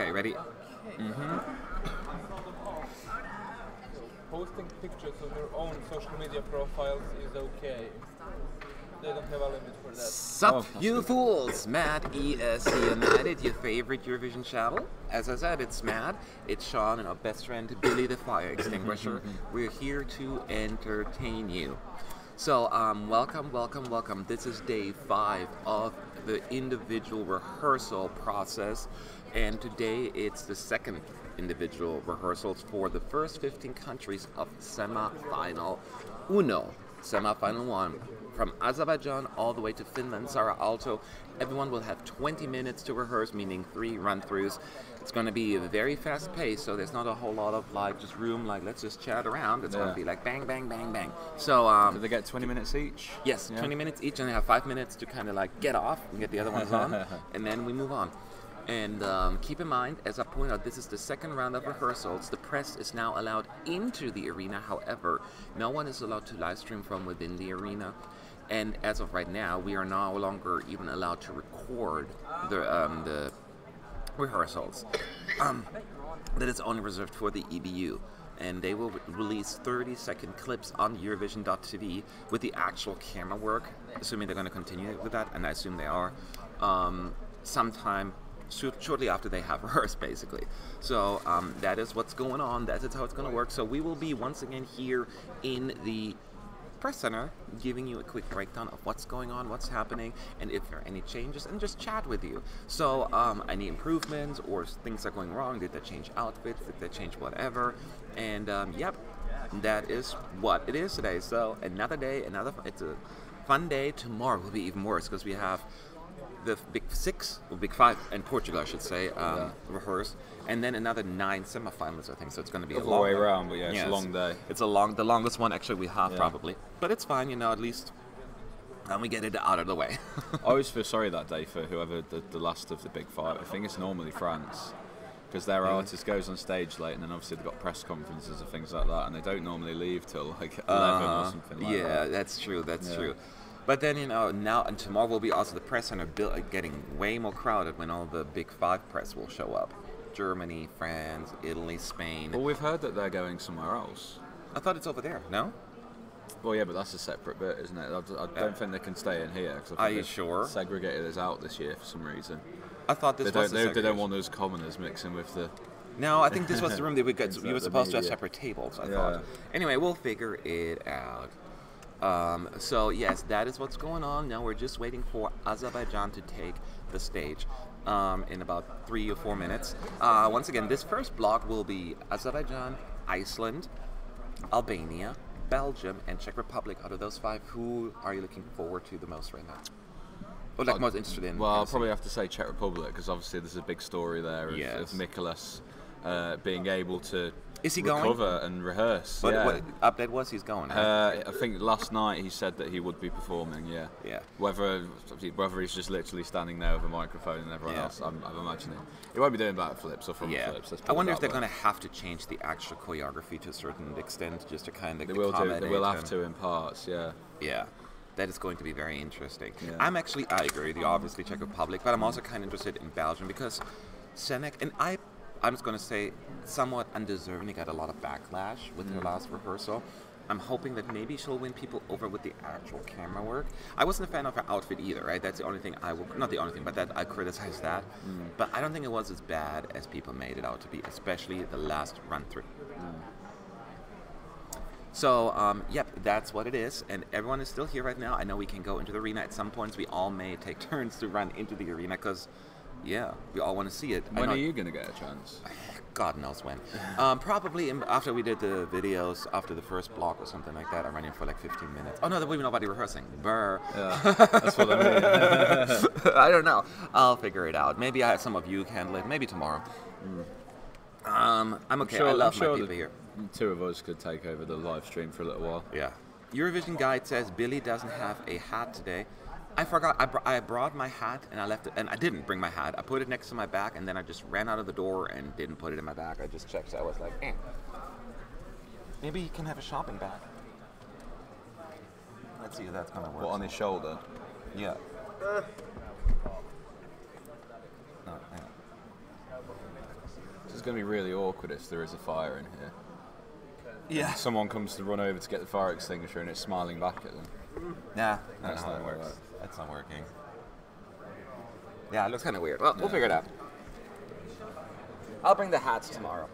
Okay, ready? Posting pictures on your own social media profiles is okay. They don't have a limit for that. Sup, you fools! Mad ESC United, your favorite Eurovision channel. As I said, it's Mad. It's Sean and our best friend Billy the Fire Extinguisher. We're here to entertain you. So, welcome. This is day 5 of the individual rehearsal process, and today it's the second individual rehearsals for the first 15 countries of semi-final uno, semi-final 1. From Azerbaijan all the way to Finland, Sara Alto. Everyone will have 20 minutes to rehearse, meaning 3 run-throughs. It's going to be a very fast pace, so there's not a whole lot of just room, let's just chat around. It's going to be bang, bang, bang, bang. So, do they get 20 minutes each? Yes, 20 minutes each, and they have 5 minutes to kind of get off and get the other ones on, and then we move on. And keep in mind, as I point out, this is the second round of rehearsals. The press is now allowed into the arena. However, no one is allowed to live stream from within the arena. And as of right now, we are no longer even allowed to record the rehearsals. That is only reserved for the EBU. And they will release 30-second clips on Eurovision.tv with the actual camera work, assuming they're going to continue with that, and I assume they are, sometime shortly after they have rehearsed, basically. So that is what's going on. That is how it's going to work. So we will be once again here in the press center, giving you a quick breakdown of what's going on, what's happening, and if there are any changes, and just chat with you. So any improvements or things are going wrong, did they change outfits, did they change whatever, and yep, that is what it is today. So another day, it's a fun day. Tomorrow will be even worse because we have the big 6, or big 5 in Portugal, I should say, rehearse, and then another 9 semifinals, I think. So it's going to be a long way around, but it's a long day. It's the longest one actually we have probably, but it's fine, at least we get it out of the way. I always feel sorry that day for whoever the last of the big 5. I think it's normally France, because their artist goes on stage late, and then obviously they've got press conferences and things like that, and they don't normally leave till 11 or something like that. Yeah, that's true. True. But then, now and tomorrow will be also the press center getting way more crowded when all the big 5 press will show up. Germany, France, Italy, Spain. Well, we've heard that they're going somewhere else. I thought it's over there, no? Well, yeah, but that's a separate bit, isn't it? I don't think they can stay in here. Are you sure? Segregated us out this year for some reason. I thought this was They don't want those commoners mixing with the... No, I think this was the room that we got. We were supposed to have separate tables, I thought. Anyway, we'll figure it out. So yes, that is what's going on. Now we're just waiting for Azerbaijan to take the stage in about 3 or 4 minutes. Once again, this first block will be Azerbaijan, Iceland, Albania, Belgium, and Czech Republic. Out of those 5, who are you looking forward to the most right now? Or most interested in? Well, I'll probably have to say Czech Republic, because obviously there's a big story there of Mikolas being able to recover and rehearse. What update was he's going? I think last night he said that he would be performing. Yeah. Whether he's just literally standing there with a microphone and everyone else, I'm imagining he won't be doing backflips or front flips. I wonder if they're going to have to change the actual choreography to a certain extent, just to kind of They will have to in parts. Yeah. That is going to be very interesting. Yeah. I agree with you, obviously Czech Republic, but I'm also kind of interested in Belgium because Sennek, and I'm just going to say, somewhat undeservingly got a lot of backlash with her last rehearsal. I'm hoping that maybe she'll win people over with the actual camera work. I wasn't a fan of her outfit either, right? That's the only thing not the only thing, but that I criticized that. But I don't think it was as bad as people made it out to be, especially the last run-through. So, yep, that's what it is, and everyone is still here right now. I know we can go into the arena at some points. We all may take turns to run into the arena because... Yeah, we all want to see it. When are you going to get a chance? God knows when. Probably after we did the videos, after the first block or something like that. I ran in for 15 minutes. Oh no, there will be nobody rehearsing. Brr. Yeah, that's what I mean. I don't know. I'll figure it out. Maybe some of you can handle it. Maybe tomorrow. I'm okay. I love my people here. 2 of us could take over the live stream for a little while. Yeah. Eurovision Guide says Billy doesn't have a hat today. I forgot. I brought my hat and I left it, and I didn't bring my hat. I put it next to my back, and then I just ran out of the door and didn't put it in my bag. I just checked. So I was like, maybe he can have a shopping bag. Let's see if that's gonna work. What, on his shoulder? Yeah. No, It's going to be really awkward if there is a fire in here. Yeah. Someone comes to run over to get the fire extinguisher and it's smiling back at them. Yeah, That's how not it gonna works. work. That's not working. Yeah, it looks kind of weird. Well, we'll figure it out. I'll bring the hats tomorrow.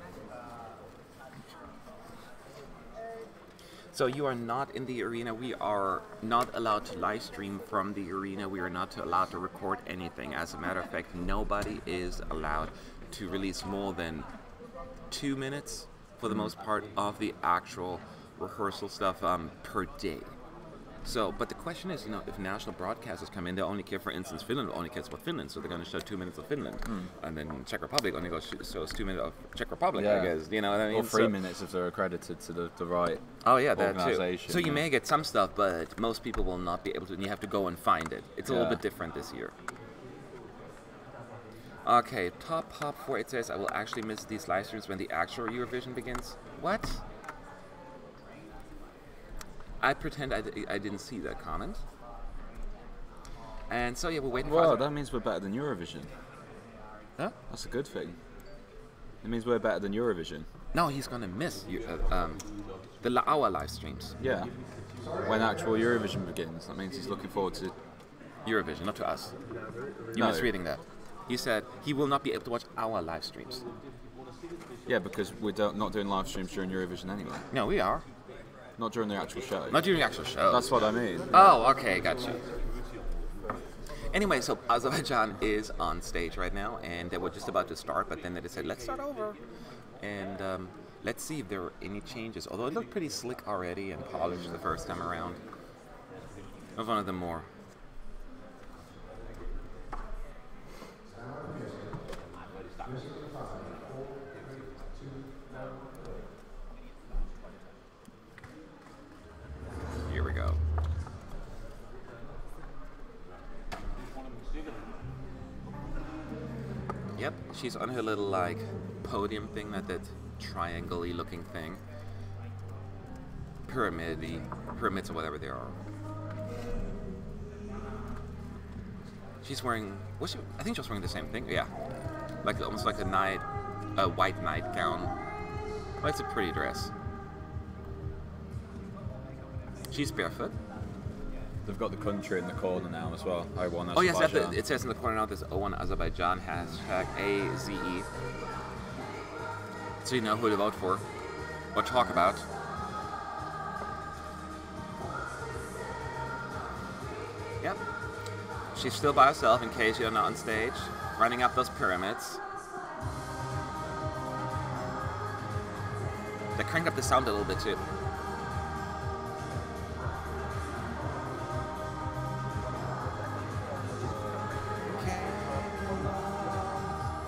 So you are not in the arena. We are not allowed to live stream from the arena. We are not allowed to record anything. As a matter of fact, nobody is allowed to release more than 2 minutes, for the most part, of the actual rehearsal stuff per day. So, but the question is, if national broadcasters come in, they only care, for instance, Finland only cares about Finland, so they're going to show 2 minutes of Finland, and then Czech Republic only shows 2 minutes of Czech Republic, I guess. You know what I mean? Or 3 minutes if they're accredited to the right that too. organisation. So you may get some stuff, but most people will not be able to, and you have to go and find it. It's a little Yeah. bit different this year. Okay, top pop 4, it says, I will actually miss these live streams when the actual Eurovision begins. What? I pretend I didn't see that comment. And so, yeah, we're waiting for... Well, that means we're better than Eurovision. Huh? That's a good thing. It means we're better than Eurovision. No, he's going to miss our live streams. Yeah. When actual Eurovision begins, that means he's looking forward to... Eurovision, not to us. You're No. misreading that. He said he will not be able to watch our live streams. Yeah, because we're not doing live streams during Eurovision anyway. No, we are. Not during the actual show. Not during the actual show. That's what I mean. Oh, okay, gotcha. Anyway, so Azerbaijan is on stage right now, and they were just about to start, but then they decided, let's start over. And let's see if there are any changes. Although it looked pretty slick already and polished the first time around. Of one of them more. Here we go. Yep, she's on her little podium thing, that triangle-y looking thing. Pyramids or whatever they are. She's wearing, I think she was wearing the same thing, yeah. Almost like a white nightgown. Well, it's a pretty dress. She's barefoot. They've got the country in the corner now as well. O1 Azerbaijan. Oh yes, it says in the corner now, there's O1 Azerbaijan, hashtag AZE. So you know who to vote for, or talk about. Yep. She's still by herself, in case you're not on stage, running up those pyramids. They cranked up the sound a little bit too.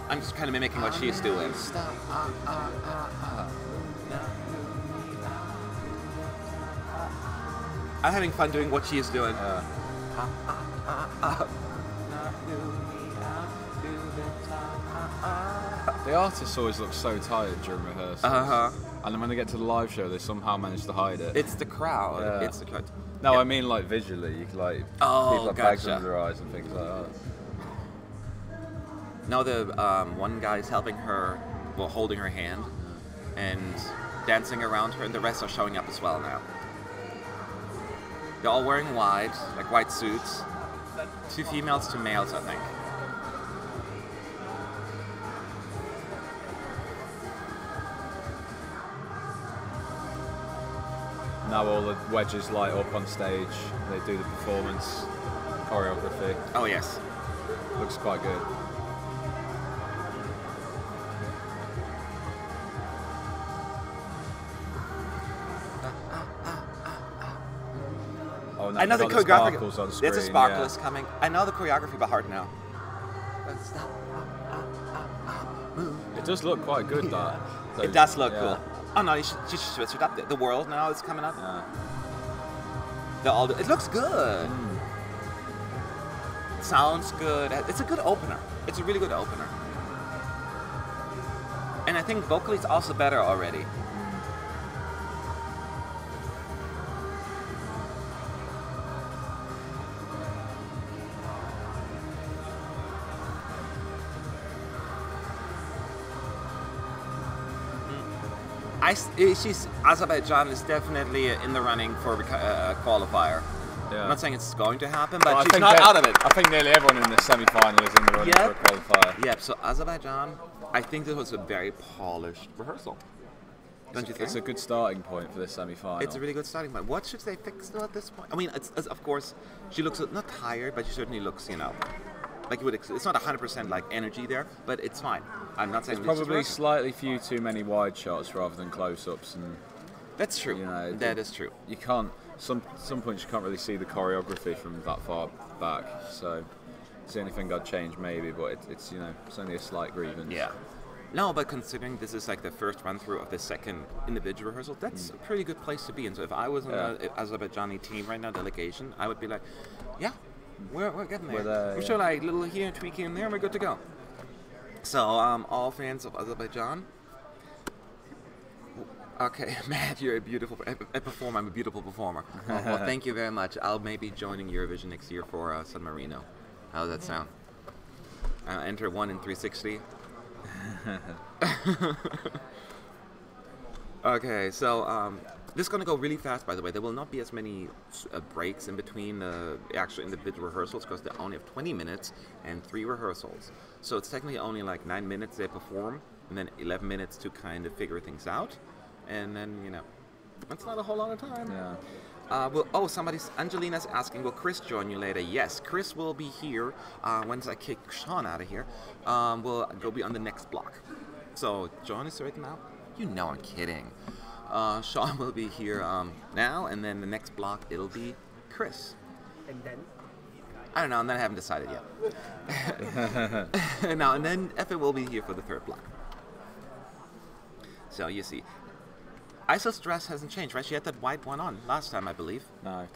I'm just kind of mimicking what she's doing. I'm having fun doing what she's doing. The artists always look so tired during rehearsals. And then when they get to the live show, they somehow manage to hide it. It's the crowd. Yeah. It's the crowd. No, Yeah. I mean visually. You can Oh, people have bags gotcha. under their eyes and things like that. Now the one guy is helping her, holding her hand and dancing around her, and the rest are showing up as well now. They're all wearing white suits. 2 females, 2 males, I think. Now all the wedges light up on stage. They do the performance choreography. Oh yes. Looks quite good. Oh, no, I know the we've got choreography. sparkles on screen, There's a sparkle yeah. is coming. I know the choreography by heart now. It does look quite good, that. It does look Yeah. cool. Oh no, she switched it up. The world now is coming up. Yeah. It looks good. It sounds good. It's a good opener. It's a really good opener. And I think vocally it's also better already. Azerbaijan is definitely in the running for a qualifier. Yeah. I'm not saying it's going to happen, but I she's think not out of it. I think nearly everyone in the semi-final is in the running for a qualifier. Yeah, so Azerbaijan, I think this was a very polished rehearsal. Don't you think? It's a good starting point for this semi-final. It's a really good starting point. What should they fix though at this point? I mean, of course, she looks not tired, but she certainly looks, like you would. It's not 100% like energy there, but it's fine. I'm not saying There's probably slightly few too many wide shots rather than close-ups, and that's true. That is true. You can't. Some points you can't really see the choreography from that far back, so it's the only thing I'd change maybe, but it's only a slight grievance. Yeah. No, but considering this is like the first run through of the second individual rehearsal, that's a pretty good place to be in. So if I was on the Azerbaijani team right now, delegation, I would be like, yeah, we're getting there. We're sure like little here tweaking in there, and we're good to go. So all fans of Azerbaijan. Okay, Matt, you're a performer. I'm a beautiful performer. Well, thank you very much. I'll maybe joining Eurovision next year for San Marino. How does that sound? Enter 1 in 360. Okay, so this is going to go really fast, by the way. There will not be as many breaks in between the actual individual rehearsals because they only have 20 minutes and 3 rehearsals. So it's technically only like 9 minutes they perform and then 11 minutes to kind of figure things out. And then, that's not a whole lot of time. Yeah. Angelina's asking, will Chris join you later? Yes, Chris will be here once I kick Sean out of here. We'll go be on the next block. So, John is right now? I'm kidding. Sean will be here now, and then the next block, it'll be Chris. And then? I don't know, and then I haven't decided yet. And then Effie will be here for the third block. So, you see. Aisel's dress hasn't changed, right? She had that white one on last time, I believe. No,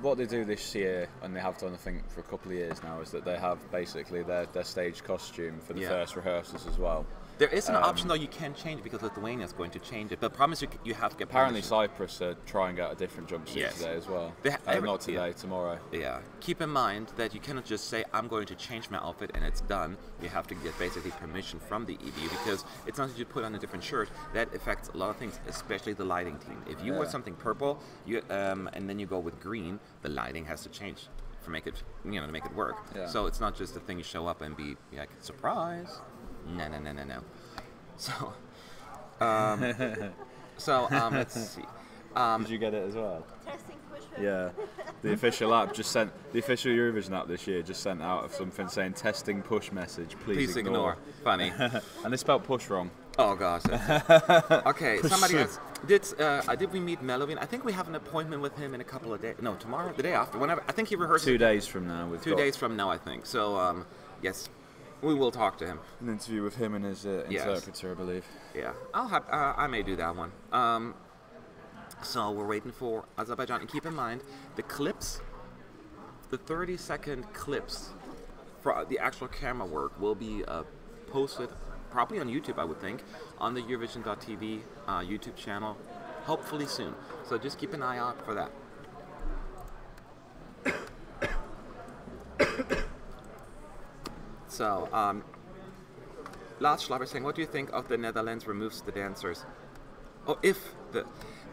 what they do this year, and they have done, I think, for a couple of years now, is that they have basically their stage costume for the first rehearsals as well. There is an option, though, you can change it because Lithuania is going to change it. But promise you have to get apparently permission. Cyprus are trying out a different jumpsuit today as well. Not today, tomorrow. Yeah. Keep in mind that you cannot just say, I'm going to change my outfit and it's done. You have to get basically permission from the EBU because it's not that you put on a different shirt. That affects a lot of things, especially the lighting team. If you wear something purple and then you go with green, the lighting has to change to make it, to make it work. Yeah. So it's not just a thing you show up and be like, surprise. No. So, let's see. Did you get it as well? Testing push. Yeah. The official app the official Eurovision app this year just sent out something saying testing push message. Please ignore. Funny. And they spelled push wrong. Oh gosh. Okay. Somebody else. Did we meet Melovin? I think we have an appointment with him in a couple of days. No, tomorrow, the day after. Whenever. I think he rehearses. 2 days from now. 2 days from now, I think. So, yes. We will talk to him. An interview with him and his interpreter, I believe. Yeah, I may do that one. So we're waiting for Azerbaijan, and keep in mind the clips, the 30-second clips for the actual camera work will be posted probably on YouTube, I would think, on the Eurovision.tv YouTube channel, hopefully soon. So just keep an eye out for that. So, Lars Schlapper saying, what do you think of the Netherlands removes the dancers? Oh, if the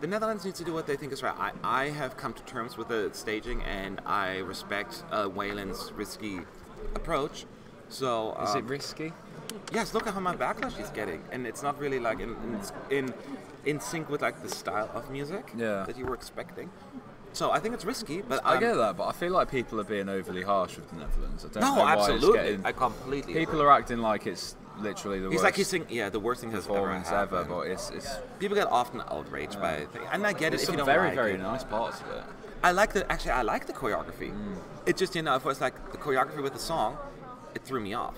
Netherlands needs to do what they think is right. I have come to terms with the staging, and I respect Waylon's risky approach. So, is it risky? Yes, look at how much backlash he's getting, and it's not really like in sync with like the style of music that you were expecting. So I think it's risky, but I get that, but I feel like people are being overly harsh with the Netherlands. I don't know why absolutely. It's getting, I completely. People are acting like it's literally the worst. He's like he's saying, the worst thing has ever. But it's people get often outraged by it, and I get it. If you don't very like very it. Nice parts of it. I like the choreography. It's just if it was like the choreography with the song, it threw me off.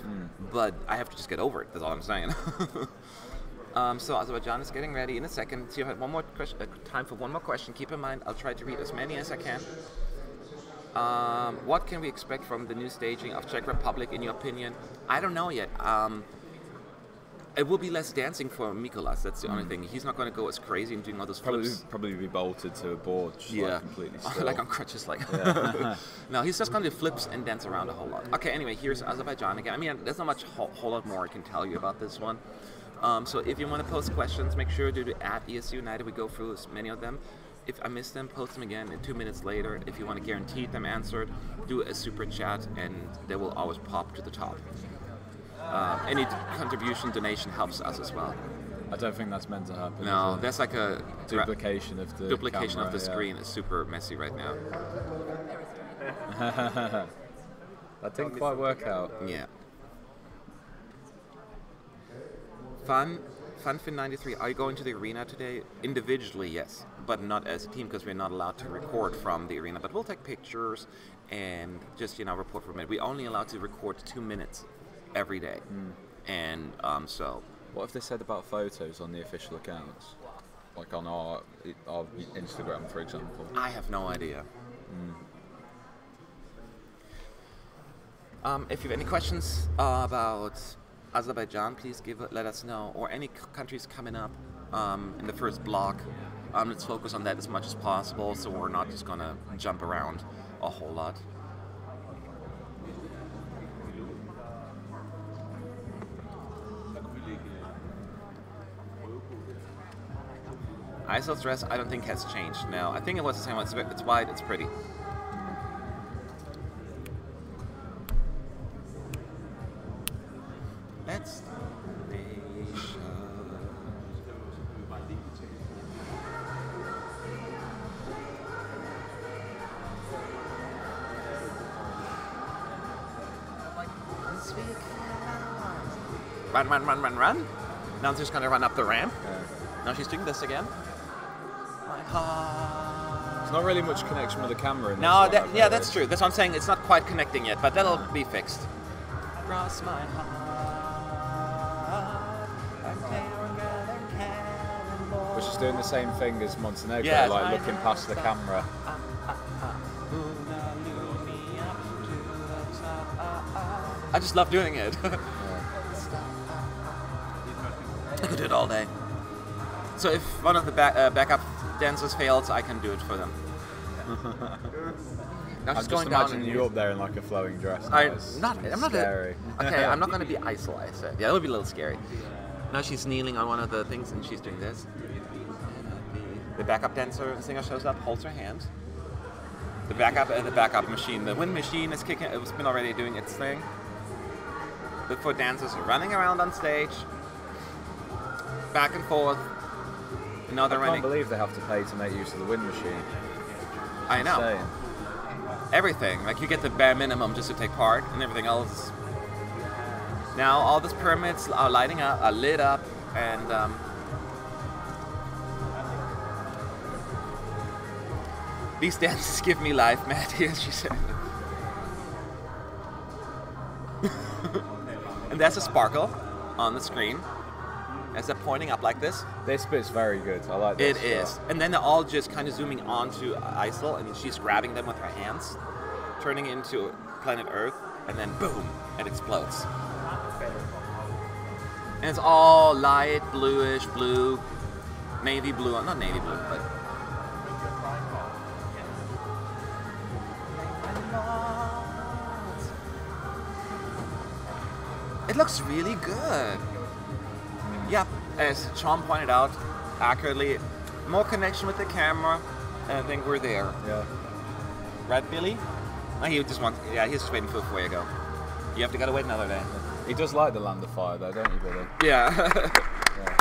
But I have to just get over it. That's all I'm saying. So Azerbaijan is getting ready in a second. So you have one more question, time for one more question. Keep in mind, I'll try to read as many as I can. What can we expect from the new staging of Czech Republic, in your opinion? I don't know yet. It will be less dancing for Mikolas. That's the only thing. He's not going to go as crazy and doing all those flips. Probably be bolted to a board, just like completely still. Like on crutches, like. No, he's just going to do flips and dance around a whole lot. Okay, anyway, here's Azerbaijan again. I mean, there's not much whole lot more I can tell you about this one. So if you want to post questions, make sure to do at ESU United. We go through as many of them. If I miss them, post them again 2 minutes later. If you want to guarantee them answered, do a super chat and they will always pop to the top. Any contribution, donation helps us as well. I don't think that's meant to happen. No, that's like a duplication of the camera, of the screen. Is super messy right now. That didn't quite work out. Yeah. Funfin 93. Are you going to the arena today? Individually, yes, but not as a team because we're not allowed to record from the arena. But we'll take pictures and just report for a minute. We're only allowed to record 2 minutes every day, and so. What have they said about photos on the official accounts? Like on our Instagram, for example? I have no idea. If you have any questions about Azerbaijan, please let us know. Or any countries coming up in the first block. Let's focus on that as much as possible so we're not just going to jump around a whole lot. Aisel's dress, I don't think has changed. No, I think it was the same one. It's wide, it's pretty. Let's run, run, run, run, run. Now she's gonna run up the ramp. Yeah. Now she's doing this again. There's not really much connection with the camera in this No, one, yeah, that's true. That's what I'm saying. It's not quite connecting yet, but that'll be fixed. Cross my heart. We're just doing the same thing as Montenegro, yeah, like looking past the camera. I just love doing it. I could do it all day. So if one of the backup dancers fails, I can do it for them. Now I'm just imagining you up there in like a flowing dress. I'm not scary. Okay, I'm not going to be Aisel, I said. Yeah, that would be a little scary. Now she's kneeling on one of the things and she's doing this. The backup dancer, the singer shows up, holds her hand. The backup machine, the wind machine is kicking. It's been already doing its thing. The foot dancers are running around on stage, back and forth. And now they're running. I can't believe they have to pay to make use of the wind machine. I know. Insane. Everything, like you get the bare minimum just to take part, and everything else. Now all these pyramids are lighting up, are lit up, and these dances give me life, Matt. Here she said. And there's a sparkle on the screen as they're pointing up like this. This bit's very good. I like this. It is. And then they're all just kind of zooming onto Aisel, and she's grabbing them with her hands, turning into planet Earth, and then boom, it explodes. And it's all light, bluish, blue, navy blue, not navy blue, but... It looks really good. Yep, as Sean pointed out accurately, more connection with the camera, and I think we're there. Yeah. Right, Billy? Oh, he just wants, yeah, he's just waiting for before you go. You have to gotta wait another day. He does like the land of fire though, don't you, Billy? Yeah. Yeah.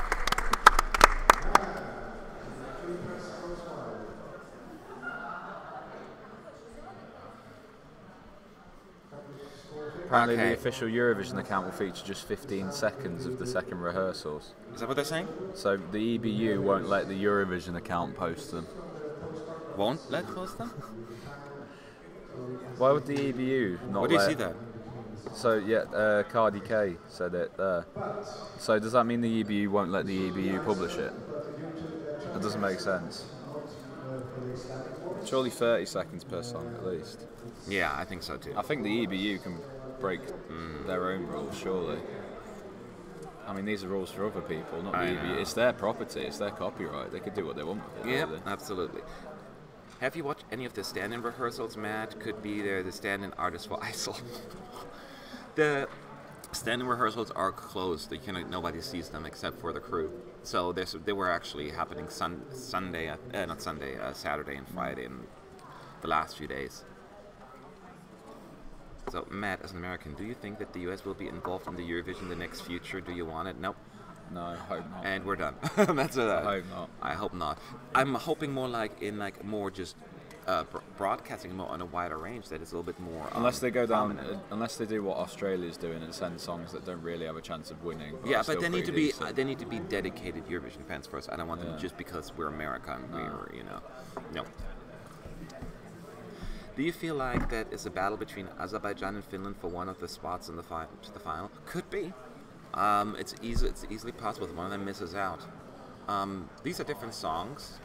Apparently the official Eurovision account will feature just 15 seconds of the second rehearsals. Is that what they're saying? So the EBU won't let the Eurovision account post them. Won't let post them? Why would the EBU not Where do you see that? So yeah, Cardi K said it there. So does that mean the EBU won't let the EBU publish it? That doesn't make sense. Surely 30 seconds per song at least. Yeah, I think so too. I think the EBU can break their own rules, surely. I mean, these are rules for other people, not the EBU. It's their property, it's their copyright. They could do what they want with it. Yeah, really. absolutely. Have you watched any of the stand-in rehearsals, Matt? Could be there the stand-in artist for Aisel. The standing rehearsals are closed. Nobody sees them except for the crew. So they were actually happening Saturday and Friday and the last few days. So, Matt, as an American, do you think that the US will be involved in the Eurovision in the next future? Do you want it? Nope. No, I hope not. And we're done. That's it. I hope not. I hope not. I'm hoping more more just broadcasting more on a wider range. That is a little bit more. Unless they go down, unless they do what Australia's doing and send songs that don't really have a chance of winning. Yeah, but they need to be dedicated Eurovision fans first. I don't want them just because we're America and we're no. Do you feel like that is a battle between Azerbaijan and Finland for one of the spots in the final? Could be. It's easily possible that one of them misses out. These are different songs,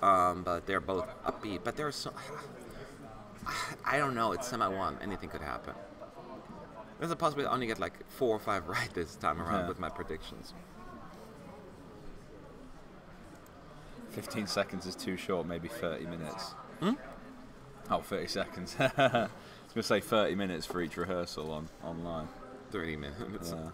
but they're both upbeat. But there's so I don't know. It's semi-1. Anything could happen. There's a possibility I only get like 4 or 5 right this time around with my predictions. 15 seconds is too short. Maybe 30 minutes. Hmm? Oh, 30 seconds. I was going to say 30 minutes for each rehearsal online. 30 minutes. Yeah.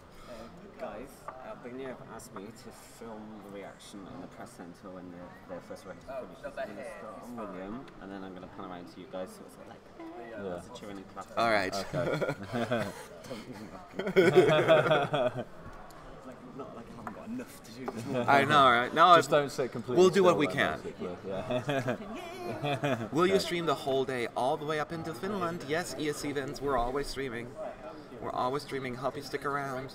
Guys, Albania have asked me to film the reaction in the press centre when their first rehearsal finishes. I'm going to start on William, and then I'm going to pan around to you guys, so it's like, there's a cheering and clapping. All right. Okay. Not like I haven't got enough to do this morning. I know, right? No, Just don't sit completely. We'll do what still we then, can. Yeah. Will you stream the whole day, all the way up into Finland? Yes, ESC events, we're always streaming. We're always streaming. Hope you stick around.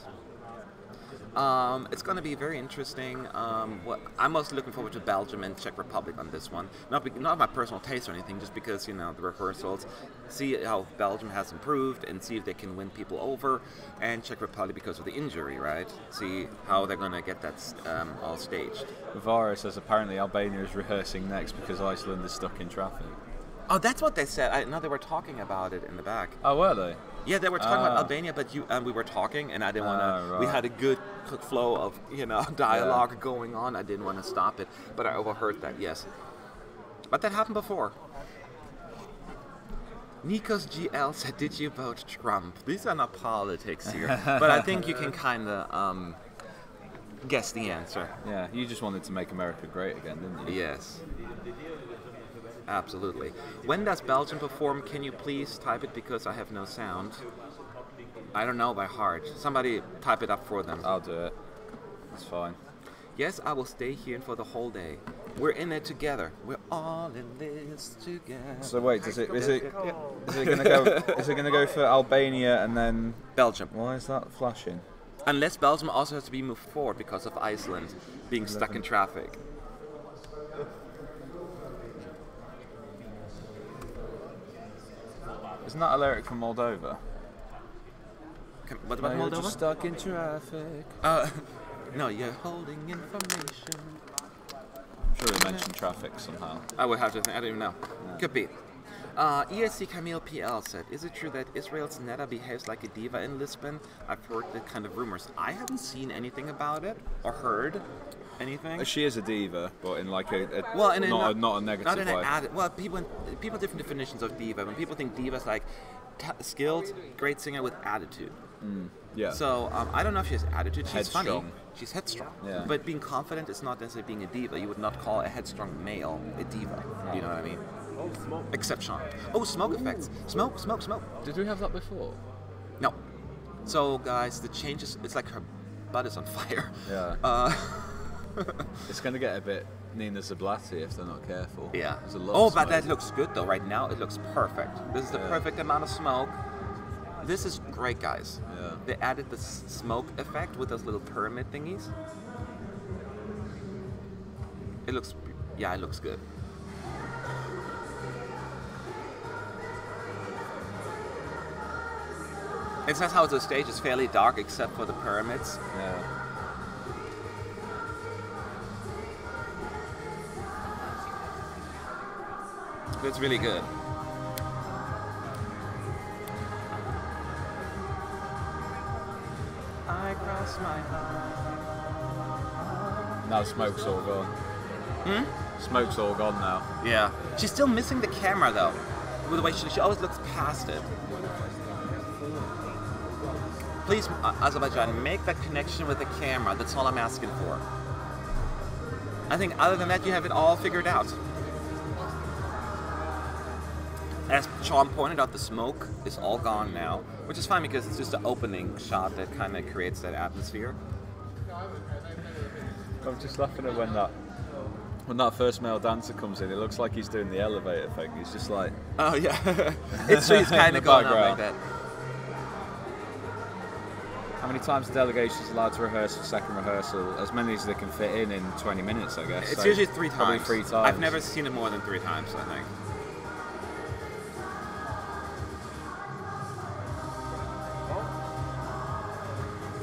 It's going to be very interesting. I'm mostly looking forward to Belgium and Czech Republic on this one. Not my personal taste or anything, just because, the rehearsals. See how Belgium has improved and see if they can win people over. And Czech Republic because of the injury, right? See how they're going to get that all staged. Vara says apparently Albania is rehearsing next because Iceland is stuck in traffic. Oh, that's what they said. I know they were talking about it in the back. Oh, were they? Yeah, they were talking about Albania, but we were talking, and I didn't want to. Right. We had a good flow of dialogue going on. I didn't want to stop it, but I overheard that. Yes, but that happened before. Nikos GL said, "Did you vote Trump?" These are not politics here, but I think you can kind of guess the answer. Yeah, you just wanted to make America great again, didn't you? Yes. Absolutely. When does Belgium perform? Can you please type it because I have no sound? I don't know by heart. Somebody type it up for them. I'll do it. That's fine. Yes, I will stay here for the whole day. We're in it together. We're all in this together. So wait, is it gonna go for Albania and then Belgium? Why is that flashing? Unless Belgium also has to be moved forward because of Iceland being stuck in traffic. Isn't that a lyric from Moldova? What about Moldova? Just stuck in traffic. No, you're holding information. I'm sure they mentioned traffic somehow. I would have to think. I don't even know. Yeah. Could be. ESC Camille PL said, "Is it true that Israel's Netta behaves like a diva in Lisbon? I've heard the kind of rumors. I haven't seen anything about it or heard anything." She is a diva, but in like a not a negative not in way. Well, people have different definitions of diva. When people think diva is like skilled, great singer with attitude. Yeah. So I don't know if she has attitude. She's Headstrong. funny. She's headstrong. Yeah. But being confident is not necessarily being a diva. You would not call a headstrong male a diva. You know what I mean? Oh, smoke. Except Sean. Oh, smoke effects. Smoke. Did we have that before? No. So, guys, the changes. It's like her butt is on fire. Yeah. It's going to get a bit Nina Zablatti if they're not careful. Yeah. There's a lot Oh, of but smoke. that looks good though. Right now, it looks perfect. This is the perfect amount of smoke. This is great, guys. Yeah. They added the smoke effect with those little pyramid thingies. It looks good. It's nice how the stage is fairly dark except for the pyramids. Yeah. It's really good. I cross my heart. Now smoke's all gone. Smoke's all gone now. Yeah. She's still missing the camera though. With the way she always looks past it. please, Azerbaijan, make that connection with the camera. That's all I'm asking for. I think other than that, you have it all figured out. As Sean pointed out, the smoke is all gone now, which is fine because it's just an opening shot that kind of creates that atmosphere. I'm just laughing at when that first male dancer comes in. It looks like he's doing the elevator thing. He's just like, oh yeah, it's true. He's kind of going on like that. How many times the delegation's allowed to rehearse a second rehearsal? As many as they can fit in 20 minutes, I guess. It's so usually 3 times. Probably 3 times. I've never seen it more than 3 times, I think.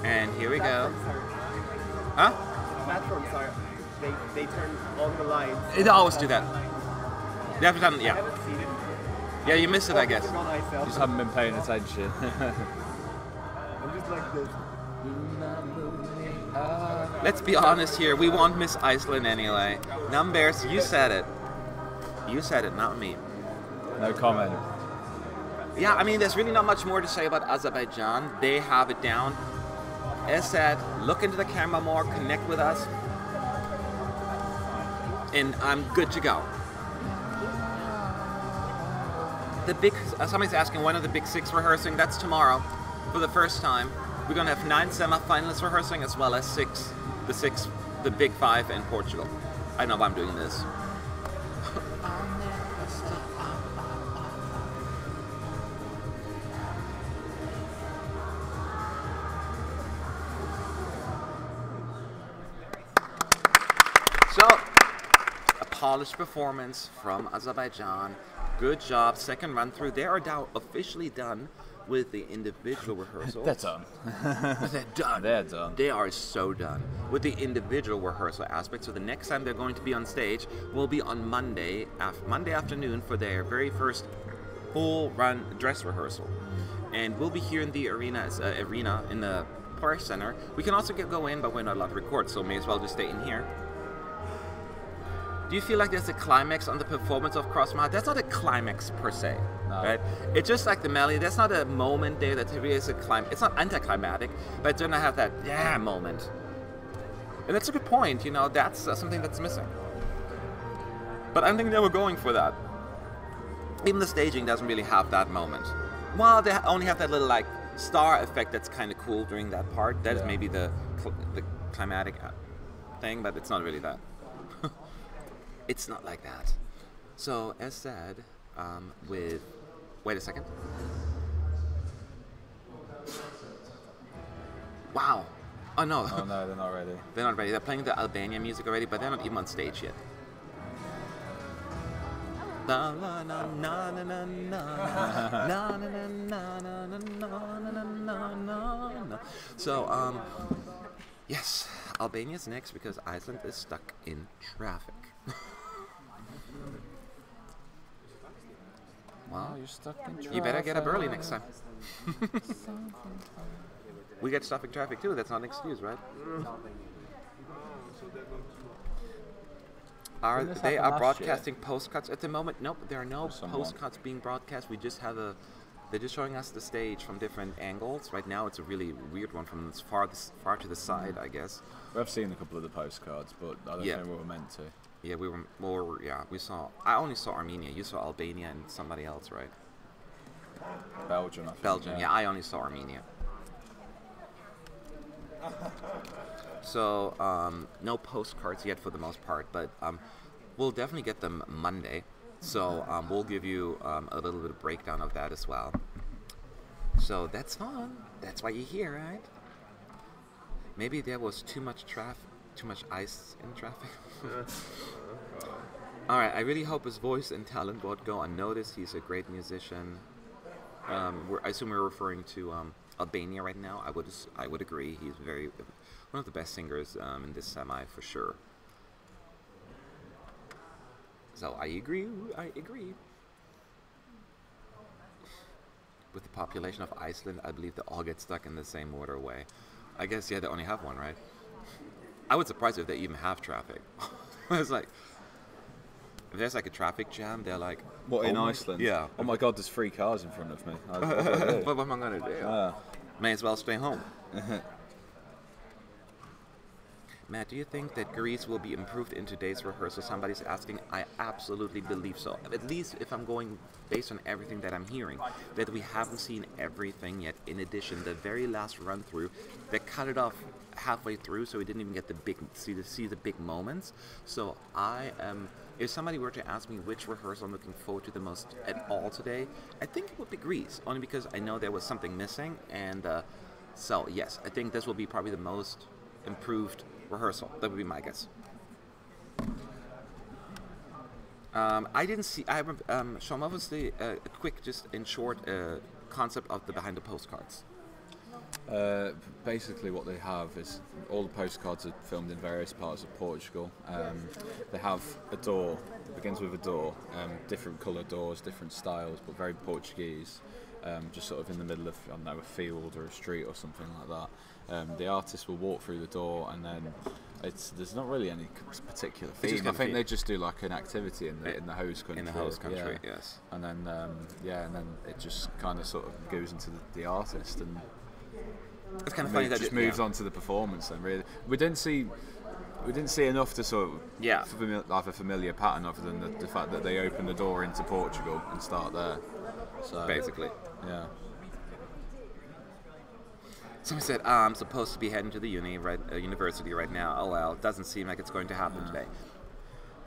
And here we go. Huh? Platforms are, they turn on the lights. They always do that. They have done, I yeah. haven't seen it. Yeah, you missed it, I guess. On Aisel. Just haven't been paying attention. I'm just like this. Let's be honest here. We won't miss Iceland anyway. Numbers, you said it. You said it, not me. No comment. Yeah, I mean, there's really not much more to say about Azerbaijan. They have it down. As said, look into the camera more, connect with us, and I'm good to go. The big, somebody's asking when are the big 6 rehearsing? That's tomorrow for the first time. We're gonna have 9 semi-finalists rehearsing as well as the big 5 in Portugal. I know why I'm doing this. So, a polished performance from Azerbaijan. Good job. Second run through. They are now officially done with the individual rehearsals. They're done. They're done. They're done. They are so done with the individual rehearsal aspect. So the next time they're going to be on stage will be on Monday afternoon for their very first full run dress rehearsal. And we'll be here in the arena in the Park Center. We can also go in, but we're not allowed to record, so may as well just stay in here. Do you feel like there's a climax on the performance of Crossmart? That's not a climax per se, right? It's just like the melody. That's not a moment there that really is a climax. It's not anticlimactic, but it doesn't have that yeah moment. And that's a good point. You know, that's something that's missing. But I don't think they were going for that. Even the staging doesn't really have that moment. Well, they only have that little like star effect that's kind of cool during that part. That is maybe the climatic thing, but it's not really that. It's not like that. So, as said, wait a second. Wow. Oh no. Oh no, they're not ready. They're not ready. They're playing the Albania music already, but they're not even on stage yet. So, yes, Albania's next because Iceland is stuck in traffic. Well, you're stuck in traffic. You better get up early next time. We get stuck in traffic too. That's not an excuse, right? They are broadcasting postcards at the moment. Nope, there are no postcards being broadcast. We just have they're just showing us the stage from different angles. Right now, it's a really weird one from as far to the side, I guess. We've seen a couple of the postcards, but I don't think we were meant to. Yeah, we saw. I only saw Armenia. You saw Albania and somebody else, right? Belgium, I think. Belgium. Yeah, I only saw Armenia. So no postcards yet for the most part, but we'll definitely get them Monday. So we'll give you a little bit of breakdown of that as well. So that's fun. That's why you're here, right? Maybe there was too much ice in traffic. Alright, I really hope his voice and talent won't go unnoticed. He's a great musician. I assume we're referring to Albania right now. I would agree. He's one of the best singers in this semi for sure. So I agree. With the population of Iceland, I believe they all get stuck in the same motorway. I guess they only have one, right? I would be surprised if they even have traffic. It's like if there's like a traffic jam, they're like, what, in Iceland? Yeah. Oh my God, there's 3 cars in front of me. What am I gonna do? May as well stay home. Matt, do you think that Greece will be improved in today's rehearsal? Somebody's asking. I absolutely believe so. At least if I'm going based on everything that I'm hearing, that we haven't seen everything yet. In addition, the very last run through, they cut it off halfway through, so we didn't even get the big see the big moments. So I am. If somebody were to ask me which rehearsal I'm looking forward to the most at all today, I think it would be Greece, only because I know there was something missing, and so yes, I think this will be probably the most improved rehearsal. That would be my guess. I didn't see. I show them obviously a quick, just in short, concept of the behind the postcards. Basically what they have is all the postcards are filmed in various parts of Portugal. They have a door, it begins with a door, different colour doors, different styles, but very Portuguese, just sort of in the middle of, I don't know, a field or a street or something like that. The artist will walk through the door, and then there's not really any particular theme. I think they just do like an activity in the host country. In the host country, yes. And then and then it just kind of sort of goes into the artist, and it's kind of funny it that just moves on to the performance. Then really, we didn't see enough to sort of have a familiar pattern other than the fact that they open the door into Portugal and start there. So basically, yeah. Somebody said, I'm supposed to be heading to the university right now. Oh well, it doesn't seem like it's going to happen today.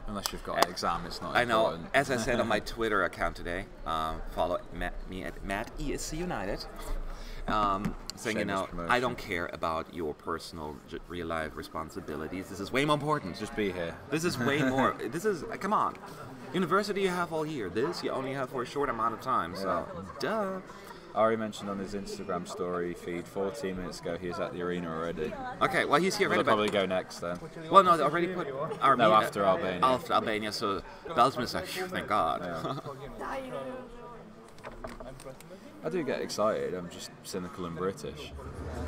Unless you've got an exam, it's not I know. important. As I said on my Twitter account today, follow me at MattESC United. Saying, you know, I don't care about your personal real life responsibilities. This is way more important. Just be here. This is way more. This is, come on. University you have all year. This you only have for a short amount of time. So, duh. Ari mentioned on his Instagram story feed 14 minutes ago he was at the arena already. Okay, well he's here We'll already. probably go next then. Well, no, they already put Armenia. No, after Albania. After Albania, so Belgium is like, thank God. Yeah. I do get excited. I'm just cynical and British.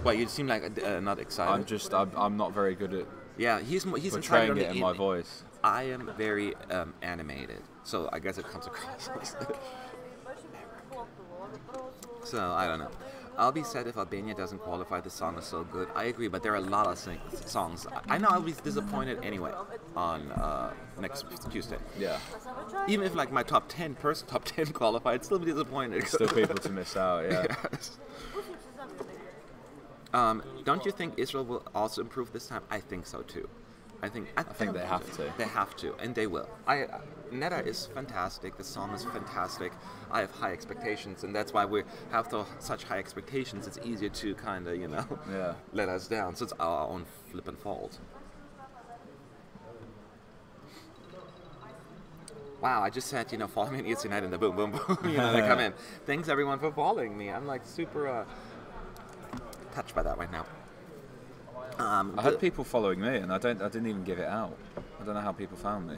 Well, you seem like not excited. I'm not very good at. Yeah, he's portraying it in my voice. I am very animated, so I guess it comes across. So I don't know. I'll be sad if Albania doesn't qualify. The song is so good. I agree, but there are a lot of songs. I know I'll be disappointed anyway on next Tuesday. Yeah. Even if like my top 10 qualified, I'd still be disappointed. Still people to miss out. Yeah. Yes. Don't you think Israel will also improve this time? I think so too. I think they have to. They have to, and they will. Netta is fantastic. The song is fantastic. I have high expectations, and that's why we have such high expectations. It's easier to kind of, let us down. So it's our own flippin' fault. Wow, I just said, follow me on ESC United, and the boom, boom, boom. They come in. Thanks everyone for following me. I'm like super touched by that right now. I had people following me, and I didn't even give it out. I don't know how people found me.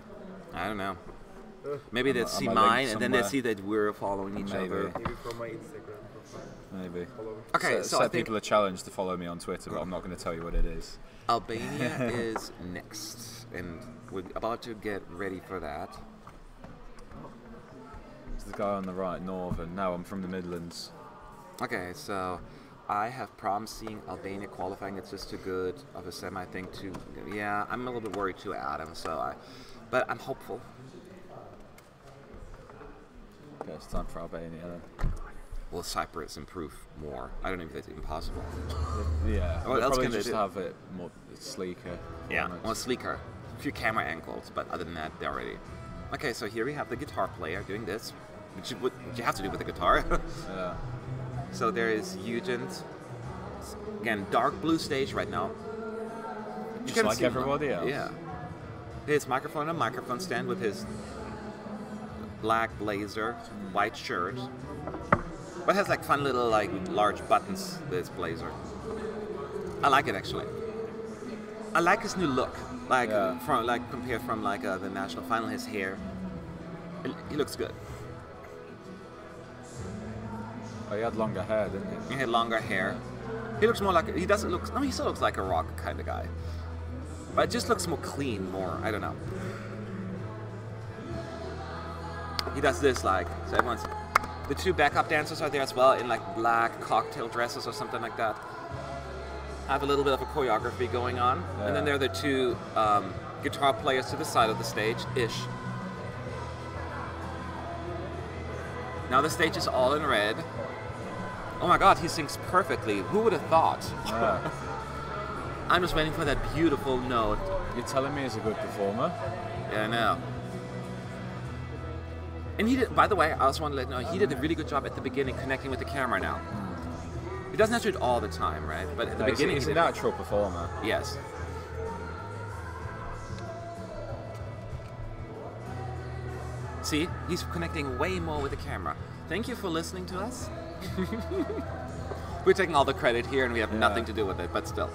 I don't know. Maybe they'd see mine, and then they see that we're following each other. Maybe from my Instagram. Maybe. Okay, so I think people are challenged to follow me on Twitter, but I'm not going to tell you what it is. Albania is next, and we're about to get ready for that. It's the guy on the right, Northern. No, I'm from the Midlands. Okay, so I have problems seeing Albania qualifying. It's just too good of a semi thing to. Yeah, I'm a little bit worried too, Adam. But I'm hopeful. Okay, it's time for Albania then. Will Cyprus improve more? I don't know if that's even possible. Yeah. What else can they just do? have it more sleeker. Yeah, well, sleeker. A few camera angles, but other than that, they're already. Okay, so here we have the guitar player doing this, which you have to do with the guitar. Yeah. So there is Eugent. Again, dark blue stage right now. Just like everybody else. Yeah. His microphone and a microphone stand with his black blazer, white shirt. But has like fun little like large buttons, this blazer. I like it actually. I like his new look. Compared from the national final, his hair. He looks good. Oh, he had longer hair, didn't he? He had longer hair. He looks more like he doesn't look. No, he still looks like a rock kind of guy. But it just looks more clean, more. I don't know. He does this so everyone's. The two backup dancers are there as well in like black cocktail dresses or something like that. Have a little bit of a choreography going on. And then there are the two guitar players to the side of the stage-ish. Now the stage is all in red. Oh my god, he sings perfectly. Who would have thought? Yeah. I'm just waiting for that beautiful note. You're telling me he's a good performer? Yeah, I know. And he did, by the way, I also want to let you know, he did a really good job at the beginning connecting with the camera now. He doesn't have to do it all the time, right? But at the beginning, he's a natural performer. Yes. See, he's connecting way more with the camera. Thank you for listening to us. We're taking all the credit here and we have nothing to do with it, but still.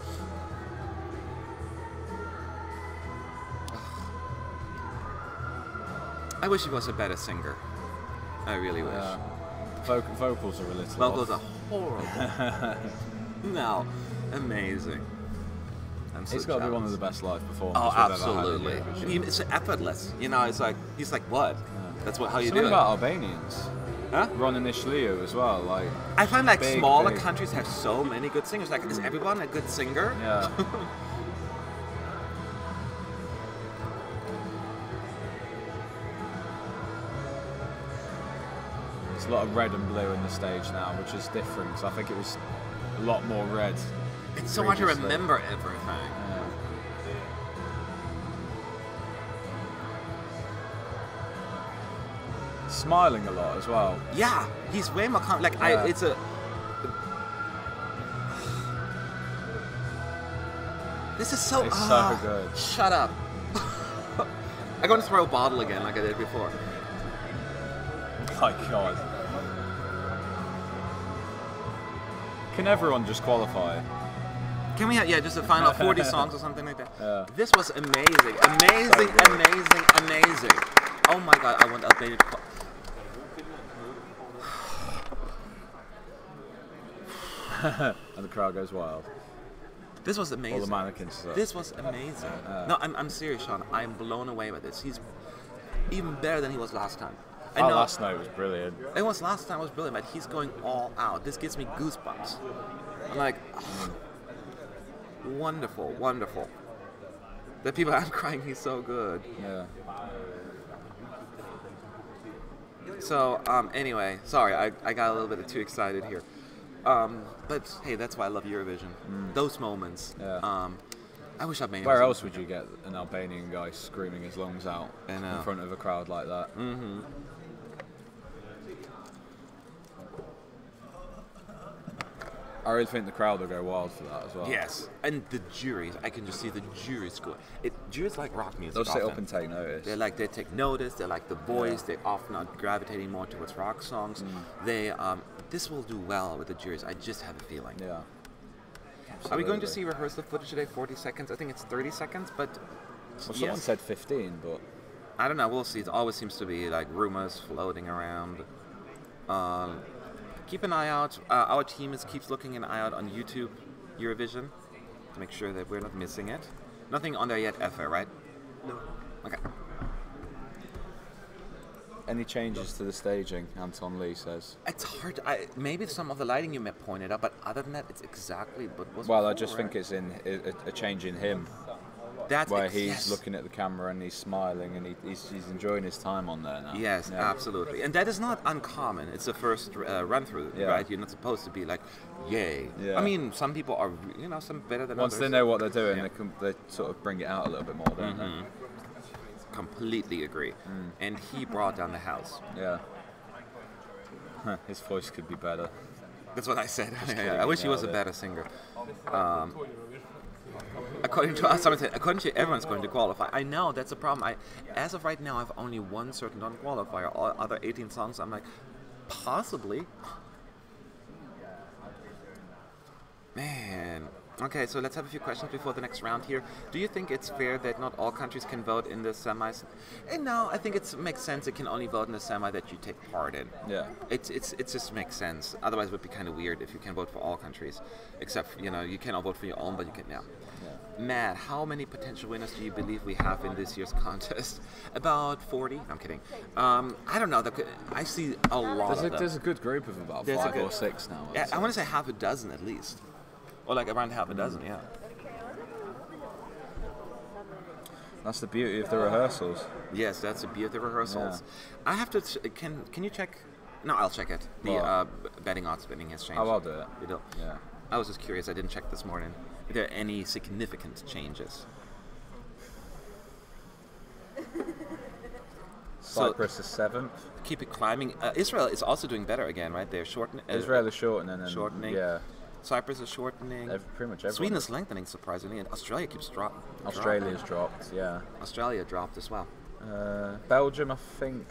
I wish he was a better singer. I really wish. Vocals are a little Vocals off. are horrible. No, amazing. I'm so He's got to be jealous. one of the best live performers. Oh, we've ever absolutely. had in Eurovision. I mean, it's effortless. You know, it's like he's like, what? That's what how you Something do about it. Albanians. Huh? Ron and Ishliu as well. Like I find like big, smaller big. countries have so many good singers. Like, is everyone a good singer? Yeah. There's a lot of red and blue in the stage now, which is different. So I think it was a lot more red. It's so hard to previously. remember everything. Yeah. Smiling a lot as well. Yeah, he's way more like Yeah. it's a. This is so. It's so good. Shut up. I'm going to throw a bottle again, like I did before. My God. Can everyone just qualify? Can we have, just a final 40 songs or something like that? Yeah. This was amazing, amazing, So good. amazing, amazing. Oh my god, I want Albania to And the crowd goes wild. This was All the amazing. mannequins. This was amazing. No, I'm serious, Sean. I'm blown away by this. He's even better than he was last time. I Our know last note was brilliant. it was last time was brilliant, but he's going all out. This gives me goosebumps. I'm like, wonderful, wonderful. The people I'm crying, he's so good. Yeah. So, anyway, sorry, I got a little bit too excited here. But hey, that's why I love Eurovision. Those moments. Yeah. I wish Albania. Where was else would you get an Albanian guy screaming his lungs out I know. in front of a crowd like that? I really think the crowd will go wild for that as well. Yes, and the juries. I can just see the juries go. Juries like rock music. They'll sit often. up and take notice. They take notice. They like the voice. They often are gravitating more towards rock songs. They this will do well with the juries. I just have a feeling. Yeah. Are we going to Absolutely. see rehearsal footage today? 40 seconds. I think it's 30 seconds, but Well, someone said 15, but I don't know. We'll see. It always seems to be like rumors floating around. Keep an eye out. Our team keeps looking an eye out on YouTube Eurovision to make sure that we're not missing it. Nothing on there yet, Effa, right? No. Okay. any changes to the staging, Anton Lee says. It's hard. Maybe some of the lighting you pointed out, but other than that, it's exactly what was. Well, I before, just think it's in a change in him, that's where he's yes. looking at the camera and he's smiling and he's enjoying his time on there now. Yes, Yeah. absolutely, and that is not uncommon. It's the first run through, Yeah. right? You're not supposed to be like, yay. Yeah. I mean, some people are, some better than Once others. they know what they're doing, Yeah. they sort of bring it out a little bit more, don't they? Completely agree. And he brought down the house. Yeah. His voice could be better. That's what I said. kidding, I wish he was a yeah. better singer. According to us, according to everyone's going to qualify. I know that's a problem. As of right now, I have only one certain non-qualifier. All other 18 songs, I'm like, possibly. Man, Okay, so let's have a few questions before the next round here. Do you think it's fair that not all countries can vote in the semis? No, I think it makes sense. It can only vote in the semi that you take part in. Yeah. It just makes sense. Otherwise, it would be kind of weird if you can vote for all countries, except you cannot vote for your own, but you can. Yeah. Matt, how many potential winners do you believe we have in this year's contest? About 40? No, I'm kidding. I don't know. I see a lot of them. There's a good group of about 5 or 6 now. Yeah, I want to say half a dozen at least. Or like around half a dozen, yeah. That's the beauty of the rehearsals. Yes, that's the beauty of the rehearsals. Yeah. I have to... Can you check... No, I'll check it. The betting odds betting has changed. Oh, I'll do it. You do? Yeah. I was just curious. I didn't check this morning. Are there any significant changes? Cyprus is 7th. Keep it climbing. Israel is also doing better again, right? They're shortening. Israel is shortening. Shortening. Yeah. Cyprus is shortening. Pretty much everyone. Sweden is lengthening, surprisingly, and Australia keeps dropping. Australia's dropped, yeah. Australia dropped as well. Belgium, I think,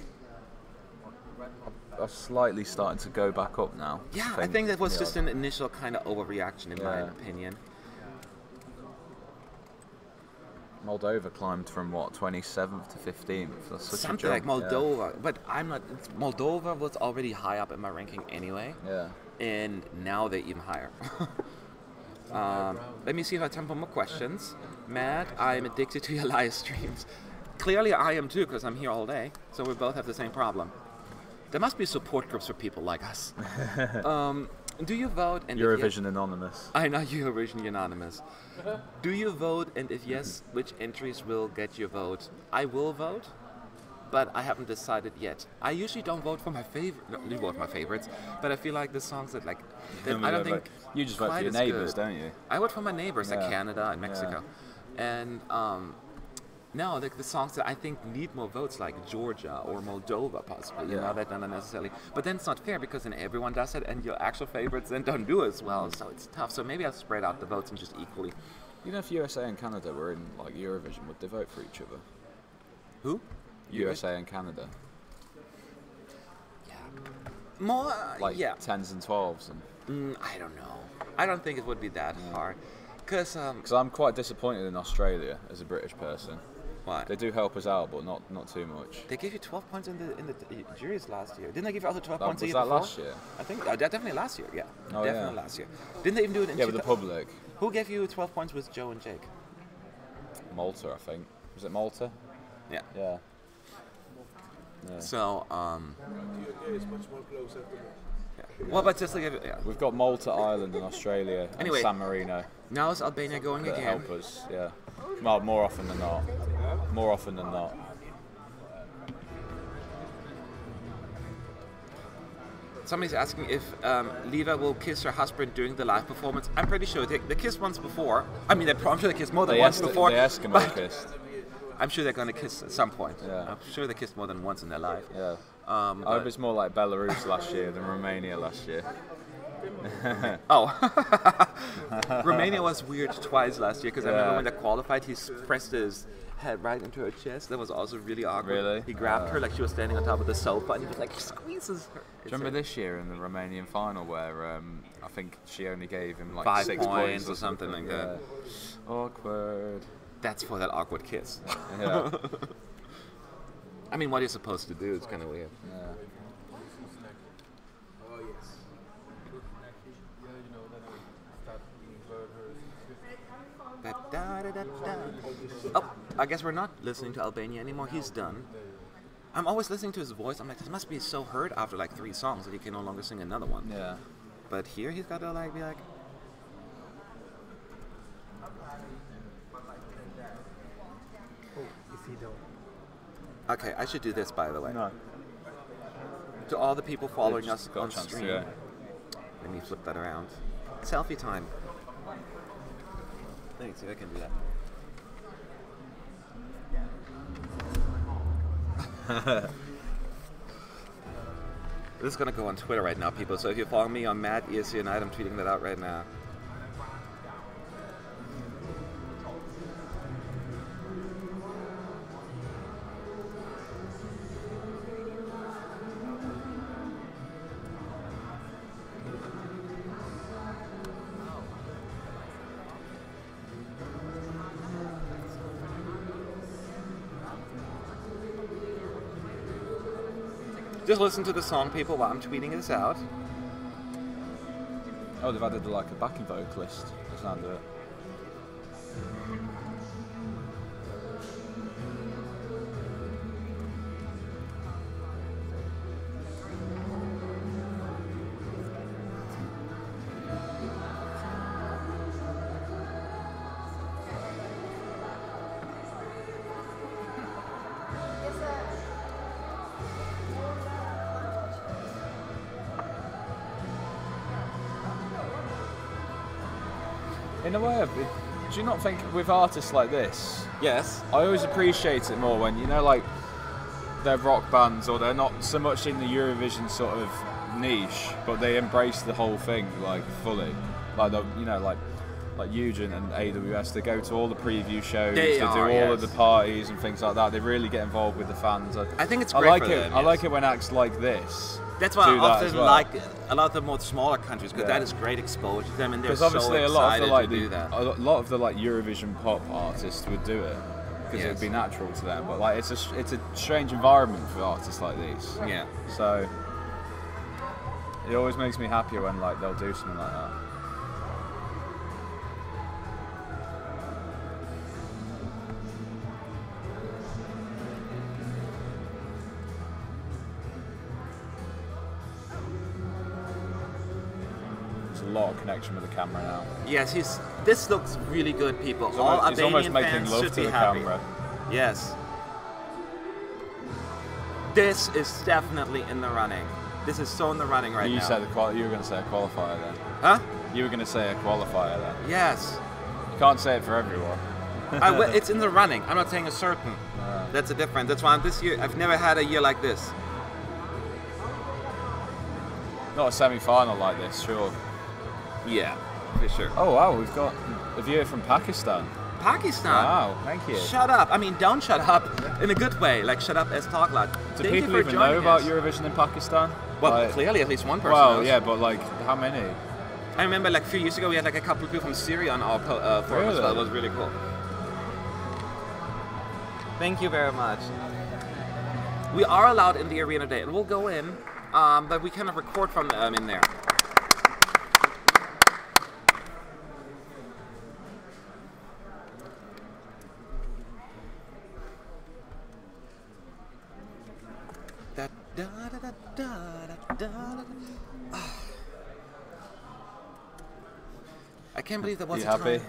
are slightly starting to go back up now. Yeah, I think that was just an initial kind of overreaction, in my opinion. Moldova climbed from 27th to 15th. That's such something a like Moldova, but I'm not. Moldova was already high up in my ranking anyway. Yeah. And now they're even higher. Let me see if I have time for more questions. Matt, I'm addicted to your live streams. Clearly, I am too, because I'm here all day. So we both have the same problem. There must be support groups for people like us. Do you vote? And Eurovision Anonymous. I know Eurovision Anonymous. Do you vote? And if yes, which entries will get your vote? I will vote, but I haven't decided yet. I usually don't vote for my favorite. No, you vote for my favorites, but I feel like the songs that I don't think you just vote for your neighbours, don't you? I vote for my neighbours, like Canada and Mexico, and no, like the songs that I think need more votes, like Georgia or Moldova, possibly. You know, that not necessarily. But then it's not fair because then everyone does it, and your actual favorites then don't do as well. So it's tough. So maybe I'll spread out the votes and just equally. You know, if USA and Canada were in like Eurovision, would they vote for each other? Who? USA and Canada. Yeah. More. Like yeah. 10s and 12s. And I don't know. I don't think it would be that hard. Because I'm quite disappointed in Australia as a British person. Why? They do help us out, but not too much. They gave you 12 points in the juries last year. Didn't they give you also 12 points a year Was that before? last year? I think definitely last year. Yeah. Oh, definitely last year. Didn't they even do it in? Yeah, with the public. Who gave you 12 points with Joe and Jake? Malta, I think. Was it Malta? Yeah. Yeah. So It's much more closer to well, but just like We've got Malta, Ireland, and Australia, Anyway, and San Marino. Now is Albania going that again? help us, yeah. Well, more often than not. More often than not. Somebody's asking if Liva will kiss her husband during the live performance. I'm pretty sure they kissed once before. I mean, I'm sure they kissed more than once before. They Eskimo kissed. I'm sure they're going to kiss at some point. Yeah. I'm sure they kissed more than once in their life. Yeah. I hope it's more like Belarus last year than Romania last year. Oh. Romania was weird twice last year because I remember when they qualified, he pressed his head right into her chest. That was also really awkward. Really? He grabbed her like she was standing on top of the sofa and he was like squeezes her. Do you remember this year in the Romanian final where I think she only gave him like 5 6 points or something like that? Awkward. That's for that awkward kiss. Yeah. I mean, what are you supposed to do? It's kind of weird. Yeah. Oh yes. Oh, I guess we're not listening to Albania anymore. He's done. I'm always listening to his voice. I'm like, this must be so hurt after like 3 songs that he can no longer sing another one. Yeah. But here he's got to like be like. Okay, I should do this, by the way. No. To all the people following They've us just got a on chance to stream. go. Let me flip that around. Selfie time. Let me see if I can do that. This is going to go on Twitter right now, people. So if you follow me on Matt ESC Unite, I'm tweeting that out right now. Just listen to the song, people, while I'm tweeting this out. Oh, they've added like a backing vocalist. Let's not do it. In a way, do you not think with artists like this, Yes. I always appreciate it more when, you know, like, they're rock bands or they're not so much in the Eurovision sort of niche, but they embrace the whole thing, like, fully. Like, you know, like Eugent and AWS, they go to all the preview shows, they do all of the parties and things like that. They really get involved with the fans. I think it's great for them, I like it when acts like this. That's why I do that often as well. like a lot of the more smaller countries, because that is great exposure to them, and they're Because so obviously excited a lot of to do that. a lot of the like Eurovision pop artists would do it because it would be natural to them. But like it's a strange environment for artists like these. Yeah. So it always makes me happier when like they'll do something like that. A lot of connection with the camera now. Yes, this looks really good, people. All He's almost Albanian making fans love should to be the happy. camera. Yes. This is definitely in the running. This is so in the running right You now. said you were going to say a qualifier then. Huh? You were going to say a qualifier then. Yes. You can't say it for everyone. It's in the running. I'm not saying a certain. That's a difference. That's why this year, I've never had a year like this. Not a semi-final like this, sure. Yeah, for sure. Oh wow, we've got a viewer from Pakistan. Pakistan. Wow, thank you. Shut up. I mean, don't shut up in a good way. Like, shut up as talk loud. Do Thank you people for even know joining about us. Eurovision in Pakistan? Well, Like- clearly at least one person Well, knows. yeah, but like, how many? I remember like a few years ago we had like a couple of people from Syria on our forum as well. It was really cool. Thank you very much. We are allowed in the arena today, and we'll go in, but we kind of record from in there. Da, da, da, da, da, da, da. I can't believe there was You a happy?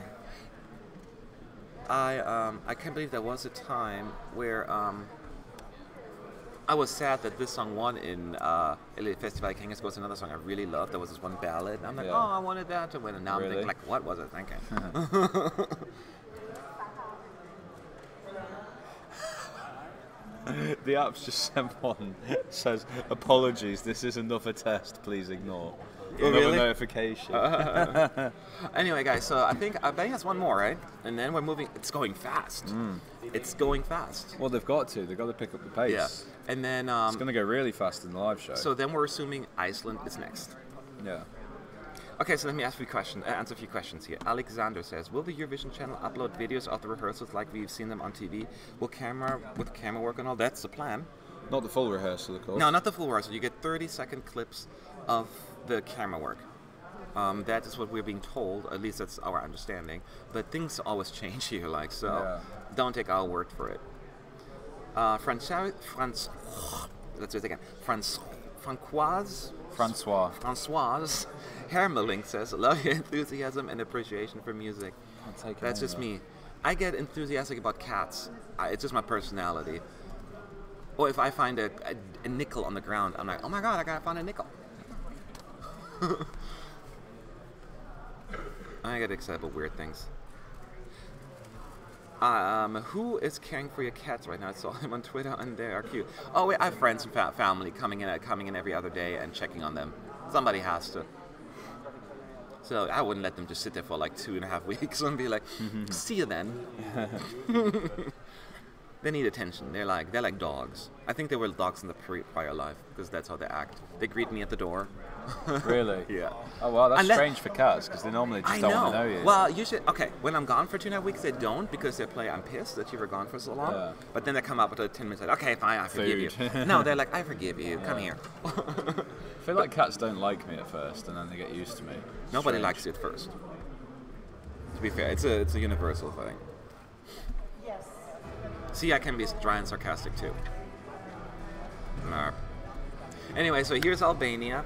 time. I can't believe there was a time where I was sad that this song won in Festival King. Was another song I really loved. There was this one ballad. And I'm like, Yeah. oh, I wanted that to win. And now I'm Really? thinking, like, what was I thinking? The app's just sent one. Says, apologies, this is another test, please ignore. Another really? notification. Anyway, guys, so I think Albania has one more, right? And then we're moving. It's going fast. It's going fast. Well, they've got to pick up the pace. Yeah. And then, It's going to go really fast in the live show. so then we're assuming Iceland is next. yeah. Okay, so let me ask you answer a few questions here. Alexander says, will the Eurovision channel upload videos of the rehearsals like we've seen them on TV? Will camera work and all? That's the plan. Not the full rehearsal, of course. No, not the full rehearsal. You get 30-second clips of the camera work. That is what we're being told. At least that's our understanding. But things always change here, like so. Don't take our word for it. Let's do it again. Francoise Hermeling says, love your enthusiasm and appreciation for music. That's just me. I get enthusiastic about cats. It's just my personality. Or if I find a nickel on the ground, I'm like, oh my god, I gotta find a nickel. I get excited about weird things. Who is caring for your cats right now? I saw him on Twitter and they are cute. Oh wait, I have friends and family coming in every other day and checking on them. Somebody has to. So I wouldn't let them just sit there for like 2.5 weeks and be like, see you then. They need attention. They're like dogs. I think they were dogs in the prior life because that's how they act. They greet me at the door. Really? Yeah. Oh well, that's Unless- strange for cats because they normally just I don't know. want to know you. Well, usually, okay, when I'm gone for 2.5 weeks, they don't because they play, I'm pissed that you were gone for so long. Yeah. But then they come up with 10 minutes later, okay, fine, I forgive Food. you. No, they're like, I forgive you, come here. I feel like cats don't like me at first, and then they get used to me. Nobody Strange. likes you at first. To be fair, it's a universal thing. See, I can be dry and sarcastic too. Merp. Anyway, so here's Albania.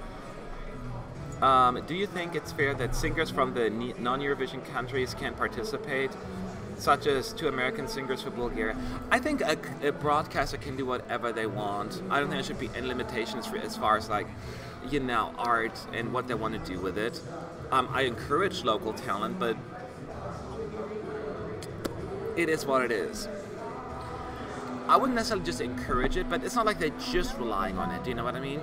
Do you think it's fair that singers from the non-Eurovision countries can participate, such as 2 American singers for Bulgaria? I think a broadcaster can do whatever they want. I don't think there should be any limitations for, as far as like, you know, art and what they want to do with it. I encourage local talent, but it is what it is. I wouldn't necessarily just encourage it, but it's not like they're just relying on it. Do you know what I mean?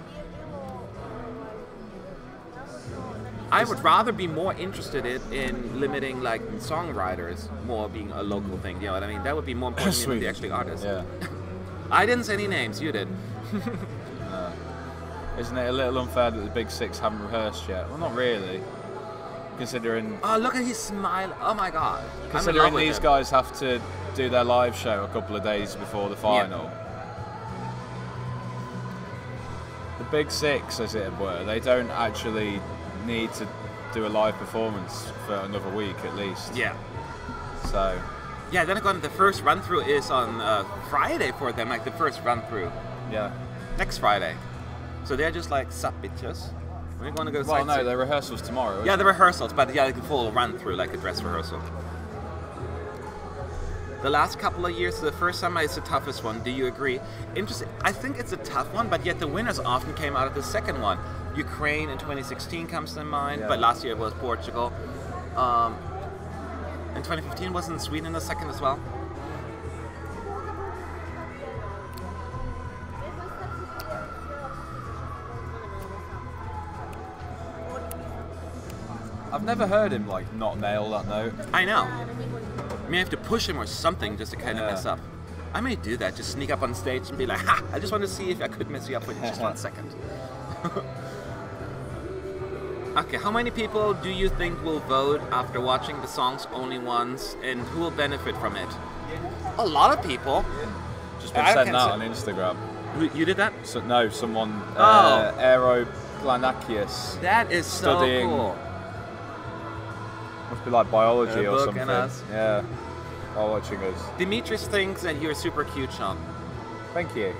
I would rather be more interested in limiting like songwriters more being a local thing. You know what I mean? That would be more important to me than the actually artists. Yeah. I didn't say any names. You did. Isn't it a little unfair that the big six haven't rehearsed yet? Well, not really. Considering Oh, look at his smile. Oh my God. I'm in love considering with these him. guys have to do their live show a couple of days before the final. The big six, as it were, they don't actually need to do a live performance for another week at least. Yeah. So Yeah. Then again, the first run through is on Friday for them. Like the first run through yeah. next Friday. So they're just like sup bitches. We're going to go. Well, no, sightsee. the rehearsals tomorrow. Yeah, isn't the it? rehearsals, but yeah, like a full run through, like a dress rehearsal. The last couple of years, the first summer is the toughest one. Do you agree? Interesting. I think it's a tough one, but yet the winners often came out of the second one. Ukraine in 2016 comes to mind, Yeah. but last year it was Portugal. In 2015 wasn't Sweden in the second as well? I've never heard him like not nail that note. I know. I mean, I have to push him or something just to kind of Yeah. mess up. I may do that, just sneak up on stage and be like, ha! I just want to see if I could mess you up for just 1 second. Okay, how many people do you think will vote after watching the songs only once, and who will benefit from it? A lot of people. Just been I sent can that say- on Instagram. You did that? So, no, someone Oh. Aeroglanacius. That is so Studying cool. Must be like biology A or book something. and us. Yeah. While watching us. Demetrius thinks that you're super cute, Sean. Thank you.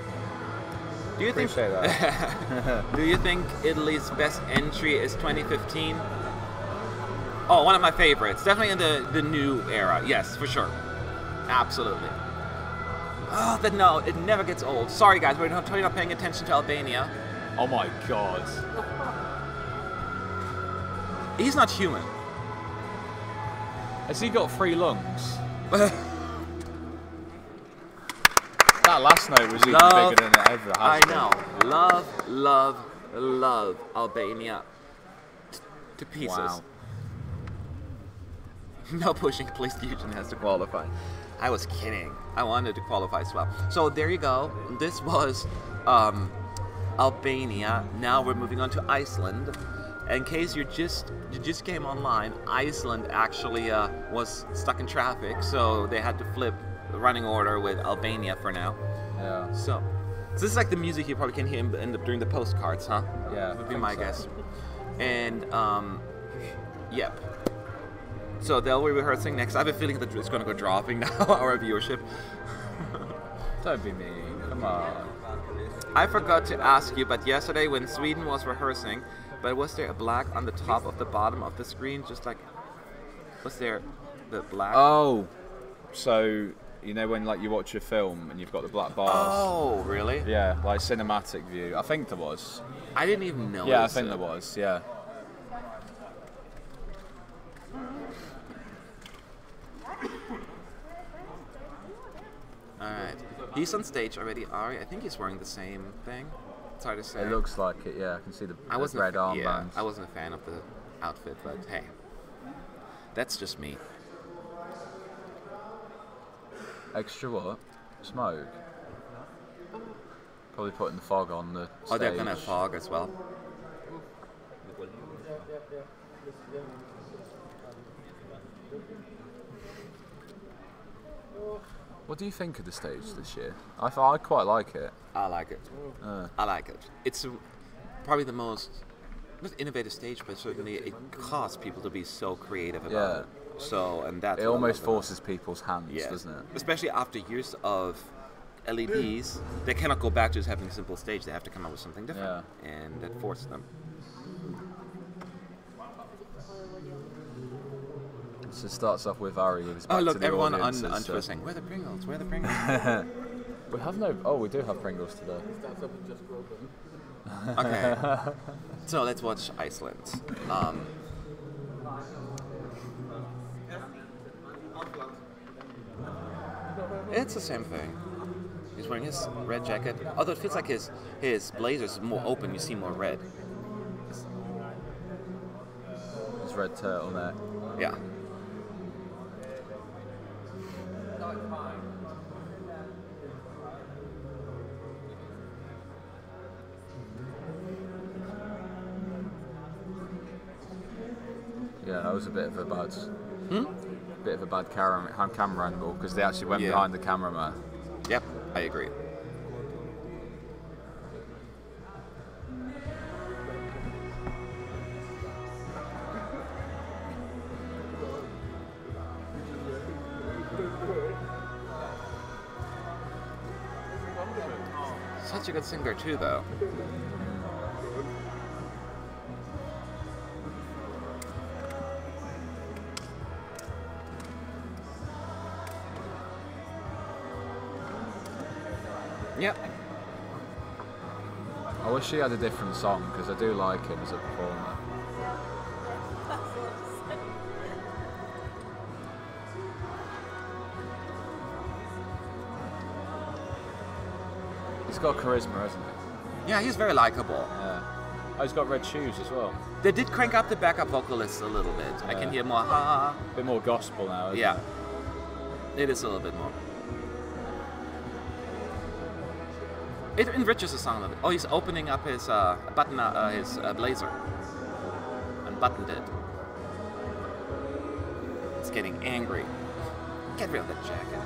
Do you think? Appreciate that. Do you think Italy's best entry is 2015? Oh, one of my favorites. Definitely in the new era. Yes, for sure. Absolutely. Oh, but no, it never gets old. Sorry, guys, we're totally not paying attention to Albania. Oh my god. He's not human. Has he got 3 lungs? That last note was even Love, bigger than it ever has I been. know. Love, love, love Albania to pieces. Wow. No pushing, please. Eugent has to qualify. I was kidding. I wanted to qualify as well. So there you go. This was Albania. Now we're moving on to Iceland. In case you just came online, Iceland actually was stuck in traffic, so they had to flip the running order with Albania for now. Yeah. So this is like the music you probably can hear during the postcards, huh? Yeah, Would I be think my so. guess. And yep. So they'll be rehearsing next. I have a feeling that it's going to go dropping now, our viewership. Don't be mean. Come on. I forgot to ask you, but yesterday when Sweden was rehearsing, but was there a black on the top of the bottom of the screen? Just like, was there the black? Oh. So, you know when like you watch a film and you've got the black bars? Oh, really? Yeah, like cinematic view. I think there was. I didn't even know. Yeah, I think there was, yeah. Alright. He's on stage already. Ari, I think he's wearing the same thing. It's hard to say. It looks like it, yeah. I can see the red armbands. Yeah, I wasn't a fan of the outfit, but hey. That's just me. Extra what? Smoke. Probably putting the fog on the stage. Oh, they're gonna fog as well. What do you think of the stage this year? I quite like it. I like it. I like it. It's probably the most not innovative stage, but certainly it costs people to be so creative about it. So, and that's it almost forces people's hands, doesn't it? Especially after years of LEDs, they cannot go back to just having a simple stage. They have to come up with something different, and that forces them. So it starts off with Ari with his Oh, back look, to the everyone audience, untwisting. Where are the Pringles? Where are the Pringles? We have no. Oh, we do have Pringles today. Okay. So let's watch Iceland. It's the same thing. He's wearing his red jacket. Although it feels like his blazer is more open, you see more red. His red turtleneck. Yeah. Yeah, that was a bit of a bad camera angle because they actually went behind the cameraman. Yep, I agree. Such a good singer too, though. Yep. I wish he had a different song because I do like him as a performer. He's got charisma, hasn't he? Yeah, he's very likable. Yeah. Oh, he's got red shoes as well. They did crank up the backup vocalists a little bit. I can hear more ha. A bit more gospel now, isn't Yeah. It is a little bit more. It enriches the song a little bit. Oh, he's opening up his his blazer. Unbuttoned it. It's getting angry. Get rid of that jacket.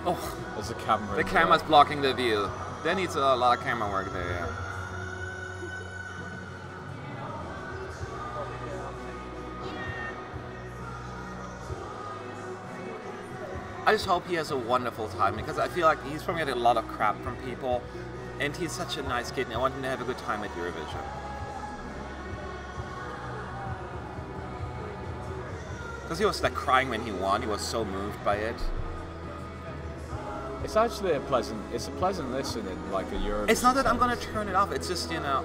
Oh, There's a camera. the camera's blocking the view. There needs a lot of camera work there, yeah. I just hope he has a wonderful time because I feel like he's probably getting a lot of crap from people, and he's such a nice kid, and I want him to have a good time at Eurovision. Because he was like crying when he won. He was so moved by it. It's actually a pleasant listening, like a Eurovision. It's not that I'm gonna turn it off. It's just, you know.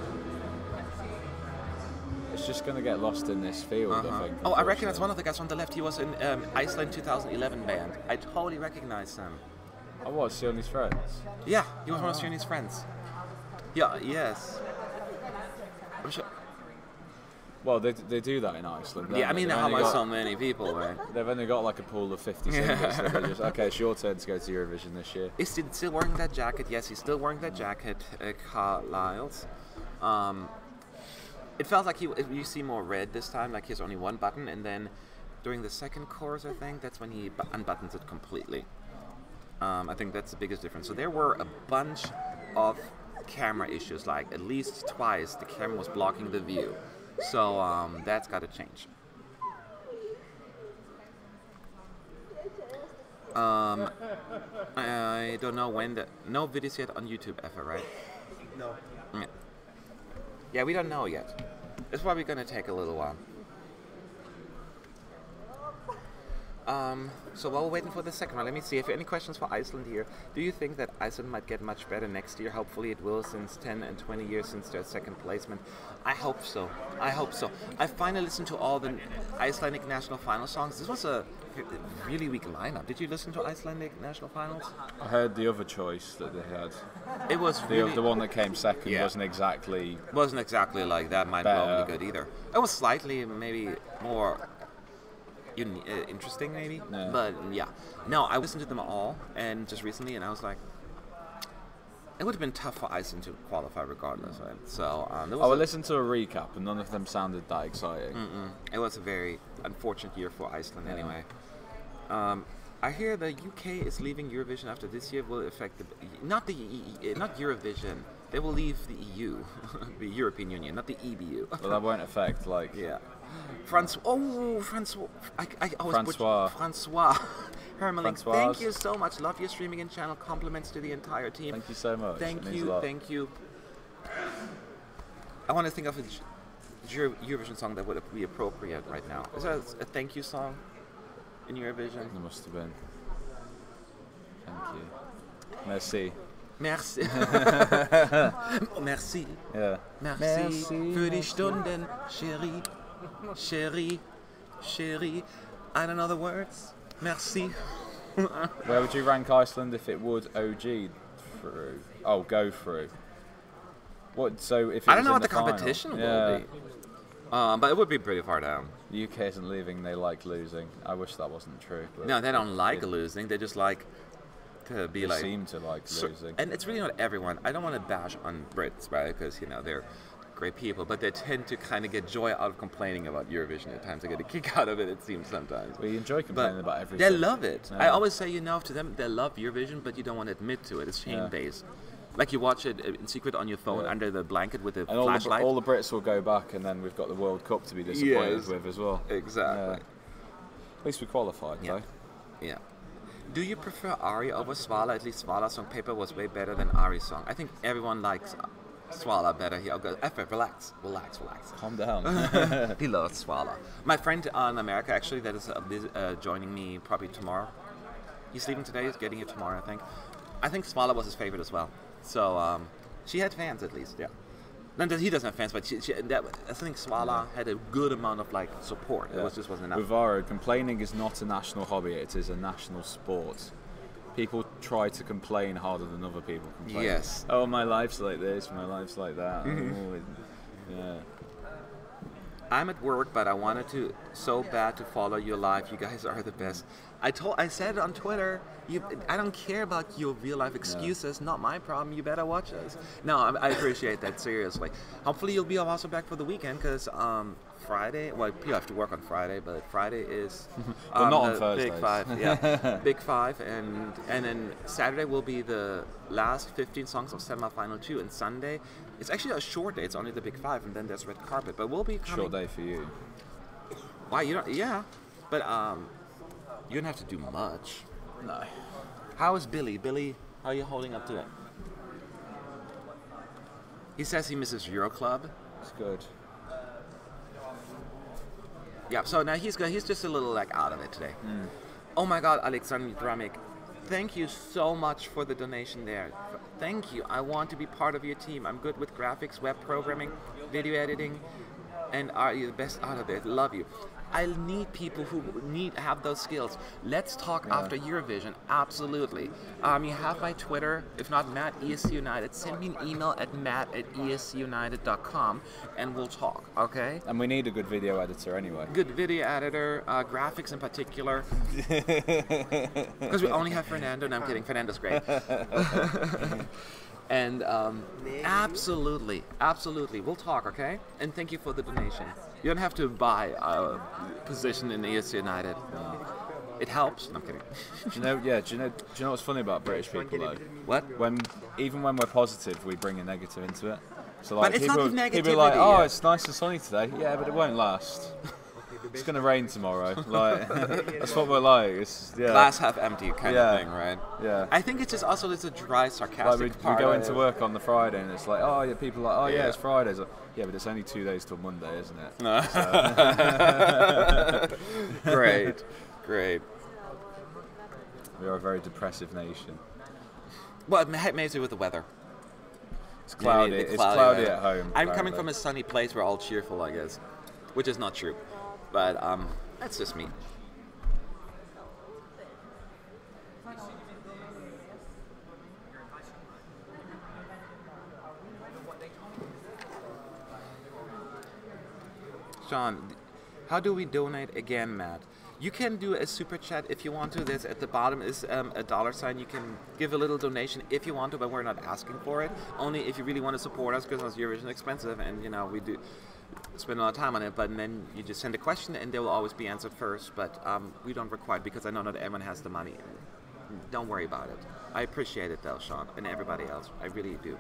It's just gonna get lost in this field, I think. Oh, I recognize one of the guys on the left. He was in Iceland 2011 band. I totally recognize him. Oh, what? Sioni's friends? Yeah, he was one of Sioni's friends. Yeah, yes. I'm sure. Well, they do that in Iceland. Yeah, I mean, how about so many people, right? They've only got like a pool of 50 singers. So they're just, okay, it's your turn to go to Eurovision this year. Is he still wearing that jacket? Yes, he's still wearing that jacket, Carlisle's. It felt like you see more red this time, like he has only one button, and then during the second chorus, I think, that's when he unbuttons it completely. I think that's the biggest difference. So there were a bunch of camera issues, like at least twice the camera was blocking the view. So that's got to change. I don't know when no videos yet on YouTube ever, right? No. Yeah, we don't know yet. It's probably going to take a little while. So while we're waiting for the second one, let me see if you have any questions for Iceland here. Do you think that Iceland might get much better next year? Hopefully it will, since 10 and 20 years since their second placement. I hope so. I hope so. I finally listened to all the Icelandic national final songs. This was a really weak lineup. Did you listen to Icelandic national finals? I heard the other choice that they had. It was really, the one that came second wasn't exactly like that mind-blowingly good either. It was slightly maybe more interesting maybe. Yeah. But yeah, no, I listened to them all and just recently, and I was like, it would have been tough for Iceland to qualify regardless. Right? So there was I listened to a recap, and none of them sounded that exciting. it was a very unfortunate year for Iceland anyway. I hear the UK is leaving Eurovision after this year will affect not Eurovision. They will leave the EU, the European Union, not the EBU. Well, that won't affect Yeah. Francois. I always Francois. Francois. Hermelink, Francoise. thank you so much. Love your streaming and channel. Compliments to the entire team. Thank you so much. Thank It means you. a lot. Thank you. I want to think of a Eurovision song that would be appropriate right now. Is there a thank you song in Eurovision? There must have been. Thank you. Merci. Merci. Merci. Yeah. Merci für die Stunden, Chérie. Chérie. Chérie. I don't know the words. Merci. Where would you rank Iceland if it would OG through? Oh, go through. What? So if it I don't was know in what the final, competition yeah. will be. But it would be pretty far down. The UK isn't leaving, they like losing. I wish that wasn't true. But No, they don't like losing. They just like to be they like. seem to like losing. And it's really not everyone. I don't want to bash on Brits, right? Because they're great people, but they tend to kind of get joy out of complaining about Eurovision at times. They get a kick out of it. It seems sometimes. We enjoy complaining about everything. They love it. Yeah. I always say, to them, they love Eurovision, but you don't want to admit to it. It's shame-based. Like you watch it in secret on your phone under the blanket with the And flashlight. all the Brits will go back, and then we've got the World Cup to be disappointed Yes. with as well. Exactly. At least we qualified, though. Yeah. Do you prefer Ari over Svala? At least Svala's song Paper was way better than Ari's song. I think everyone likes Svala better here. Okay, relax. Calm down. He loves Svala. My friend in America, actually, that is joining me probably tomorrow. He's leaving today. He's getting here tomorrow, I think. I think Svala was his favorite as well. So she had fans at least, yeah. No, he doesn't have fans, but I think Svala had a good amount of support. It just wasn't enough. With Varo, complaining is not a national hobby, it is a national sport. People try to complain harder than other people complain. Yes. Oh, my life's like this, my life's like that. Yeah. I'm at work, but I wanted to so bad to follow your live. You guys are the best. I said it on Twitter. I don't care about your real life excuses. Not my problem. You better watch us. No, I appreciate that seriously. Hopefully you'll be also back for the weekend because Friday. Well, you have to work on Friday, but Friday is Well, not on the Thursdays. Big Five. Yeah, Big Five, and then Saturday will be the last 15 songs of semi-final 2, and Sunday it's actually a short day. It's only the Big Five, and then there's red carpet. But we'll be coming. Short day for you. Why you don't? Yeah, but you don't have to do much. No. How is Billy? Billy, how are you holding up to it? He says he misses Euroclub. It's good. Yeah, so now he's just a little out of it today. Oh my God, Alexander Dramik, thank you so much for the donation there. Thank you. I want to be part of your team. I'm good with graphics, web programming, video editing, and are you the best out of there? Love you. I need people who have those skills. Let's talk after Eurovision. Absolutely. You have my Twitter. If not, Matt ESC United. Send me an email at matt@escunited.com and we'll talk. Okay. And we need a good video editor anyway. Good video editor, graphics in particular. Because we only have Fernando. No, I'm kidding. Fernando's great. And absolutely, we'll talk, okay? And thank you for the donation. You don't have to buy a position in ESC United. It helps. No, I'm kidding. Do you know what's funny about British people though? What? Even when we're positive, we bring a negative into it. So But it's not people are negativity, like, oh, yeah. it's nice and sunny today. Yeah, but it won't last. It's gonna rain tomorrow. That's what we're like. It's Glass half empty kind of thing, right? Yeah. I think it's just also it's a dry, sarcastic We part go of into it. work on the Friday and it's like, oh yeah, people are like, oh yeah, Yeah. it's Friday. It's like, yeah, but it's only 2 days till Monday, isn't it? Great. We are a very depressive nation. Well, maybe with the weather. It's cloudy. Maybe the It's cloudy weather. at home. I'm coming from a sunny place where we're all cheerful, I guess, which is not true. But that's just me. Sean, how do we donate again, Matt? You can do a super chat if you want to. There's at the bottom is a $sign. You can give a little donation if you want to, but we're not asking for it. Only if you really want to support us, because Eurovision is expensive, and you know we do spend a lot of time on it. But then you just send a question, and they will always be answered first. But we don't require it because I know not everyone has the money. Don't worry about it. I appreciate it though, Sean, and everybody else. I really do.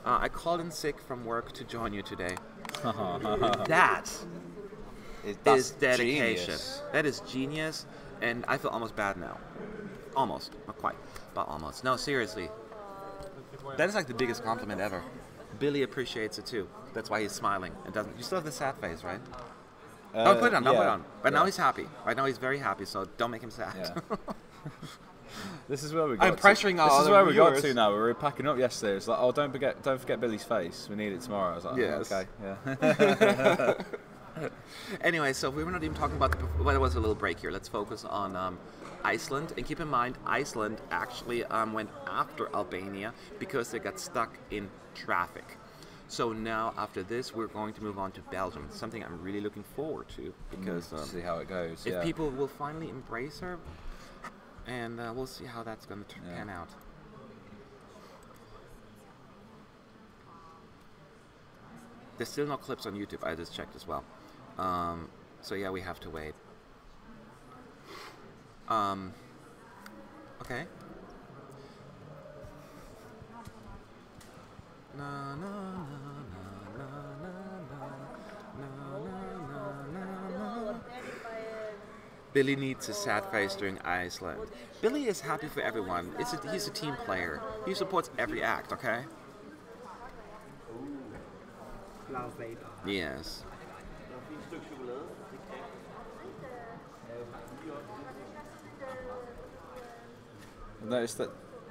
I called in sick from work to join you today. That is dedication. Genius. That is genius, and I feel almost bad now. Almost, not quite, but almost. No, seriously. That is like the biggest compliment ever. Billy appreciates it too. That's why he's smiling. And doesn't. You still have the sad face, right? Don't put it on. Don't put it on. But now he's happy. Right now he's very happy. So don't make him sad. Yeah. This is where we got. I'm pressuring all. This is where we got to now. We were packing up yesterday. It's like, oh, don't forget Billy's face. We need it tomorrow. I was like, yes. Okay, yeah. Anyway, so we were not even talking about well, there was a little break here. Let's focus on Iceland. And keep in mind, Iceland actually went after Albania because they got stuck in traffic. So now, after this, we're going to move on to Belgium. Something I'm really looking forward to because see how it goes. If people will finally embrace her, and we'll see how that's going to pan out. There's still no clips on YouTube. I just checked as well. So yeah, we have to wait. Okay. Na, na, na, na, na, na, na. Billy needs a sad face during Iceland. Billy is happy for everyone. He's a team player. He supports every act, okay? Yes. I've noticed that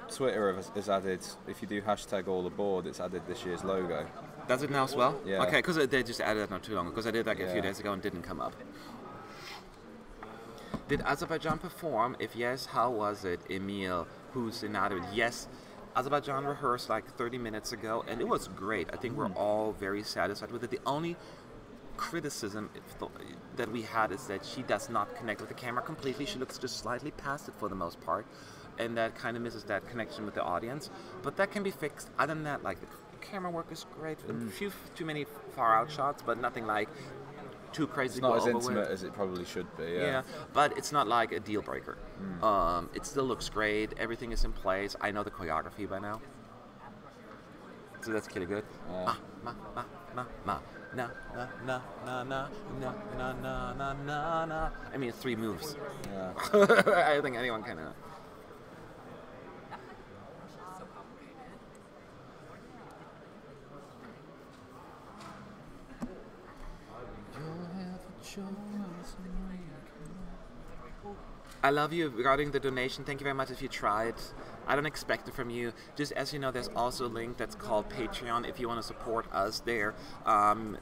Twitter has added, if you do hashtag all aboard, it's added this year's logo. Does it now as well? Yeah. Okay, because they just added it not too long ago, because I did like a few days ago and didn't come up. Did Azerbaijan perform? If yes, how was it? Emil, who's in out of it? Yes, Azerbaijan rehearsed like 30 minutes ago, and it was great. I think we're all very satisfied with it. The only criticism that we had is that she does not connect with the camera completely. She looks just slightly past it for the most part, and that kind of misses that connection with the audience. But that can be fixed. Other than that, like the camera work is great. A few too many far out shots, but nothing like too crazy. It's not as intimate as it probably should be. Yeah, but it's not like a deal breaker. It still looks great. Everything is in place. I know the choreography by now, so that's pretty good. Na na na na na na na na na na na. I mean, it's 3 moves. Yeah. I think anyone can. I love you regarding the donation. Thank you very much if you tried. I don't expect it from you. Just as you know, there's also a link that's called Patreon if you want to support us there.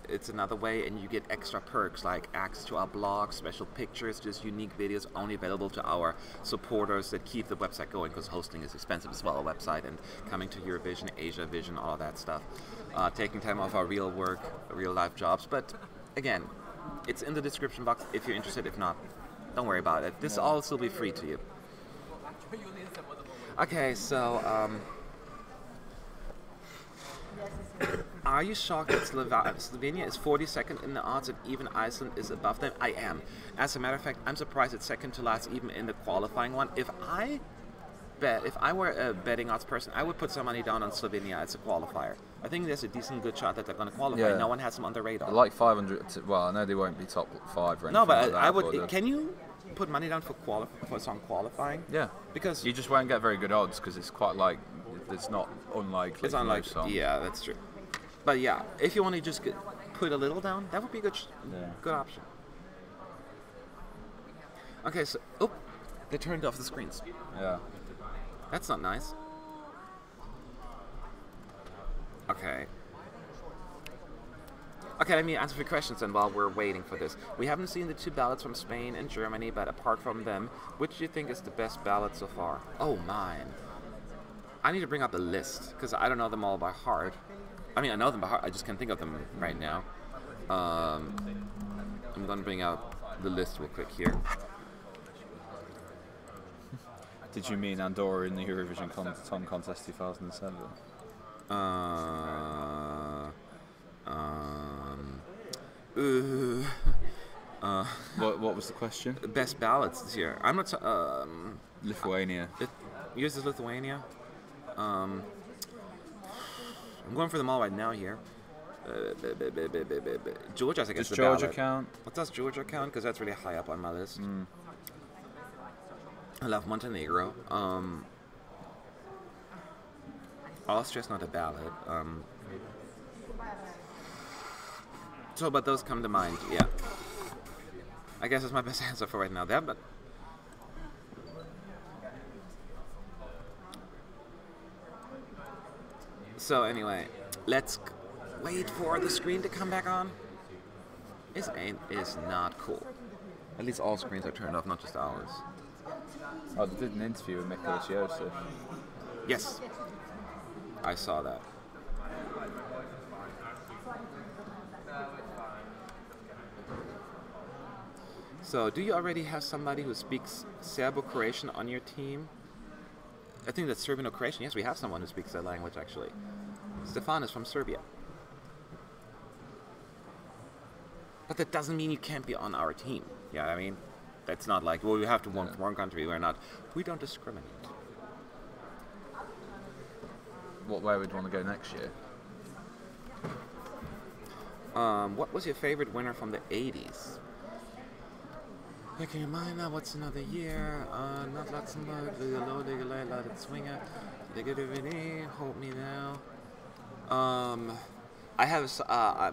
It's another way, and you get extra perks like access to our blog, special pictures, just unique videos only available to our supporters that keep the website going, because hosting is expensive as well, a website, and coming to Eurovision, Asia Vision, all that stuff. Taking time off our real work, real life jobs. But again, it's in the description box if you're interested. If not, don't worry about it. This will all still be free to you. Okay, so are you shocked that Slovenia is 42nd in the odds and even Iceland is above them? I am. As a matter of fact, I'm surprised it's second to last even in the qualifying one. If I were a betting odds person, I would put some money down on Slovenia as a qualifier. I think there's a decent good shot that they're going to qualify. Yeah. No one has them on the radar. Like 500. Well, I know they won't be top 5 or anything. No, but like that, I would. Can you put money down for some qualifying? Yeah, because you just won't get very good odds because it's quite like it's not unlikely. It's unlikely. Yeah, that's true. But yeah, if you want to just put a little down, that would be a good option. Okay, so they turned off the screens. Yeah, that's not nice. Okay. Okay, let me answer a few questions then while we're waiting for this. We haven't seen the 2 ballads from Spain and Germany, but apart from them, which do you think is the best ballad so far? Oh, mine. I need to bring up a list, because I don't know them all by heart. I mean, I know them by heart, I just can't think of them right now. I'm going to bring out the list real quick here. Did you mean Andorra in the Eurovision Song Contest 2007? What was the question? Best ballads this year. I'm not. Lithuania. Yours is Lithuania. I'm going for them all right now here. Georgia's, I guess. Does Georgia count? What does Georgia count? Because that's really high up on my list. I love Montenegro. Austria's not a ballad. So, but those come to mind. Yeah. I guess that's my best answer for right now. There, but. So anyway, let's wait for the screen to come back on. This is not cool. At least all screens are turned off, not just ours. Oh, they did an interview with Mikolas, Josef. Yes, I saw that. So, do you already have somebody who speaks Serbo-Croatian on your team? I think that's Serbian or Croatian. Yes, we have someone who speaks that language, actually. Stefan is from Serbia. But that doesn't mean you can't be on our team. Yeah, I mean, that's not like, well, we have to one from one country. We're not. We don't discriminate. Where would you want to go next year? What was your favorite winner from the 80s? Okay, your mind now, what's another year? Not Luxembourg, Ligalo, Ligalo, let it swing it. Ligado, hold me now. I have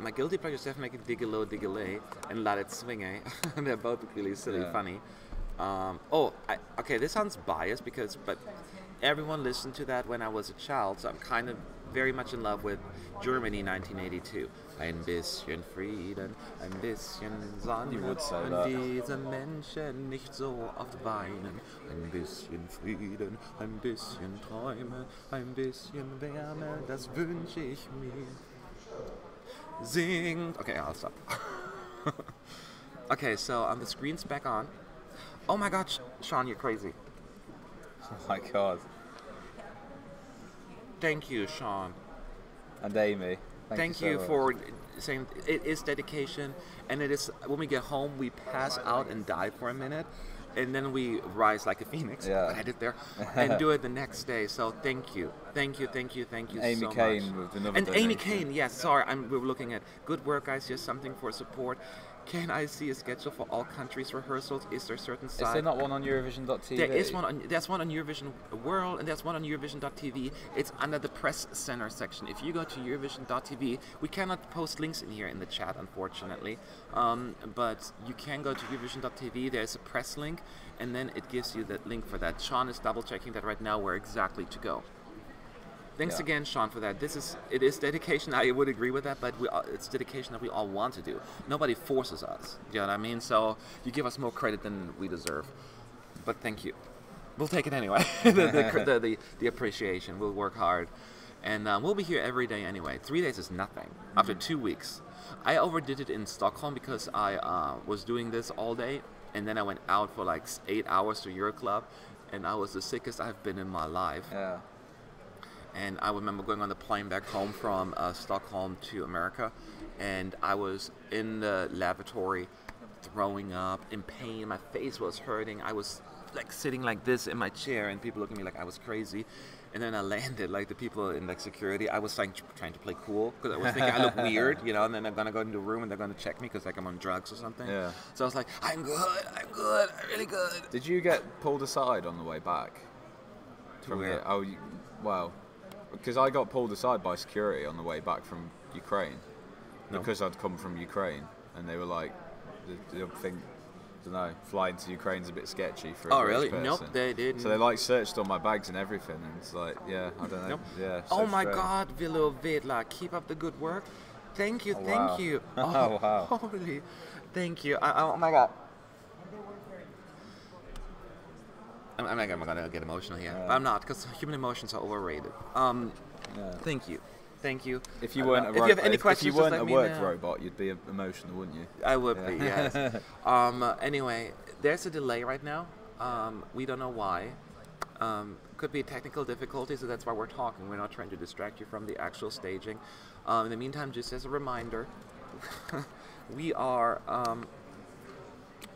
my guilty pleasure is definitely Digalo, Digale, and Let It Swing, eh? They're both really silly, funny. Okay, this sounds biased but everyone listened to that when I was a child, so I'm kind of very much in love with Germany 1982. Ein bisschen Frieden, ein bisschen Sonne, you would say und that. diese Menschen nicht so oft weinen. Ein bisschen Frieden, ein bisschen Träume, ein bisschen Wärme, das wünsche ich mir. Singt. Okay, I'll stop. Okay, so the screen's back on. Oh my God, Sean, you're crazy. Oh my God. Thank you, Sean. And Amy. Thank you you so for saying it is dedication, and it is when we get home we pass out and die for a minute, and then we rise like a phoenix. Yeah. What I did there, and do it the next day. So thank you Amy so Kane much. with another And Amy donation. Kane, yes. Sorry, we're looking at good work, guys. Here's something for support. Can I see a schedule for all countries' rehearsals? Is there a certain site? Is there not one on Eurovision.tv? There is one on. There's one on Eurovision World, and there's one on Eurovision.tv. It's under the press center section. If you go to Eurovision.tv, we cannot post links in here in the chat, unfortunately. But you can go to Eurovision.tv. There's a press link, and then it gives you the link for that. Sean is double checking that right now where exactly to go. Thanks again, Sean, for that. It is dedication. I would agree with that, but it's dedication that we all want to do. Nobody forces us. You know what I mean? So you give us more credit than we deserve. But thank you. We'll take it anyway. the appreciation. We'll work hard, and we'll be here every day anyway. 3 days is nothing. After 2 weeks, I overdid it in Stockholm because I was doing this all day, and then I went out for like 8 hours to Euroclub, and I was the sickest I've been in my life. Yeah. And I remember going on the plane back home from Stockholm to America, and I was in the lavatory throwing up, in pain, my face was hurting, I was like sitting like this in my chair, and people looking at me like I was crazy. And then I landed, like the people in like security, I was like trying to play cool, because I was thinking I look weird, you know, and then I'm gonna go into a room and they're gonna check me because like I'm on drugs or something. Yeah. So I was like, I'm really good. Did you get pulled aside on the way back? From where? Well, because I got pulled aside by security on the way back from Ukraine, because I'd come from Ukraine, and they were like, the thing, I don't know, flying to Ukraine's a bit sketchy for a British really? person. Nope, they didn't. So they like searched all my bags and everything, and it's like, yeah, I don't know. Nope. Yeah. Oh so my strange. God, Vilo Vedla, keep up the good work. Thank you, thank wow. you. Oh, wow. Holy, thank you. Oh my God. I'm gonna get emotional here. Yeah. But I'm not, because human emotions are overrated. Thank you. If you weren't a if you have any questions, if you weren't just a let me work know. robot, you'd be emotional, wouldn't you? I would be, yes. Anyway, there's a delay right now. We don't know why. Could be technical difficulties, so that's why we're talking. We're not trying to distract you from the actual staging. In the meantime, just as a reminder, we are.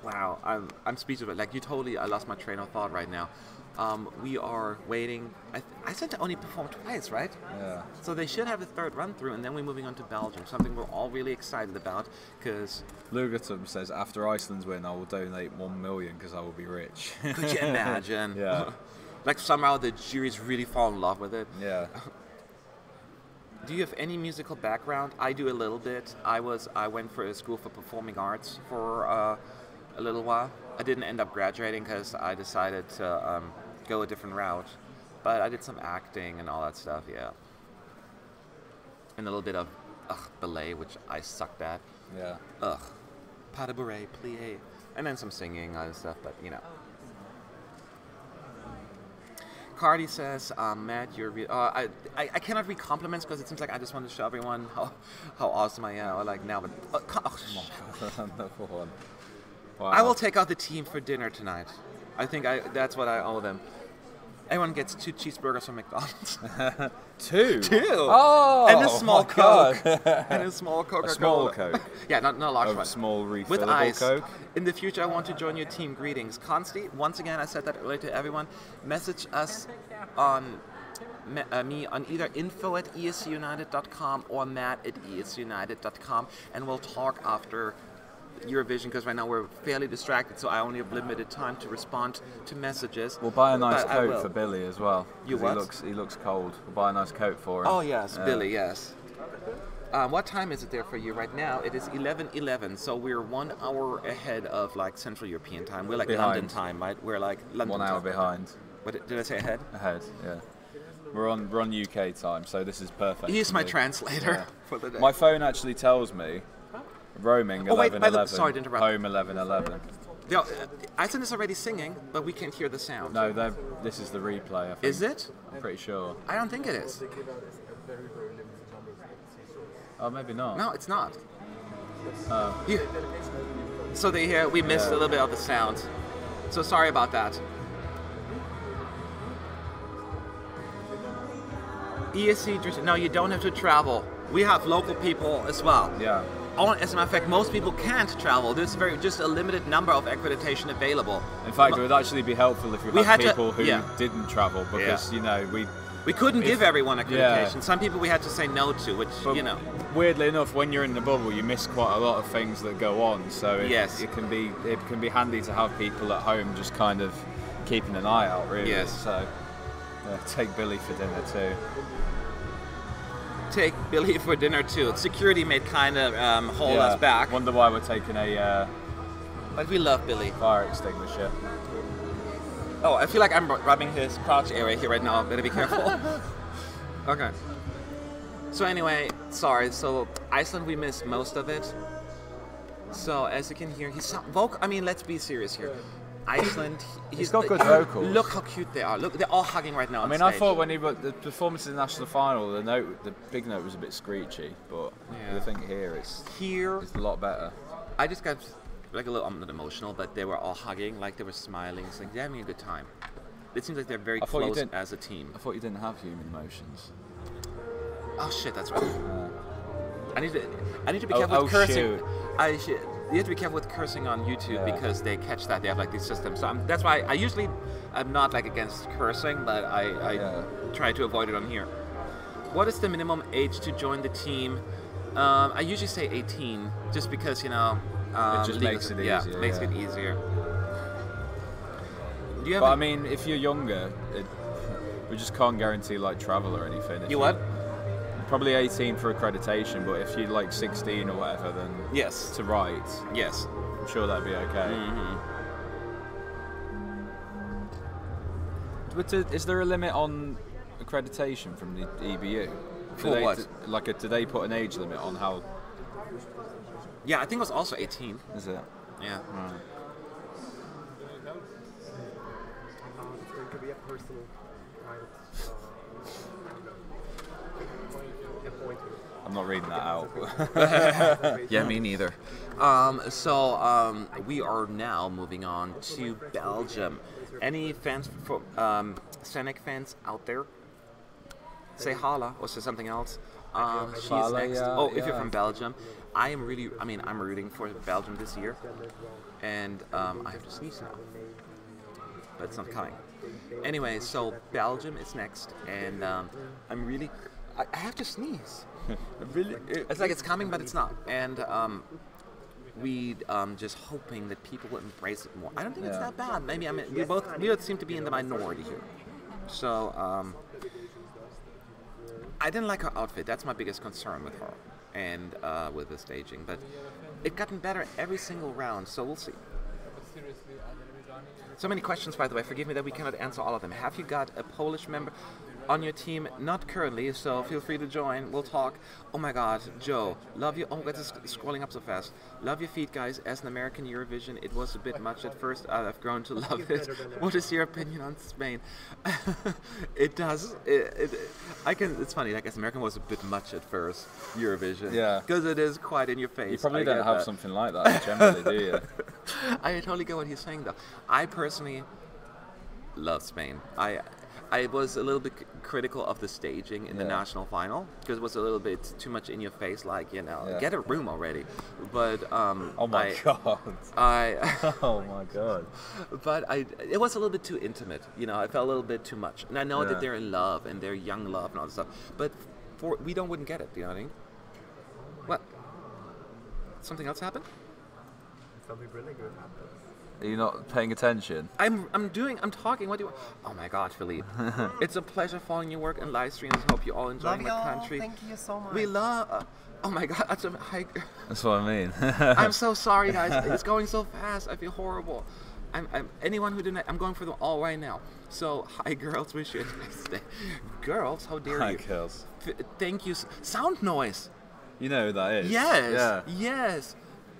Wow, I'm speechless. Like, I lost my train of thought right now. We are waiting. Iceland only performed twice, right? Yeah. So they should have a third run through, and then we're moving on to Belgium. Something we're all really excited about, because Lugatum says, after Iceland's win, I will donate 1 million because I will be rich. could you imagine? Yeah. Like, somehow the jury's really fall in love with it. Yeah. Do you have any musical background? I do a little bit. I went for a school for performing arts for a little while. I didn't end up graduating because I decided to go a different route. But I did some acting and all that stuff, yeah. And a little bit of ballet, which I sucked at. Yeah. Pas de bourrée, plié. And then some singing and stuff, but you know. Cardi says, Matt, you're I cannot read compliments because it seems like I just want to show everyone how awesome I am. Or like now, but Another one. Wow. I will take out the team for dinner tonight. I think that's what I owe them. Everyone gets 2 cheeseburgers from McDonald's. 2? 2! Oh! And a small Coke. God. And a small Coca-Cola. A small Coke? Yeah, not a large A one. small With refillable ice. Coke? In the future, I want to join your team. Greetings. Consti, once again, I said that earlier to everyone. Message us on me on either info@esunited.com or matt@esunited.com, and we'll talk after Eurovision, because right now we're fairly distracted, so I only have limited time to respond to messages. We'll buy a nice But I coat will. for Billy as well. You 'cause what? He looks cold. We'll buy a nice coat for him. Oh yes, Billy, yes. What time is it there for you right now? It is 11:11, so we're 1 hour ahead of like Central European time. We're like Behind. London time, right? We're like London 1 hour time. behind. What did I say ahead? Ahead, yeah. We're on UK time, so this is perfect. He's for my me. translator Yeah. for the day. My phone actually tells me roaming Oh, wait, 11:11. sorry to interrupt. Home 11:11. Iceland is already singing, but we can't hear the sound. No, this is the replay. I think. Is it? I'm pretty sure. I don't think it is. Oh, maybe not. No, it's not. So they hear we missed a little bit of the sound. So sorry about that. ESC, no, you don't have to travel. We have local people as well. Yeah. As a matter of fact, most people can't travel. There's just a limited number of accreditation available. In fact, it would actually be helpful if We we had had to- people who yeah. didn't travel, because you know We couldn't give everyone accreditation. Yeah. Some people we had to say no to, which, But you know. weirdly enough, when you're in the bubble, you miss quite a lot of things that go on. So it can be handy to have people at home just kind of keeping an eye out, really. Yes. So take Billy for dinner too. Take Billy for dinner too. Security may kind of hold us back, Wonder why we're taking a but we love Billy. fire extinguisher. Oh, I feel like I'm rubbing his crotch area here right now. Better be careful. Okay. So anyway, sorry. So Iceland, we missed most of it. So as you can hear, he's vocal. I mean, let's be serious here. Iceland, He's got good vocals. Look how cute they are. Look, they're all hugging right now. I mean, I thought when the performance in the national final, the big note was a bit screechy, but I think here it's a lot better. I just got like a little, I'm not emotional, but they were all hugging, like they were smiling. It's like they're having a good time. It seems like they're very close as a team. I thought you didn't have human emotions. Oh shit, that's right. I need to be careful with cursing. Shoot. You have to be careful with cursing on YouTube because they catch that. They have like these systems. So that's why I usually I'm not like against cursing, but I try to avoid it on here. What is the minimum age to join the team? I usually say 18, just because it just makes it easier. Yeah, makes it easier. Do you have But I mean, if you're younger, we just can't guarantee like travel or anything. If you what? Probably 18 for accreditation, but if you're like 16 or whatever, then Yes. to write, Yes. I'm sure that'd be okay. Mm-hmm. But is there a limit on accreditation from the EBU? For what? Do they put an age limit on how? Yeah, I think it was also 18. Is it? Yeah. Right. It could be a personal, private appointment. I'm not reading that out. Yeah, me neither. We are now moving on to Belgium. Any fans for Sennek fans out there? Say holla or say something else. She's Holla, next. yeah, Oh, if you're yeah. from Belgium, I'm rooting for Belgium this year, and I have to sneeze now, but it's not coming. Anyway, so Belgium is next, and I'm really, I have to sneeze. It's like it's coming, but it's not, and we just hoping that people will embrace it more. I don't think it's that bad. Maybe we both seem to be in the minority here, so. I didn't like her outfit. That's my biggest concern with her and with the staging. But it gotten better every single round, so we'll see. So many questions, by the way. Forgive me that we cannot answer all of them. Have you got a Polish member on your team? Not currently, so feel free to join. We'll talk. Oh my God, Joe, love you. Oh, God, it's scrolling up so fast. Love your feet, guys. As an American Eurovision, it was a bit much at first. I've grown to love it. What is your opinion on Spain? It does. It's funny. Like, as American was a bit much at first. Eurovision. Yeah. Because it is quite in your face. You probably don't have something like that generally, do you? I totally get what he's saying, though. I personally love Spain. I was a little bit critical of the staging in the national final because it was a little bit too much in your face, like, get a room already. But oh my god. Oh my god. But it was a little bit too intimate. I felt a little bit too much. And I know that they're in love and they're young love and all this stuff. But we wouldn't get it. You know what I mean? What? Something else happened? Something really good happened. Are you not paying attention? I'm talking. What do you want? Oh my God, Philippe. It's a pleasure following your work and live streams. Hope you all enjoying my country. Thank you so much. We love. Oh my God, That's what I mean. I'm so sorry, guys. It's going so fast. I feel horrible. Anyone who didn't. I'm going for them all right now. So, hi, girls. Wish you a nice day. Girls, how dare you? Hi, girls. Thank you. Sound noise. You know who that is? Yes. Yeah. Yes.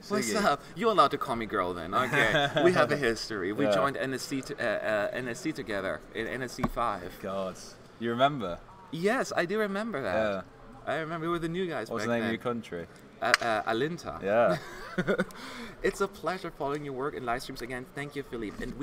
What's Siggy. up? You're allowed to call me girl then. Okay. We have a history. We joined NSC together in NSC 5. God. You remember? Yes, I do remember that. Yeah. I remember we were the new guys What's back the name then. of your country? Alinta. Yeah. It's a pleasure following your work and live streams again. Thank you, Philippe. And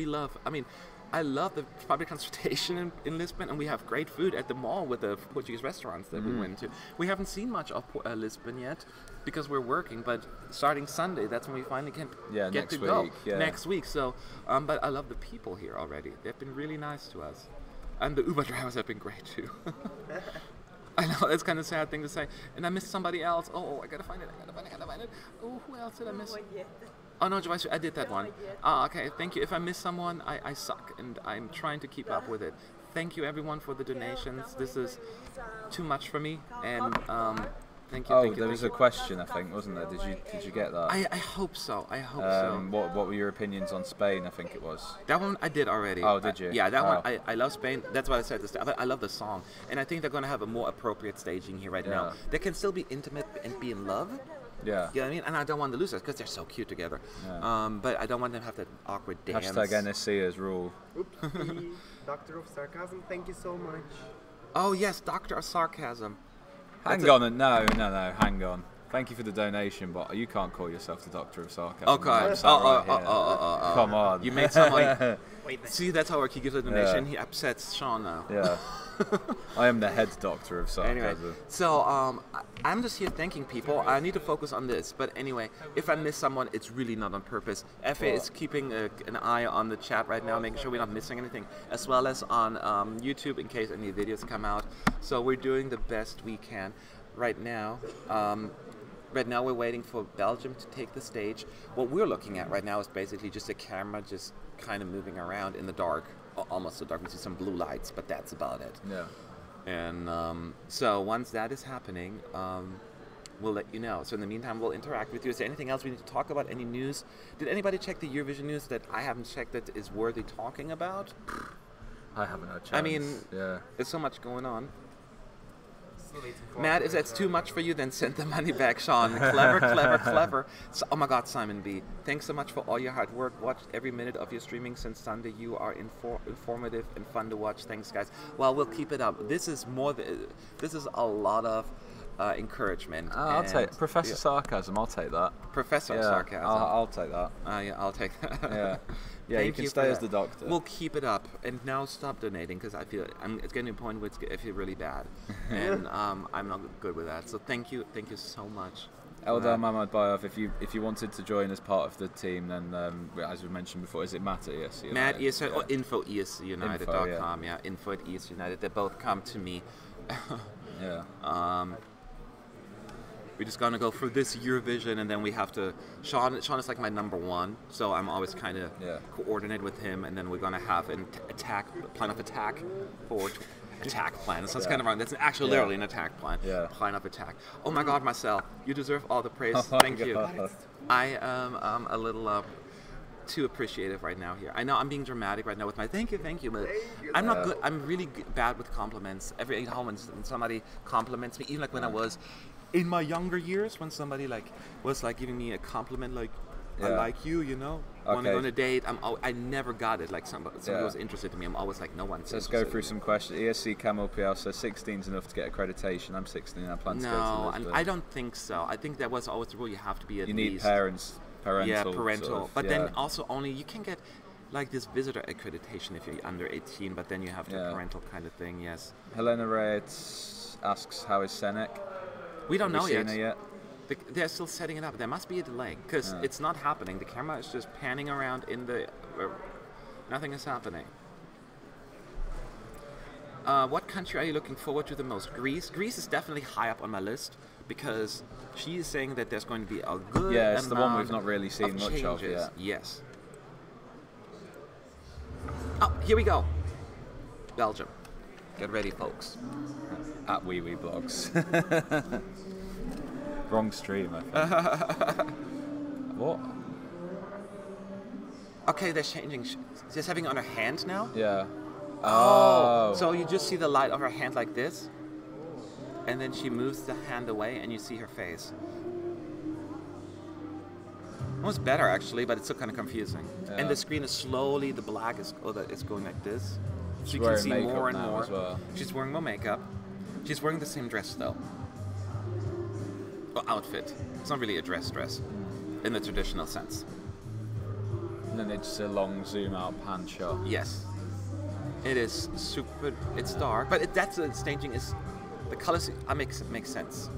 I love the public transportation in Lisbon, and we have great food at the mall with the Portuguese restaurants that we went to. We haven't seen much of Lisbon yet because we're working, but starting Sunday, that's when we finally can get to go. Next week. So, but I love the people here already. They've been really nice to us. And the Uber drivers have been great too. I know, it's kind of a sad thing to say. And I missed somebody else. Oh, I gotta find it. Oh, who else did I miss? Oh no, Joyce, I did that one. Okay, thank you. If I miss someone, I suck, and I'm trying to keep up with it. Thank you, everyone, for the donations. This is too much for me, and thank you. There was a question, I think, wasn't there? Did you get that? I hope so. I hope so. What were your opinions on Spain? I think it was. That one I did already. Oh, did you? Yeah, that one. I love Spain. That's why I said this. I love the song, and I think they're going to have a more appropriate staging here right now. They can still be intimate and be in love. Yeah. You know what I mean? And I don't want the losers because they're so cute together. Yeah. But I don't want them to have that awkward dance. Hashtag NSC as rule. Oops. Doctor of Sarcasm, thank you so much. Oh yes, Doctor of Sarcasm. Hang on. No, hang on. Thank you for the donation, but you can't call yourself the Doctor of Sarcasm. Okay. Come on. You made someone... See, that's how he gives a donation. He upsets Sean now. Yeah. I am the head Doctor of Sarcasm. Anyway, so I'm just here thanking people. I need to focus on this. But anyway, if I miss someone, it's really not on purpose. FA is keeping an eye on the chat right now, making sure we're not missing anything, as well as on YouTube in case any videos come out. So we're doing the best we can right now. Right now we're waiting for Belgium to take the stage. What we're looking at right now is basically just a camera just kind of moving around in the dark, almost so dark. We see some blue lights, but that's about it. Yeah. And so once that is happening, we'll let you know. So in the meantime, we'll interact with you. Is there anything else we need to talk about? Any news? Did anybody check the Eurovision news that I haven't checked that is worthy talking about? I haven't had a chance. I mean, there's so much going on. Matt, if that's too much for you, then send the money back, Sean. Clever. So, oh my God, Simon B. Thanks so much for all your hard work. Watched every minute of your streaming since Sunday. You are informative and fun to watch. Thanks, guys. Well, we'll keep it up. This is a lot of encouragement. I'll and take Professor Sarcasm. I'll take that. Professor Sarcasm. I'll take that. Yeah, I'll take that. Yeah, yeah. You Thank can you stay for as that. the doctor. We'll keep it up, and now stop donating because I feel it's getting to a point where I feel really bad, and I'm not good with that. So thank you so much. Eldar Mamad Bayov, if you wanted to join as part of the team, then as we mentioned before, is it Matt at ESC United? Matt ESC or info at escunited.com. Yeah, info at ESC United. They both come to me. Yeah. We're just gonna go through this Eurovision, and then we have to. Sean is like my number one, so I'm always kind of coordinate with him, and then we're gonna have an plan of attack for. Attack plan. That sounds kind of wrong. That's actually literally an attack plan. Yeah. Plan of attack. Oh my God, Marcel, you deserve all the praise. Thank you. I am a little too appreciative right now here. I know I'm being dramatic right now with my thank you, but I'm not good. I'm really bad with compliments. Every time when somebody compliments me, even like when I was in my younger years, when somebody was giving me a compliment like. I like you, you know. Want to go on a date? I never got it. Like somebody was interested in me. I'm always like, no one's. So let's go through some questions. ESC Camel PL says 16's enough to get accreditation. I'm 16. I plan to go to Lisbon. No, I don't think so. I think that was always the rule. You have to be at least. You need parental. Yeah, parental. Sort of, but then also only you can get like this visitor accreditation if you're under 18. But then you have the parental kind of thing. Yes. Helena Reyes asks, how is Sennek? We don't know yet. Yet? They're still setting it up. There must be a delay because it's not happening. The camera is just panning around in the. Nothing is happening. What country are you looking forward to the most? Greece. Greece is definitely high up on my list because she is saying that there's going to be a good. Yeah, it's the one we've not really seen much changes. Of yet. Yes. Oh, here we go. Belgium. Get ready, folks. At Wee Wee Blogs. Wrong stream, I think. What? Okay, they're changing. She's having it on her hand now? Yeah. Oh. So you just see the light of her hand like this, and then she moves the hand away, and you see her face. Almost better, actually, but it's still kind of confusing. Yeah. And the screen is slowly, the black is going like this. So you can see more and more. Well. She's wearing more makeup. She's wearing the same dress, though. Or outfit. It's not really a dress in the traditional sense. And then it's a long zoom out pan shot. Yes. It is super, it's dark, but that's the staging is, the colors makes sense.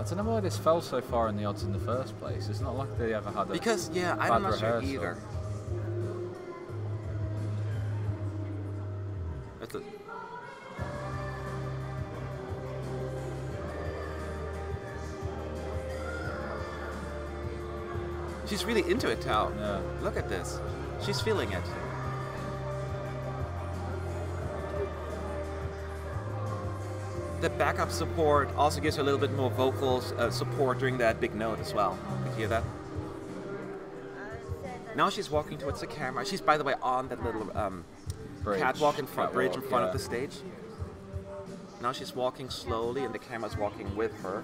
I don't know why this fell so far in the odds in the first place. It's not like they ever had a Because, I'm not sure either. She's really into it, Tao. Yeah. Look at this. She's feeling it. The backup support also gives her a little bit more vocal support during that big note as well. You hear that? Now she's walking towards the camera. She's, by the way, on that little catwalk in front, bridge in front of the stage. Now she's walking slowly, and the camera's walking with her.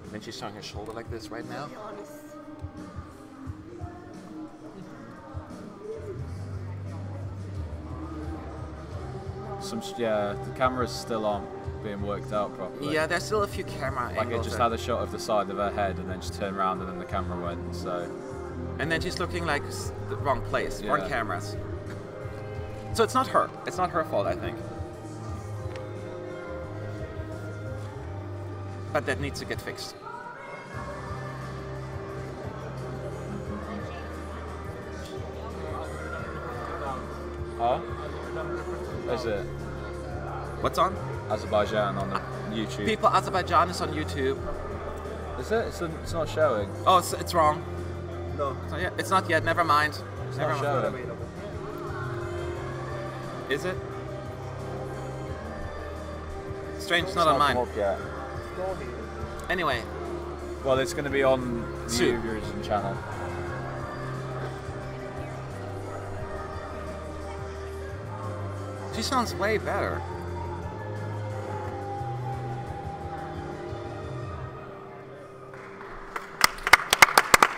And then she's showing her shoulder like this right now. The camera's still on, being worked out properly. Yeah, there's still a few camera angles. Like it just had a shot of the side of her head and then just turned around and then the camera went, so... And then she's looking like the wrong place, wrong cameras. So it's not her. It's not her fault, I think. But that needs to get fixed. Oh? Is it? What's on? Azerbaijan on YouTube. People, Azerbaijan is on YouTube. Is it? It's not showing. Oh, it's wrong. No. It's not yet. Never mind. It's not showing. Is it? Strange, it's not on mine. Anyway. Well, it's going to be on the Eurovision channel. She sounds way better.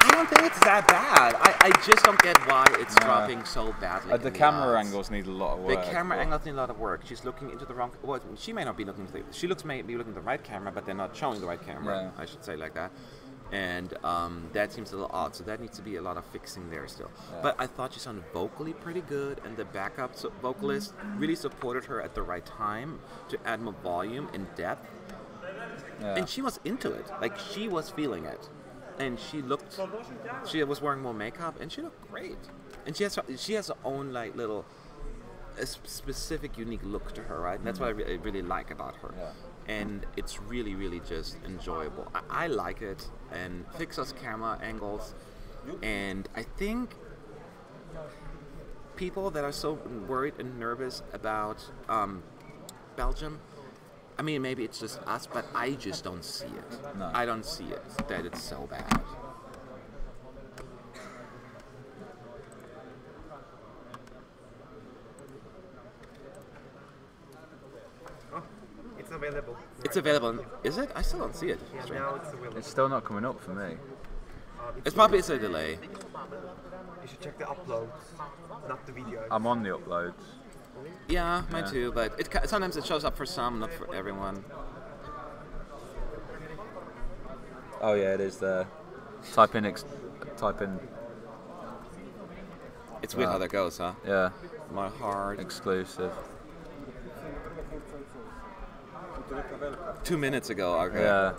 I don't think it's that bad. I just don't get why it's dropping so badly. The camera angles need a lot of work. The camera angles need a lot of work. She's looking into the wrong. Well, she may not be looking. She may be looking at the right camera, but they're not showing the right camera. I should say like that. And that seems a little odd. So that needs to be a lot of fixing there still. Yeah. But I thought she sounded vocally pretty good, and the backup vocalist really supported her at the right time to add more volume and depth. Yeah. And she was into it. Like, she was feeling it. And she was wearing more makeup, and she looked great. And she has her own, like, little, specific, unique look to her, right? That's what I really like about her. Yeah. And it's really, really just enjoyable. I like it. And fixes camera angles. And I think people that are so worried and nervous about Belgium, I mean, maybe it's just us, but I just don't see it. No. I don't see it, that it's so bad. Oh, it's available. It's available. Is it? I still don't see it. Yeah, now it's available. It's still not coming up for me. It's probably a delay. You should check the uploads, not the videos. I'm on the uploads. Yeah, mine too, but sometimes it shows up for some, not for everyone. Oh yeah, it is there. Type in. It's weird how that goes, huh? Yeah. My heart. Exclusive. 2 minutes ago, okay. Yeah.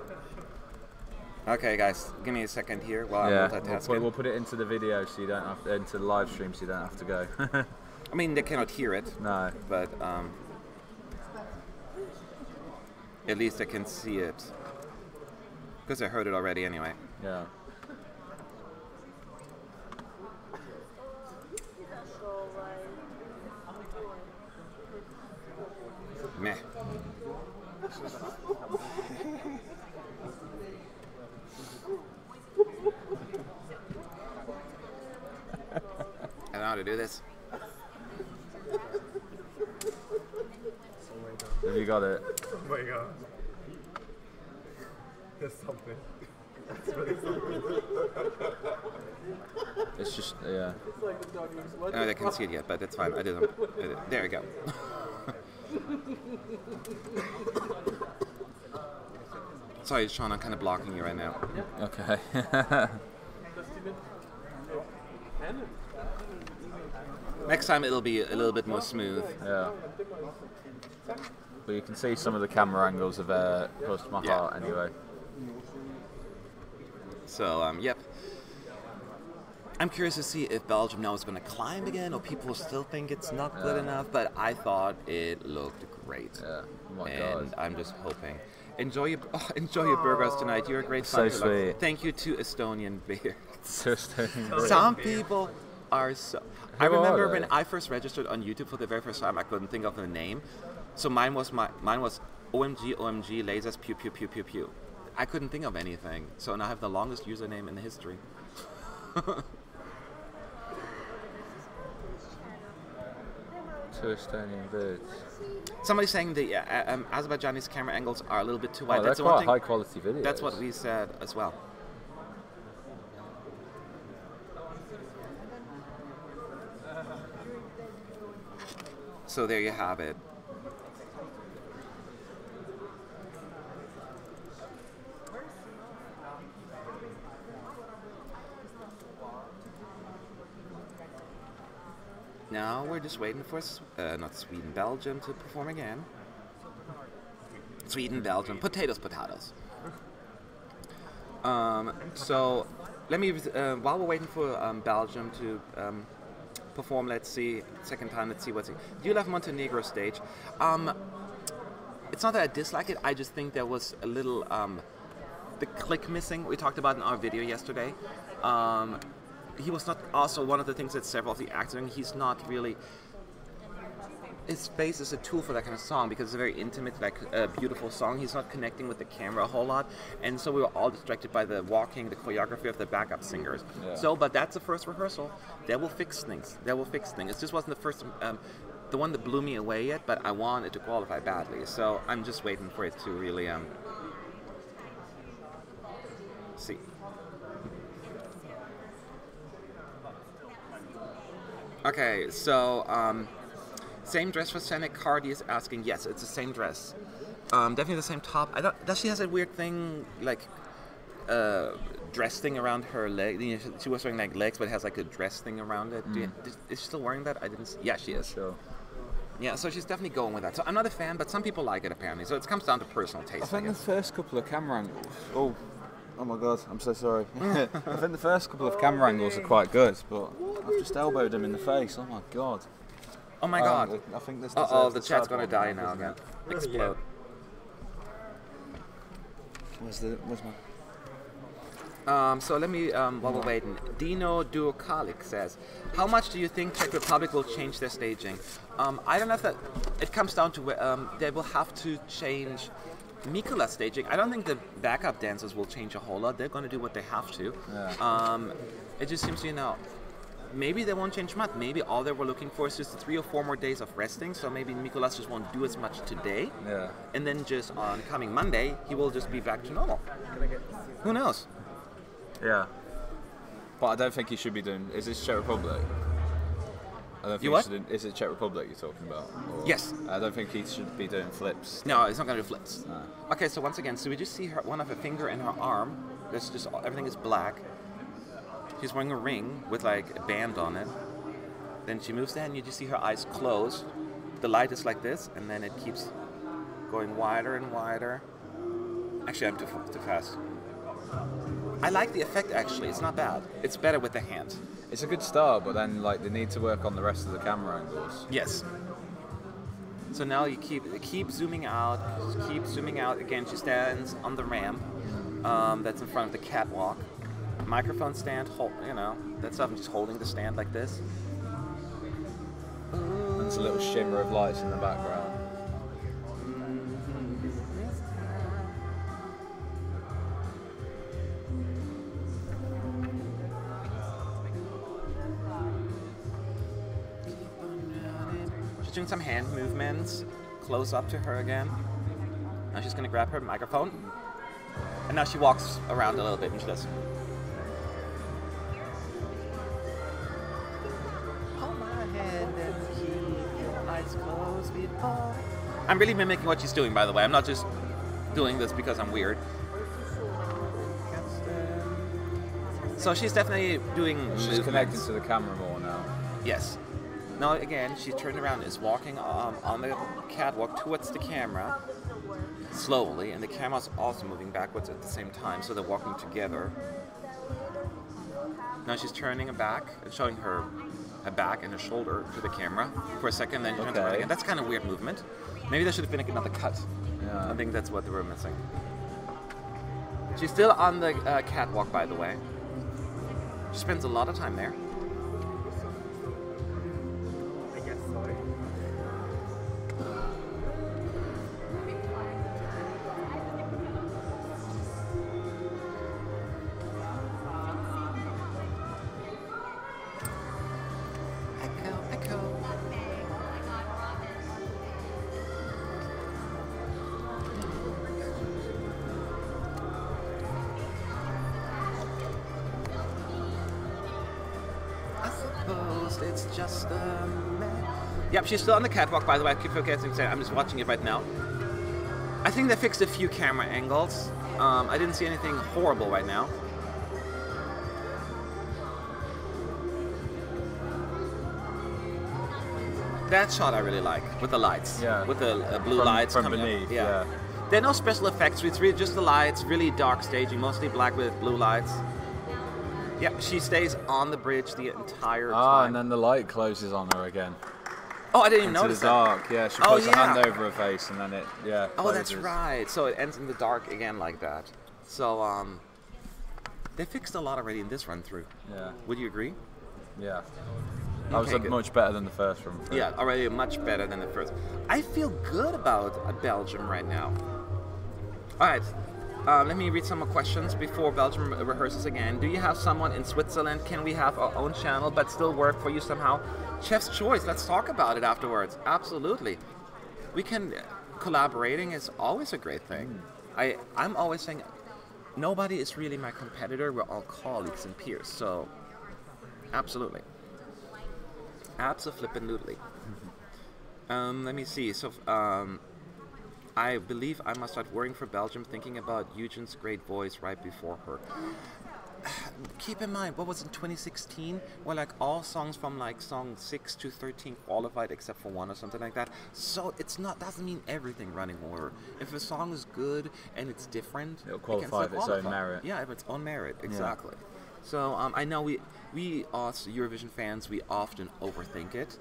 Okay, guys, give me a second here while I'm multitasking. We'll put it into the video so you don't have to, into the live stream so you don't have to go. I mean, they cannot hear it. No. But at least I can see it. Because I heard it already anyway. Yeah. Meh. I don't know how to do this. Have you got it? Oh my god. There's something. That's really something. It's just, yeah. No, they can't see it yet, but that's fine. I did it. There we go. Sorry, Sean, I'm kind of blocking you right now. Okay. Next time it'll be a little bit more smooth. Yeah. But you can see some of the camera angles of Close to My Heart anyway. So, yep. I'm curious to see if Belgium now is going to climb again, or people still think it's not good enough, but I thought it looked great. Yeah. Oh my and God. I'm just hoping. Enjoy your burgers tonight. You're a great So fun. sweet. Thank you to Estonian beer. Estonian Some people are so... I remember when they? I first registered on YouTube for the very first time, I couldn't think of the name. So mine was OMG, OMG, lasers, pew, pew, pew, pew, pew. I couldn't think of anything. So now I have the longest username in the history. Two Estonian birds. Somebody's saying the Azerbaijani camera angles are a little bit too wide. Oh, That's they're one quite thing. high quality videos. That's what we said as well. So there you have it. Now we're just waiting for not Sweden, Belgium to perform again. Sweden, Belgium, potatoes. So let me while we're waiting for Belgium to perform, let's see, second time, let's see what's it. Do you love Montenegro stage? It's not that I dislike it, I just think there was a little the click missing we talked about in our video yesterday. He was not also one of the things that several of the acts doing. He's not really. His face is a tool for that kind of song because it's a very intimate, like beautiful song. He's not connecting with the camera a whole lot, and so we were all distracted by the walking, the choreography of the backup singers. Yeah. So, but that's the first rehearsal. They will fix things. It just wasn't the first, the one that blew me away yet. But I want it to qualify badly, so I'm just waiting for it to really see. Okay, so same dress for Sennek. Cardi is asking. Yes, it's the same dress. Definitely the same top. I don't. Does she has a weird thing like dress thing around her leg? You know, she was wearing like legs, but it has like a dress thing around it. Is she still wearing that? I didn't. Yeah, she is. Sure. Yeah, so she's definitely going with that. So I'm not a fan, but some people like it apparently. So it comes down to personal taste. I think the first couple of camera angles. Oh my god, I'm so sorry. I think the first couple of camera angles are quite good, but I've just elbowed him in the face. Oh my god. Oh my god. I think this. Oh, the chat's gonna die now again. Explode. Where's my? So let me, while we're waiting, Dino Duokalik says, how much do you think Czech Republic will change their staging? I don't know if that, it comes down to, they will have to change Mikolas staging. I don't think the backup dancers will change a whole lot. They're going to do what they have to. Yeah. It just seems, you know, maybe they won't change much. Maybe all they were looking for is just 3 or 4 more days of resting. So maybe Mikolas just won't do as much today. Yeah. And then just on coming Monday, he will just be back to normal. Who knows? Yeah. But I don't think he should be doing. Is this Czech Republic? I don't think You what? Is it Czech Republic you're talking about? Or Yes. I don't think he should be doing flips. No, it's not going to do flips. No. Okay, so once again, so we just see her one of her finger and her arm. This just everything is black. She's wearing a ring with like a band on it. Then she moves the hand. You just see her eyes closed. The light is like this, and then it keeps going wider and wider. Actually, I'm too fast. I like the effect actually. It's not bad. It's better with the hand. It's a good start, but then like they need to work on the rest of the camera angles. Yes. So now you keep zooming out. Keep zooming out. Again, she stands on the ramp that's in front of the catwalk. Microphone stand, you know, that stuff. I'm just holding the stand like this. And there's a little shimmer of lights in the background. She's doing some hand movements, close up to her again. Now she's gonna grab her microphone. And now she walks around a little bit and she does. Hold my hand and keep your eyes closed before. I'm really mimicking what she's doing, by the way. I'm not just doing this because I'm weird. So she's definitely doing She's movements. connecting to the camera more now. Yes. Now again, she turned around, is walking on the catwalk towards the camera, slowly, and the camera's also moving backwards at the same time, so they're walking together. Now she's turning her back and showing her back and her shoulder to the camera for a second, then she turns around again. That's kind of weird movement. Maybe there should have been another cut. Yeah. I think that's what they were missing. She's still on the catwalk, by the way. She spends a lot of time there. I guess so. It's just a man. Yep, she's still on the catwalk, by the way. I keep forgetting to say, I'm just watching it right now. I think they fixed a few camera angles. I didn't see anything horrible right now. That shot I really like, with the lights. Yeah. With the blue From- lights from coming beneath, up. yeah. There are no special effects, it's really just the lights, really dark staging, mostly black with blue lights. Yep, she stays on the bridge the entire time. And then the light closes on her again. Oh, I didn't even Into notice the that. dark, yeah. She puts yeah. her hand over her face and then it, Oh, that's closes. right. So it ends in the dark again like that. So, they fixed a lot already in this run through. Yeah, Would you agree? yeah. That was Okay, good. much better than the first run through. Yeah, already much better than the first. I feel good about Belgium right now. All right. Let me read some more questions before Belgium rehearses again. Do you have someone in Switzerland? Can we have our own channel but still work for you somehow? Chef's choice. Let's talk about it afterwards. Absolutely. We can. Collaborating is always a great thing. I'm always saying nobody is really my competitor. We're all colleagues and peers. So, absolutely. Abso-flippin-doodly. Let me see. So, I believe I must start worrying for Belgium, thinking about Eugent's great voice right before her. Keep in mind, what was in 2016? Where like all songs from like song 6 to 13 qualified except for one or something like that. So it's not, doesn't mean everything running order. If a song is good and it's different, It'll qualify of its own merit. Yeah, of its own merit, exactly. So I know we us Eurovision fans, we often overthink it.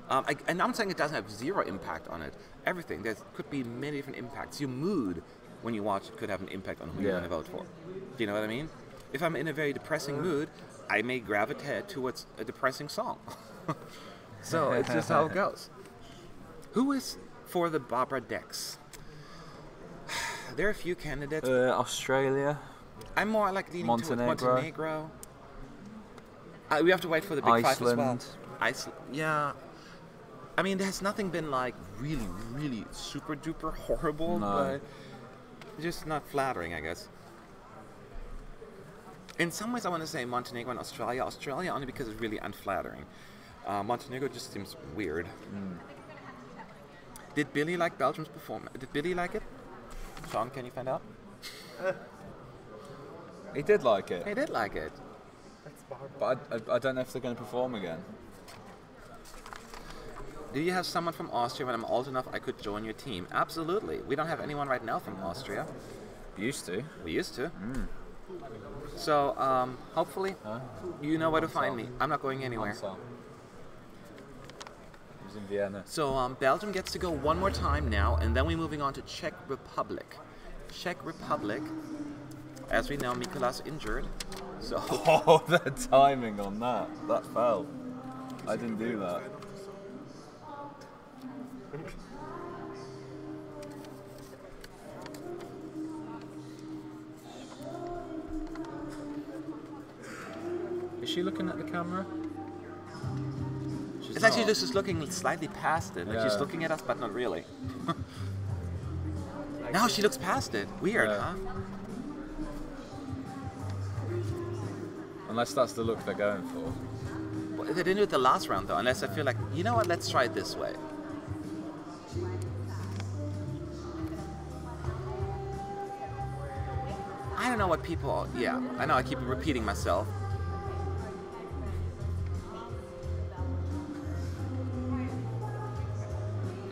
And I'm saying it doesn't have zero impact on it. Everything, there could be many different impacts. Your mood when you watch it could have an impact on who you're going to vote for. Do you know what I mean? If I'm in a very depressing mood, I may gravitate towards a depressing song. So it's just how it goes. Who is for the Barbara Decks? There are a few candidates. Australia. I'm more like leaning towards Montenegro. We have to wait for the big Iceland. five as well. Iceland, yeah. I mean, there's nothing been like really, really super duper horrible, but just not flattering, I guess. In some ways, I want to say Montenegro and Australia. Australia only because it's really unflattering. Montenegro just seems weird. Did Billy like Belgium's performance? Did Billy like it? Sean, can you find out? He did like it. He did like it. But I don't know if they're going to perform again. Do you have someone from Austria? When I'm old enough, I could join your team. Absolutely. We don't have anyone right now from Austria. Used to. We used to. So, hopefully, you know where to find me. I'm not going anywhere. He was in Vienna. So, Belgium gets to go one more time now, and then we're moving on to Czech Republic. Czech Republic, as we know, Mikolas injured. So. Oh, the timing on that. That fell. I didn't do that. Is she looking at the camera? It's actually just looking slightly past it. Like she's looking at us, but not really. Now she looks past it. Weird, huh? Unless that's the look they're going for. Well, they didn't do it the last round, though. Unless I feel like, you know what, let's try it this way. I don't know what people... Yeah, I know I keep repeating myself.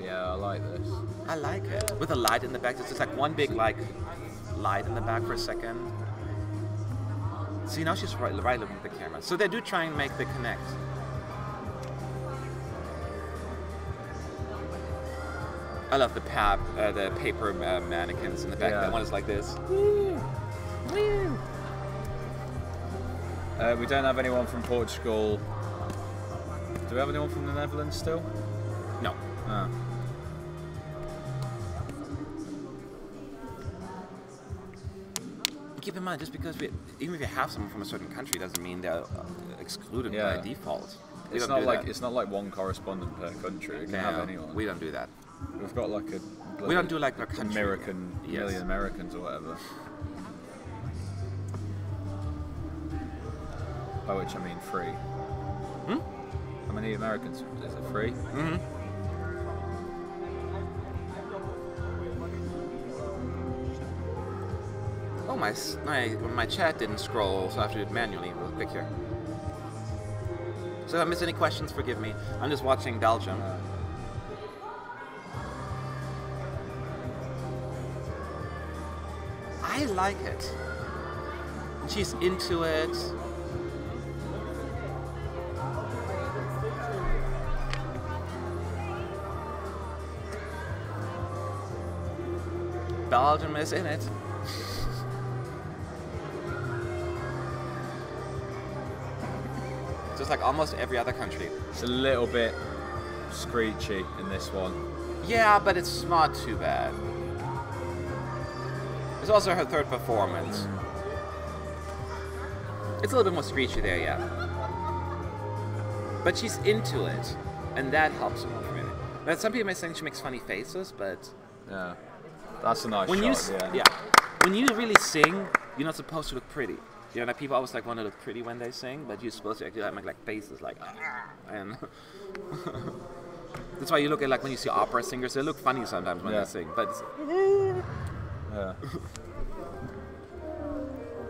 Yeah, I like this. I like it. With a light in the back. It's just like one big, like, light in the back for a second. See, now she's right looking at the camera. So they do try and make the connect. I love the paper mannequins in the back. That one is like this. Woo! Woo! We don't have anyone from Portugal. Do we have anyone from the Netherlands still? No. Oh. Keep in mind, just because even if you have someone from a certain country, doesn't mean they're excluded by default. It's not like one correspondent per country. You can have anyone. We don't do that. We've got like a. We don't do like our country. Million Americans or whatever. By which I mean free. How many Americans? Is it free? Oh, my chat didn't scroll, so I have to do it manually real quick here. So if I miss any questions, forgive me. I'm just watching Belgium. I like it. She's into it. Belgium is in it. Just like almost every other country. It's a little bit screechy in this one. Yeah, but it's not too bad. It's also her third performance. It's a little bit more screechy there, yeah. But she's into it, and that helps her more for me. But some people may think she makes funny faces, but... Yeah. That's a nice when shot, When you really sing, you're not supposed to look pretty. You know, like people always like want to look pretty when they sing, but you're supposed to actually make like faces like, and that's why you look at like when you see opera singers, they look funny sometimes when they sing, but it's, Yeah.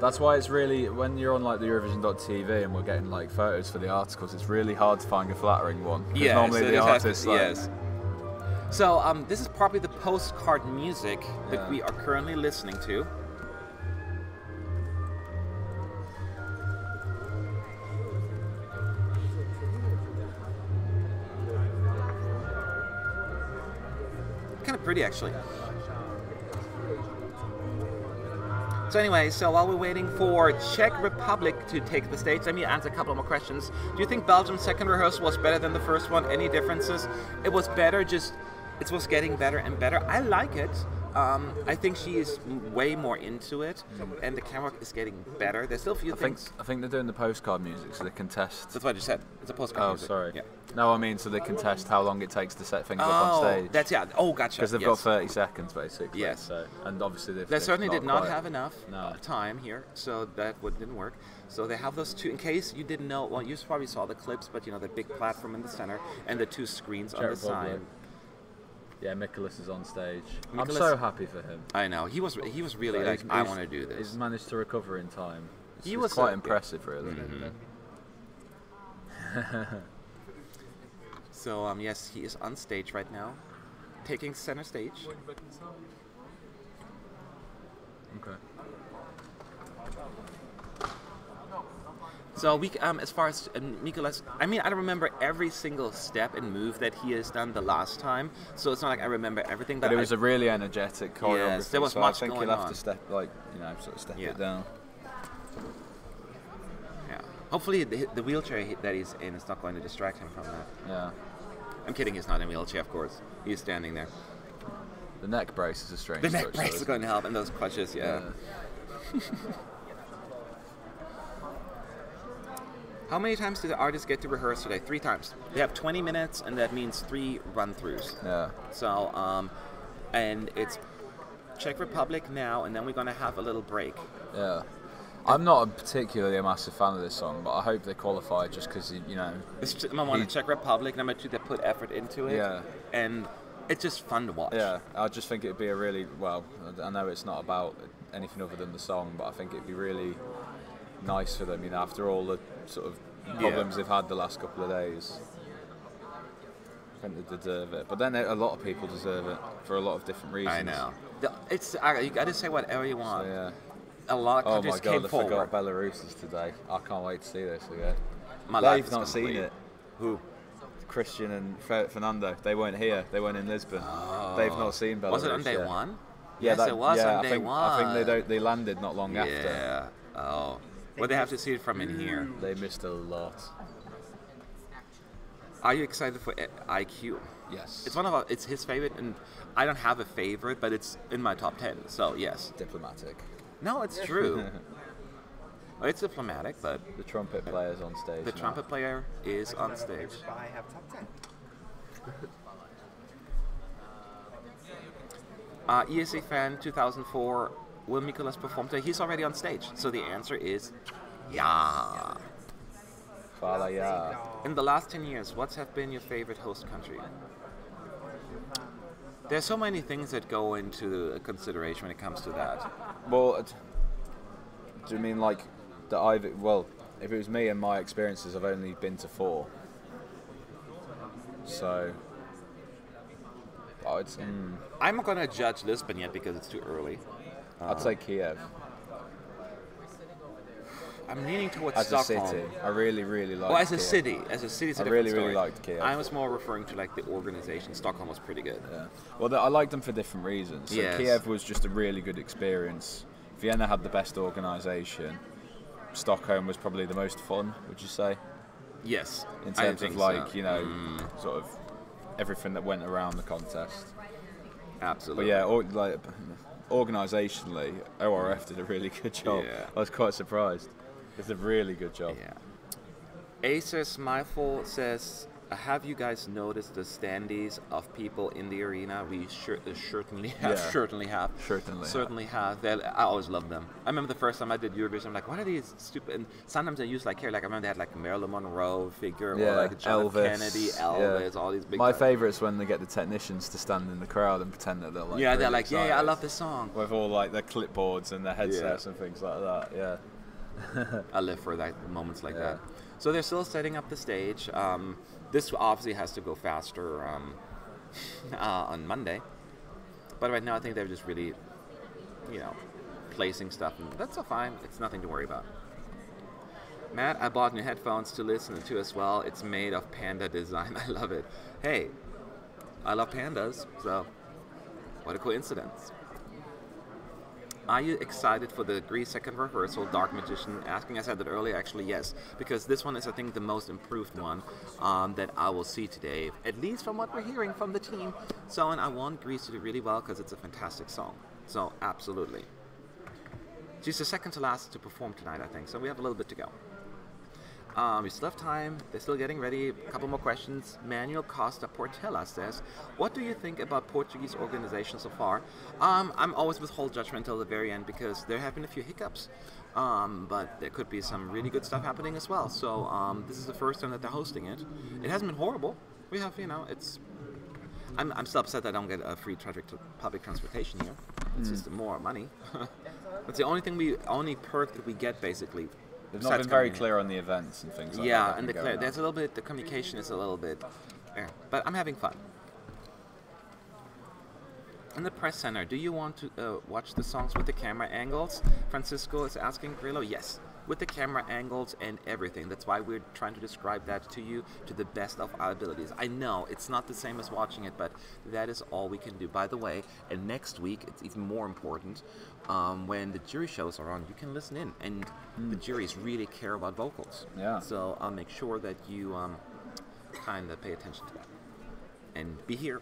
That's why it's really, when you're on like the Eurovision.tv and we're getting like photos for the articles, it's really hard to find a flattering one. Because normally so the artists yes. So this is probably the postcard music that we are currently listening to. Kind of pretty, actually. So anyway, so while we're waiting for Czech Republic to take the stage, let me answer a couple more questions. Do you think Belgium's second rehearsal was better than the first one? Any differences? It was better, just it was getting better and better. I like it. I think she is way more into it, and the camera is getting better. There's still a few things. I think they're doing the postcard music, so they can test. That's what I just said. It's a postcard music. Oh, sorry. Yeah. No, I mean, so they can test how long it takes to set things up on stage. That's Oh, gotcha. Because they've got 30 seconds, basically. Yes. So, and obviously they certainly did not have enough No. time here, so that didn't work. So they have those two. In case you didn't know, well, you probably saw the clips, but you know the big platform in the center and the two screens on the side. Yeah, Mikolas is on stage. Mikolas, I'm so happy for him. I know. He was really like, I want to do this. He's managed to recover in time. He was was quite impressive, really. So yes, he is on stage right now, taking center stage. Okay. So we, as far as Mikolas, I mean, I don't remember every single step and move that he has done the last time. So it's not like I remember everything. But it was a really energetic choreography. Yes, there was so much I think going he'll have on. to step, like, sort of step it down. Yeah. Hopefully the wheelchair that he's in is not going to distract him from that. Yeah. I'm kidding. He's not in a wheelchair, of course. He's standing there. The neck brace is a strange. The neck brace is going to help, and those crutches, yeah. How many times do the artists get to rehearse today? 3 times. They have 20 minutes, and that means 3 run-throughs. Yeah. So, and it's Czech Republic now, and then we're going to have a little break. Yeah. I'm not particularly a massive fan of this song, but I hope they qualify just because, It's number 1, Czech Republic. Number 2, they put effort into it. Yeah. And it's just fun to watch. Yeah, I just think it'd be a really, I know it's not about anything other than the song, but I think it'd be really nice for them, after all the sort of problems they've had the last couple of days. I think they deserve it. But then a lot of people deserve it for a lot of different reasons. I know. You got to say whatever you want. So, yeah. A lot of countries came forward. I forgot Belarus is today. I can't wait to see this again. They've not seen it. Who? Christian and Fernando. They weren't here. They weren't in Lisbon. They've not seen Belarus. Was it on day 1? Yeah, yes, it was on day 1. I think they landed not long after. Yeah. Oh. Well, they have to see it from in here. They missed a lot. Are you excited for IQ? Yes. It's his favorite, and I don't have a favorite, but it's in my top 10. So yes. Diplomatic. No, it's true. Well, it's diplomatic, but the trumpet player's on stage. The trumpet player is on stage. I have top 10. ESA fan 2004. Will Mikolas perform today? He's already on stage. So the answer is, yeah. Fala, yeah. In the last 10 years, what have been your favorite host country? There's so many things that go into consideration when it comes to that. Well, do you mean like that if it was me and my experiences, I've only been to 4. So, I'm not going to judge Lisbon yet because it's too early. I'd say Kiev. I'm leaning towards as Stockholm. a city. I really, really liked Well, as Kiev. a city, it's a different really, story. really liked Kiev. I was more referring to like the organization. Stockholm was pretty good. Yeah. Well, I liked them for different reasons. So Yes. Kiev was just a really good experience. Vienna had the best organisation. Stockholm was probably the most fun. Would you say? Yes. In terms of sort of everything that went around the contest. Absolutely. But yeah, organisationally, ORF did a really good job. Yeah. I was quite surprised. It's a really good job. Yeah. Acer Smileful says, Have you guys noticed the standees of people in the arena? We certainly have. Yeah. Certainly have. I always love them. I remember the first time I did Eurovision, I'm like, what are these stupid? And sometimes they use like here, like I remember they had like a Marilyn Monroe figure or like John F. Kennedy, Elvis, all these big. My favourite's when they get the technicians to stand in the crowd and pretend that they're like. Yeah, really they're like, excited. yeah, I love this song. With all like their clipboards and their headsets and things like that. Yeah. I live for moments like that. So they're still setting up the stage. This obviously has to go faster on Monday. But right now I think they're just really, placing stuff. And that's all fine. It's nothing to worry about. Matt, I bought new headphones to listen to as well. It's made of panda design. I love it. Hey, I love pandas, so what a coincidence. Are you excited for the Greece second rehearsal, Dark Magician? Asking, I said that earlier, actually, yes. Because this one is, I think, the most improved one that I will see today, at least from what we're hearing from the team. So, and I want Greece to do really well because it's a fantastic song. So, absolutely. She's the second to last to perform tonight, I think. So, we have a little bit to go. We still have time. They're still getting ready. A couple more questions. Manuel Costa Portela says, what do you think about Portuguese organization so far? I'm always withhold judgment until the very end because there have been a few hiccups. But there could be some really good stuff happening as well. So this is the first time that they're hosting it. It hasn't been horrible. We have, it's... I'm still upset that I don't get a free public transportation here. It's just more money. That's the only perk that we get, basically. They've not been very clear on the events and things like that. Yeah, and there's a little bit, the communication is a little bit, but I'm having fun. In the press center, do you want to watch the songs with the camera angles? Francisco is asking Grillo. Yes, with the camera angles and everything. That's why we're trying to describe that to you to the best of our abilities. I know it's not the same as watching it, but that is all we can do. By the way, and next week it's even more important. When the jury shows are on, you can listen in, and the juries really care about vocals. Yeah. So I'll make sure that you kind of pay attention to that and be here.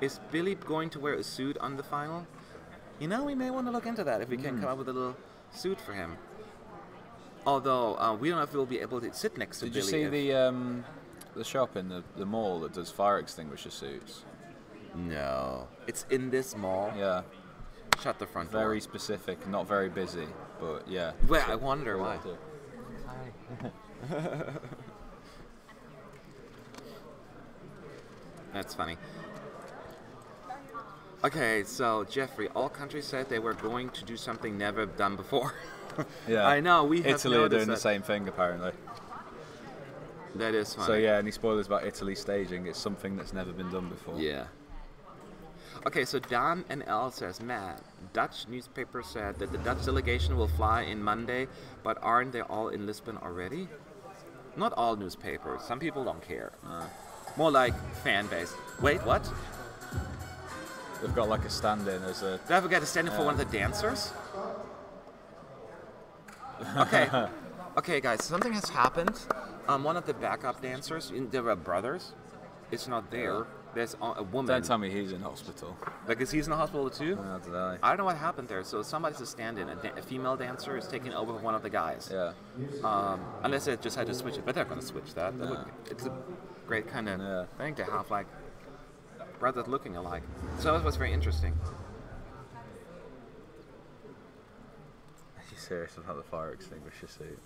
Is Billy going to wear a suit on the final? We may want to look into that if we can come up with a little suit for him. Although we don't know if we'll be able to sit next to Billy. Did you see the shop in the mall that does fire extinguisher suits? No. It's in this mall? Yeah. Shut the front door. Very specific, not very busy, but yeah. Well, I wonder why. That's funny. Okay, so Jeffrey, all countries said they were going to do something never done before. Yeah. I know, we have Italy are doing that. the same thing apparently. That is funny. So yeah, any spoilers about Italy staging, it's something that's never been done before. Yeah. Okay, so Dan and L says, Matt, Dutch newspaper said that the Dutch delegation will fly in Monday, but aren't they all in Lisbon already? Not all newspapers. Some people don't care. More like fan base. Wait, what? They've got like a stand-in as a... Did I forget to stand in for one of the dancers? Okay. Okay, guys, something has happened. One of the backup dancers, there were brothers, is not there. There's a woman. Don't tell me he's in hospital. Like, is he in the hospital too? Oh, did I? I don't know what happened there. So somebody's a stand-in. A female dancer is taking over one of the guys. Yeah. Unless they just had to switch it. But they're going to switch that. It's a great kind of thing to have, like, brothers looking alike. So that was very interesting. Are you serious about the fire extinguisher suit?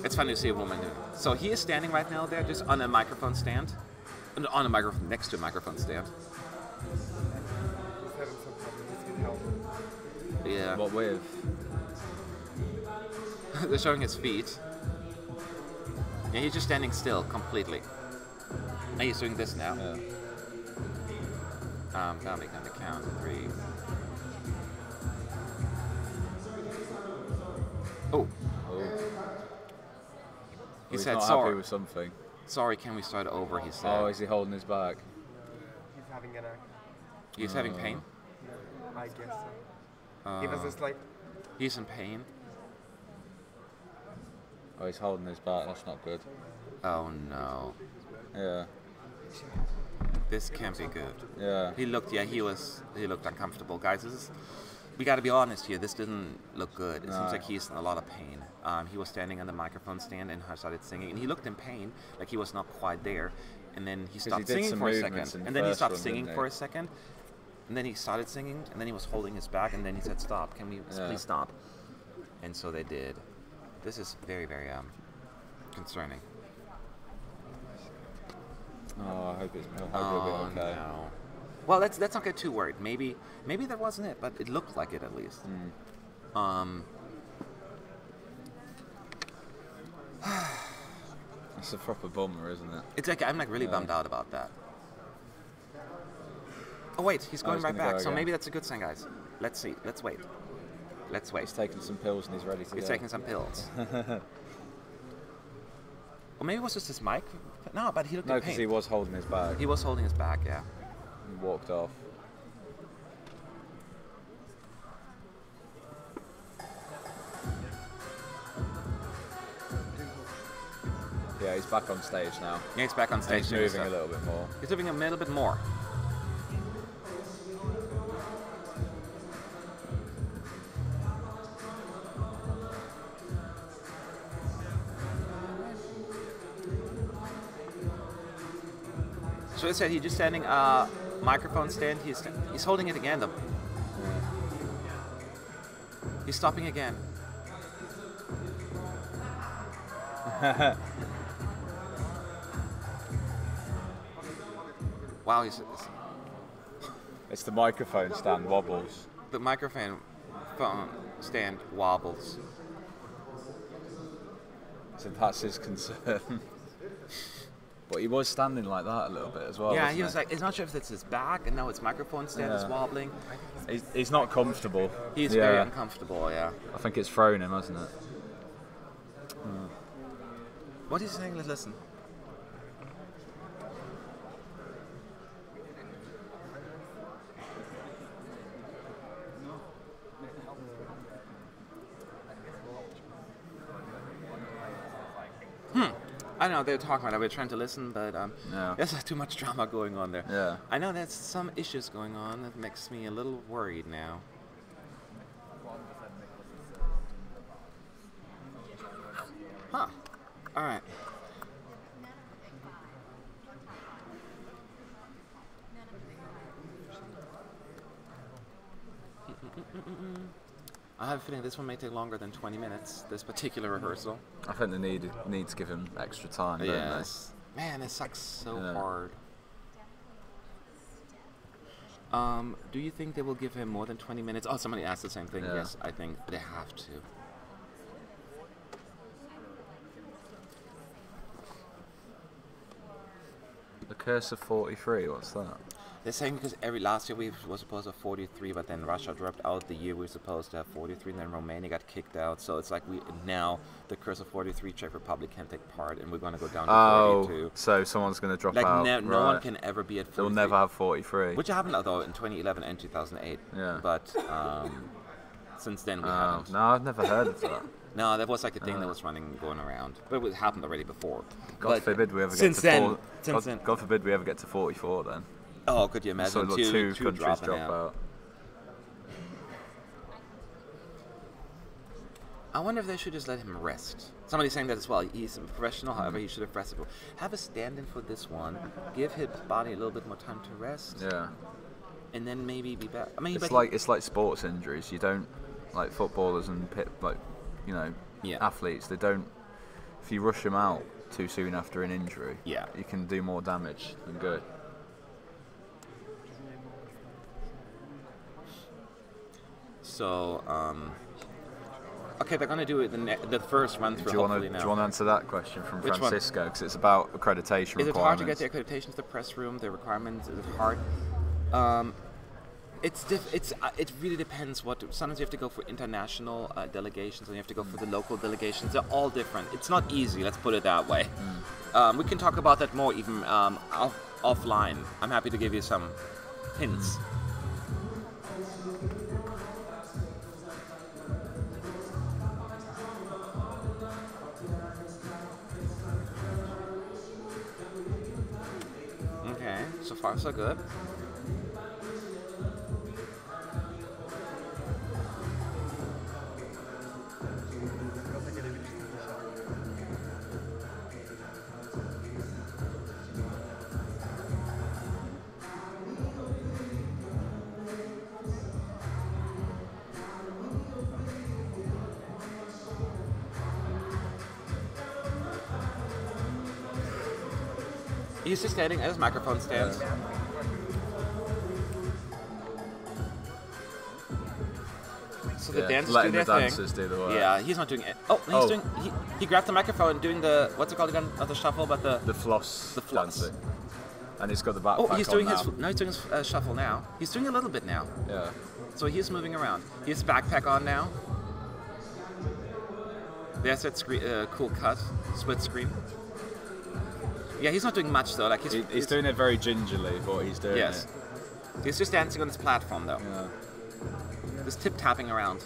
It's funny to see a woman do it. So he is standing right now there, just on a microphone stand. On a microphone, next to a microphone stand. Yeah. What with? They're showing his feet. Yeah, he's just standing still, completely. And he's doing this now. Yeah. Gonna count 3. Oh. He said, not sorry. happy with something. Sorry, can we start over, he said. Oh, is he holding his back? He's having an He's having pain? I guess so. He was just like... He's in pain? Oh, he's holding his back. That's not good. Oh, no. Yeah. this can't be good. Yeah. He looked uncomfortable, guys. We got to be honest here. This didn't look good. It seems like he's in a lot of pain. He was standing on the microphone stand and started singing, and he looked in pain, like he was not quite there. And then he stopped singing for a second, and then he stopped singing for a second, and then he started singing, and then he was holding his back, and then he said, "Stop! Can we please stop?" And so they did. This is very, very concerning. Oh, I hope it'll be okay. No. Well, let's not get too worried. Maybe that wasn't it, but it looked like it at least. It's a proper bummer, isn't it? It's like I'm really bummed out about that. Oh wait, he's going right back. So maybe that's a good sign, guys. Let's see. Let's wait. He's taking some pills and he's ready to go. He's taking some pills. Or maybe it was just his mic. No, but he looked in pain. No, because he was holding his bag. He was holding his bag, yeah. He walked off. Yeah, he's back on stage now. Yeah, he's back on stage. He's moving a little bit more. He's moving a little bit more. So I said he's just standing microphone stand. He's holding it again though. He's stopping again. Wow, it's the microphone stand wobbles. The microphone stand wobbles. So that's his concern. But he was standing like that a little bit as well. Yeah, he was like, it's not sure if it's his back, and now his microphone stand is wobbling. He's not comfortable. He's very uncomfortable, yeah. I think it's thrown him, hasn't it? What is he saying? Let's listen. I know they're talking about it. We're trying to listen, but there's too much drama going on there. Yeah. I know there's some issues going on that makes me a little worried now. Huh. All right. I have a feeling this one may take longer than 20 minutes, this particular rehearsal. I think they need to give him extra time, don't they? Man, it sucks so hard. Do you think they will give him more than 20 minutes? Oh, somebody asked the same thing. Yeah. Yes, I think they have to. The Curse of 43, what's that? They're saying because last year we were supposed to have 43, but then Russia dropped out the year we were supposed to have 43, and then Romania got kicked out. So it's like now the Curse of 43 Czech Republic can't take part, and we're going to go down to 32. So someone's going to drop like out. No one can ever be at 43. They'll never have 43. Which happened though in 2011 and 2008. Yeah. But since then we haven't. No, I've never heard of that. No, that was like a thing that was going around, but it happened already before. God forbid we ever get to God forbid we ever get to 44 then. Oh, could you imagine? So two countries drop out. I wonder if they should just let him rest. Somebody's saying that as well. He's a professional, however, he should have rested. Have a stand-in for this one. Give his body a little bit more time to rest. Yeah. And then maybe be back. I mean, it's like sports injuries. You don't like footballers and athletes. They don't. If you rush them out too soon after an injury, you can do more damage than good. So, okay, they're going to do it the first run through. Do you want to answer that question from Francisco? Because it's about accreditation requirements. Is it hard to get the accreditation to the press room? The requirements, is it hard? It really depends. Sometimes you have to go for international delegations, and you have to go for the local delegations. They're all different. It's not easy. Let's put it that way. We can talk about that more even offline. I'm happy to give you some hints. So far, so good. He's just standing at his microphone stand. Yeah. So the dancers do letting their the thing. dancers do the work. Yeah, he's not doing it. Oh, he's doing. He grabbed the microphone and doing the what's it called again? Not the shuffle, but the floss. The floss. dancing. And he's got the backpack Oh, he's doing on his. now. No, he's doing his shuffle now. He's doing a little bit now. Yeah. So he's moving around. He has backpack on now. There's that cool cut, split screen. Yeah, he's not doing much though. Like He's doing it very gingerly, but he's doing yes. it. He's just dancing on his platform though. Yeah. Just tip tapping around.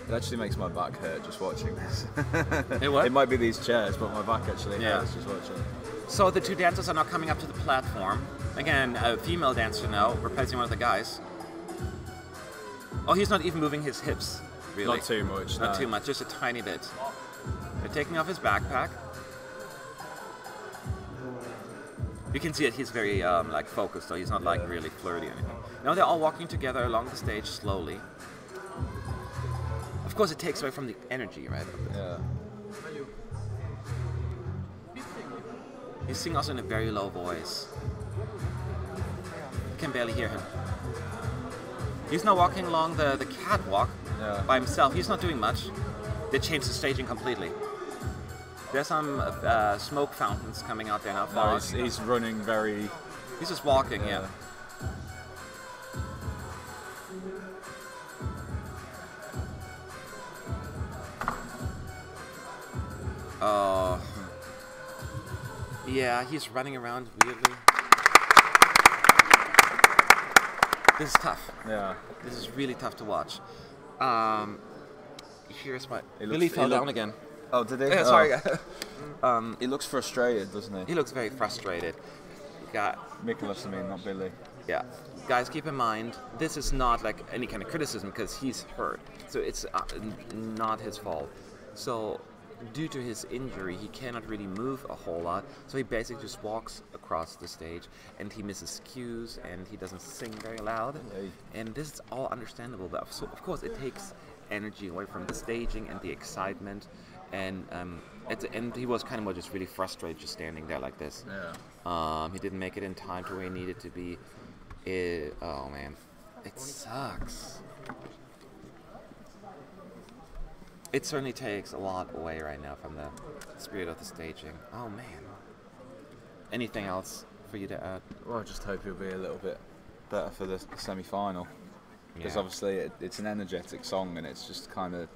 It actually makes my back hurt just watching this. What? It might be these chairs, but my back actually Yeah. hurts just watching. So the two dancers are now coming up to the platform. Again, a female dancer now, replacing one of the guys. Oh, he's not even moving his hips, really. Not too much. Not no. too much, just a tiny bit. They're taking off his backpack. You can see that he's very like focused, so he's not like really flirty or anything. Now they're all walking together along the stage slowly. Of course, it takes away from the energy, right? Yeah. He's singing also in a very low voice. You can barely hear him. He's now walking along the catwalk by himself. He's not doing much. They changed the staging completely. There's some smoke fountains coming out there now. No, he's running very... He's just walking, yeah. Oh. Yeah, he's running around weirdly. This is tough. Yeah. This is really tough to watch. Here's my... Billy fell down again. Oh, did he? Yeah, sorry. He looks frustrated, doesn't he? He looks very frustrated. Yeah. Mikolas, I mean, not Billy. Yeah. Guys, keep in mind, this is not like any kind of criticism because he's hurt. So it's not his fault. So due to his injury, he cannot really move a whole lot. So he basically just walks across the stage and he misses cues and he doesn't sing very loud. And this is all understandable. But so of course, it takes energy away from the staging and the excitement. And at the end, he was kind of just really frustrated just standing there like this. Yeah. He didn't make it in time to where he needed to be. Oh man, it sucks. It certainly takes a lot away right now from the spirit of the staging. Oh man. Anything else for you to add? Well, I just hope he'll be a little bit better for the semi-final. Because obviously it's an energetic song and it's just kind of...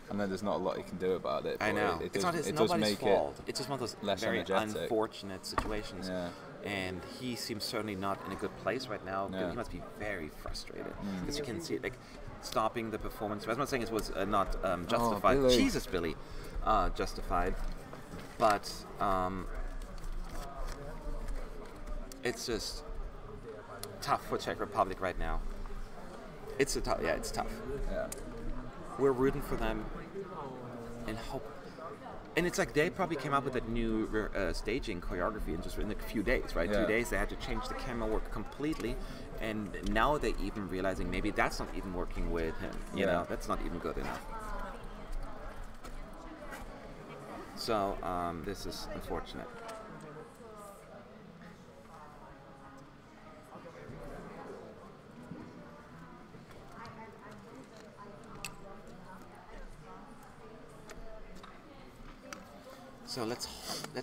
I know there's not a lot you can do about it. I know. It it's does nobody's make fault. It's just one of those less very energetic. unfortunate situations. Yeah. And he seems certainly not in a good place right now. Yeah. He must be very frustrated. Because you can see it, like, stopping the performance. I'm not saying it was not justified. Billy. Jesus, Billy. Justified. But it's just tough for Czech Republic right now. It's tough. Yeah. We're rooting for them and hope. And it's like they probably came up with that new staging choreography in a few days, right? Yeah. 2 days they had to change the camera work completely, and now they're even realizing maybe that's not even working with him. You know, that's not even good enough. So this is unfortunate. So let's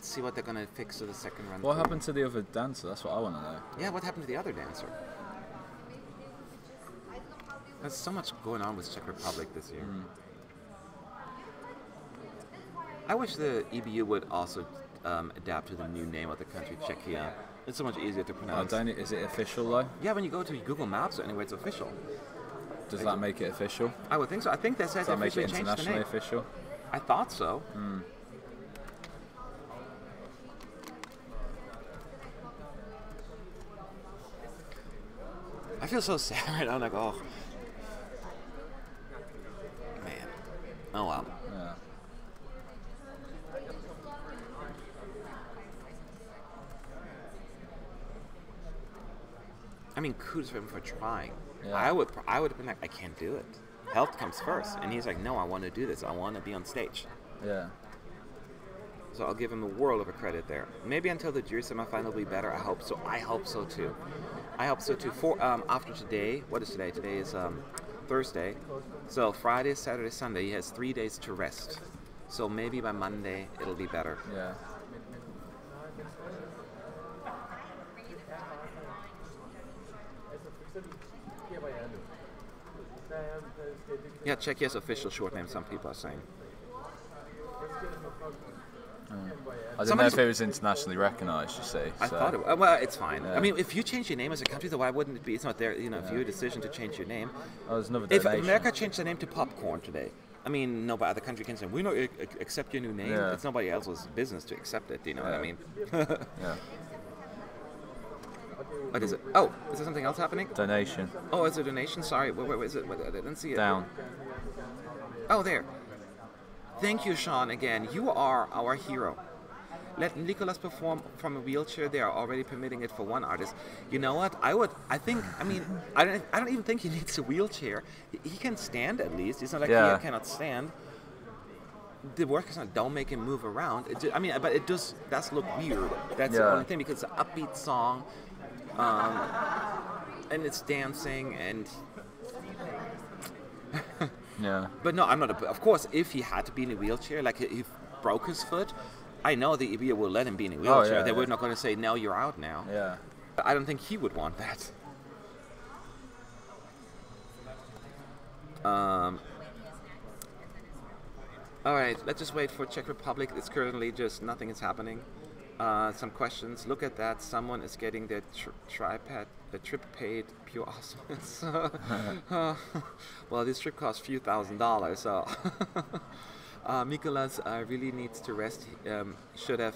see what they're gonna fix to the second run. What happened to the other dancer? That's what I want to know. Yeah, what happened to the other dancer? There's so much going on with Czech Republic this year. I wish the EBU would also adapt to the new name of the country, Czechia. It's so much easier to pronounce. Is it official though? Yeah, when you go to Google Maps, anyway, it's official. Does that make it official? I would think so. I think they said Does that make it officially changed the internationally name. official? I thought so. I feel so sad right now. I'm like, oh, man. Oh well. Yeah. I mean, kudos for him for trying. Yeah. I would have been like, I can't do it. Health comes first, and he's like, no, I want to do this. I want to be on stage. Yeah. So I'll give him a world of a credit there. Maybe until the jury semifinal will be better. I hope so. I hope so too. I hope so too. For after today, what is today? Today is Thursday. So Friday, Saturday, Sunday, he has 3 days to rest. So maybe by Monday it'll be better. Yeah. Yeah, Czechia's official short name, some people are saying. I didn't know if it was internationally recognised, you see. I so. thought it. Well, it's fine. Yeah. I mean, if you change your name as a country, then why wouldn't it be? It's not there. You know, if you have a decision to change your name. Oh, there's another If donation. America changed their name to Popcorn today, I mean, no other country can say we don't accept your new name. Yeah. It's nobody else's business to accept it. Do you know what I mean? Yeah. What is it? Oh, is there something else happening? Donation. Oh, it's a donation. Sorry, where is it? I didn't see it. Down. Oh, there. Thank you, Sean. Again, you are our hero. Let Mikolas perform from a wheelchair. They are already permitting it for one artist. You know what? I don't even think he needs a wheelchair. He can stand at least. It's not like Yeah. he cannot stand. The work is not, don't make him move around. But it does look weird. That's the Yeah. only thing, because it's an upbeat song, and it's dancing and. Yeah. But no, I'm not. Of course, if he had to be in a wheelchair, like he broke his foot, I know the EBA will let him be in a wheelchair. yeah, They were yeah. not going to say, no, you're out now. Yeah. I don't think he would want that. All right, let's just wait for Czech Republic. It's currently just nothing is happening. Some questions. Look at that. Someone is getting their trip paid. Pure awesomeness. Well, this trip costs a few $1,000s, so. Mikolas really needs to rest. Should have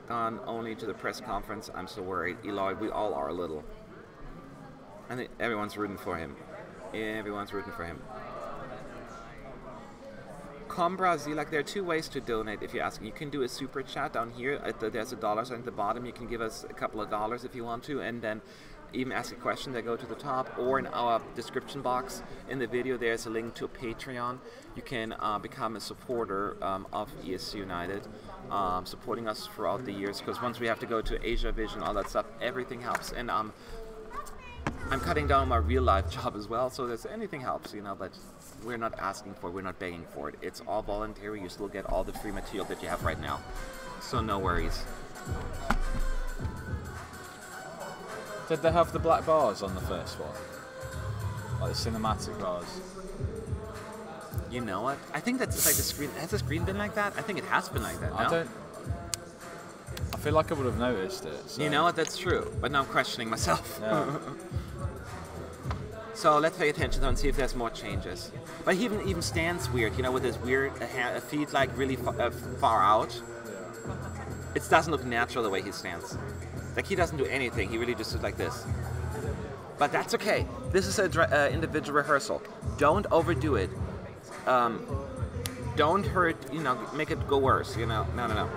gone only to the press conference. I'm so worried. Eloy, we all are a little. I think everyone's rooting for him. Everyone's rooting for him. Brazil, like there are two ways to donate if you're asking. You can do a super chat down here. There's a dollar sign at the bottom. You can give us a couple of dollars if you want to, and then even ask a question that go to the top, or in our description box in the video there's a link to a Patreon. You can become a supporter of ESC United, supporting us throughout the years, because once we have to go to Asia-Vision, all that stuff, everything helps. And I'm cutting down my real life job as well, so there's anything helps, you know, but we're not asking for it, we're not begging for it. It's all voluntary. You still get all the free material that you have right now, so no worries. Did they have the black bars on the first one? Like the cinematic bars? You know what? I think that's like the screen. Has the screen been like that? I think it has been like that. No? I feel like I would have noticed it. So. You know what? That's true. But now I'm questioning myself. Yeah. So let's pay attention though and see if there's more changes. But he even stands weird, you know, with his weird feet like really far out. It doesn't look natural the way he stands. Like he doesn't do anything. He really just does like this. But that's okay. This is an individual rehearsal. Don't overdo it. Don't hurt, you know, make it go worse, you know. No.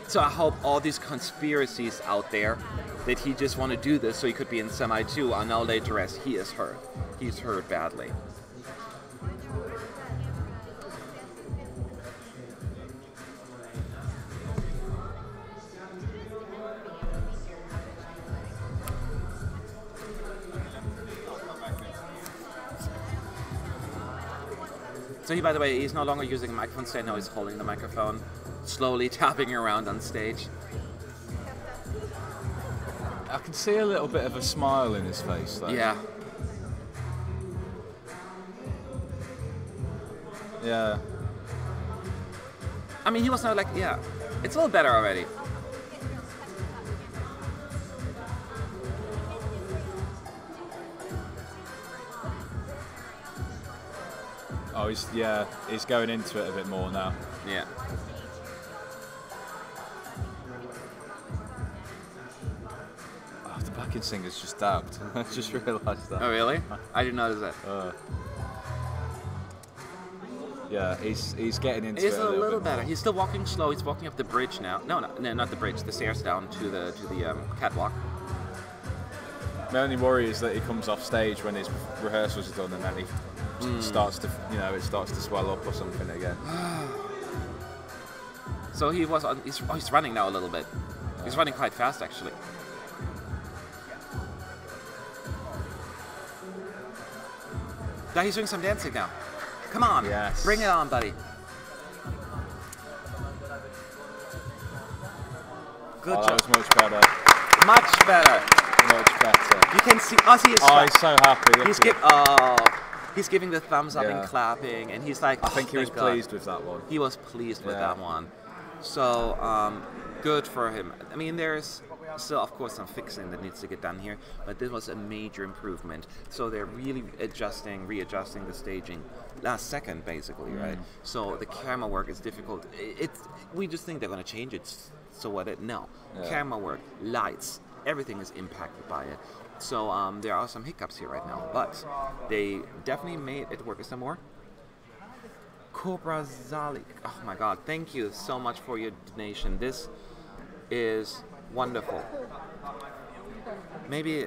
So I hope all these conspiracies out there that he just want to do this so he could be in semi 2 are now laid to rest. He is hurt. He's hurt badly. So he, by the way, he's no longer using a microphone stand, now he's holding the microphone, slowly tapping around on stage. I can see a little bit of a smile in his face, though. Yeah. Yeah. I mean, he was not like, yeah, it's a little better already. Oh, he's going into it a bit more now. Yeah. Oh, the backing singer's just dabbed. I just realised that. Oh, really? I didn't notice that. Yeah, he's getting into It's it a little bit better. more. He's still walking slow. He's walking up the bridge now. No, not the bridge. The stairs down to the catwalk. My only worry is that he comes off stage when his rehearsals are done and then he starts to, it starts to swell up or something again. So he was on. He's running now a little bit. He's running quite fast actually. Now he's doing some dancing now. Come on, Yes. Bring it on, buddy. Good Oh, job. that was much better. Much better. Much better. You can see Ozzy is. Oh, he's so happy. He's giving the thumbs up and clapping, and he's like. I think he was thank God." pleased with that one. He was pleased with Yeah. that one. So good for him. I mean, there's still, of course, some fixing that needs to get done here, but this was a major improvement. So they're really readjusting the staging last second, basically, right? So the camera work is difficult. We just think they're going to change it. So what? No, camera work, lights, everything is impacted by it. So there are some hiccups here right now, but they definitely made it work. Is there more? Cobra Zali. Oh my God! Thank you so much for your donation. This is wonderful. Maybe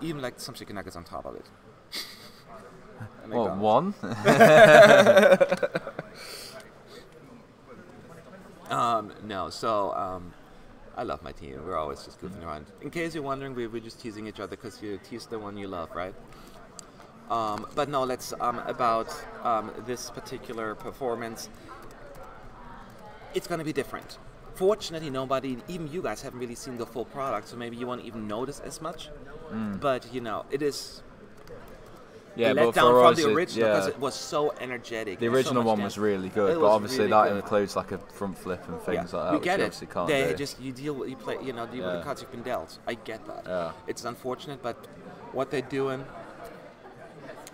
even like some chicken nuggets on top of it. Oh, one? No. So I love my team. We're always just goofing around. In case you're wondering, we're just teasing each other because you tease the one you love, right? But no, let's about this particular performance. It's going to be different. Fortunately, nobody, even you guys, haven't really seen the full product, so maybe you won't even notice as much. But it is a but letdown for from us, the original because yeah. it was so energetic. The There was so original much one dance. was really good, It but was obviously really that good. includes like a front flip and things like that. We which get you it. obviously can't They do. just you deal with deal with the cards you've been dealt. I get that. Yeah. It's unfortunate, but what they're doing,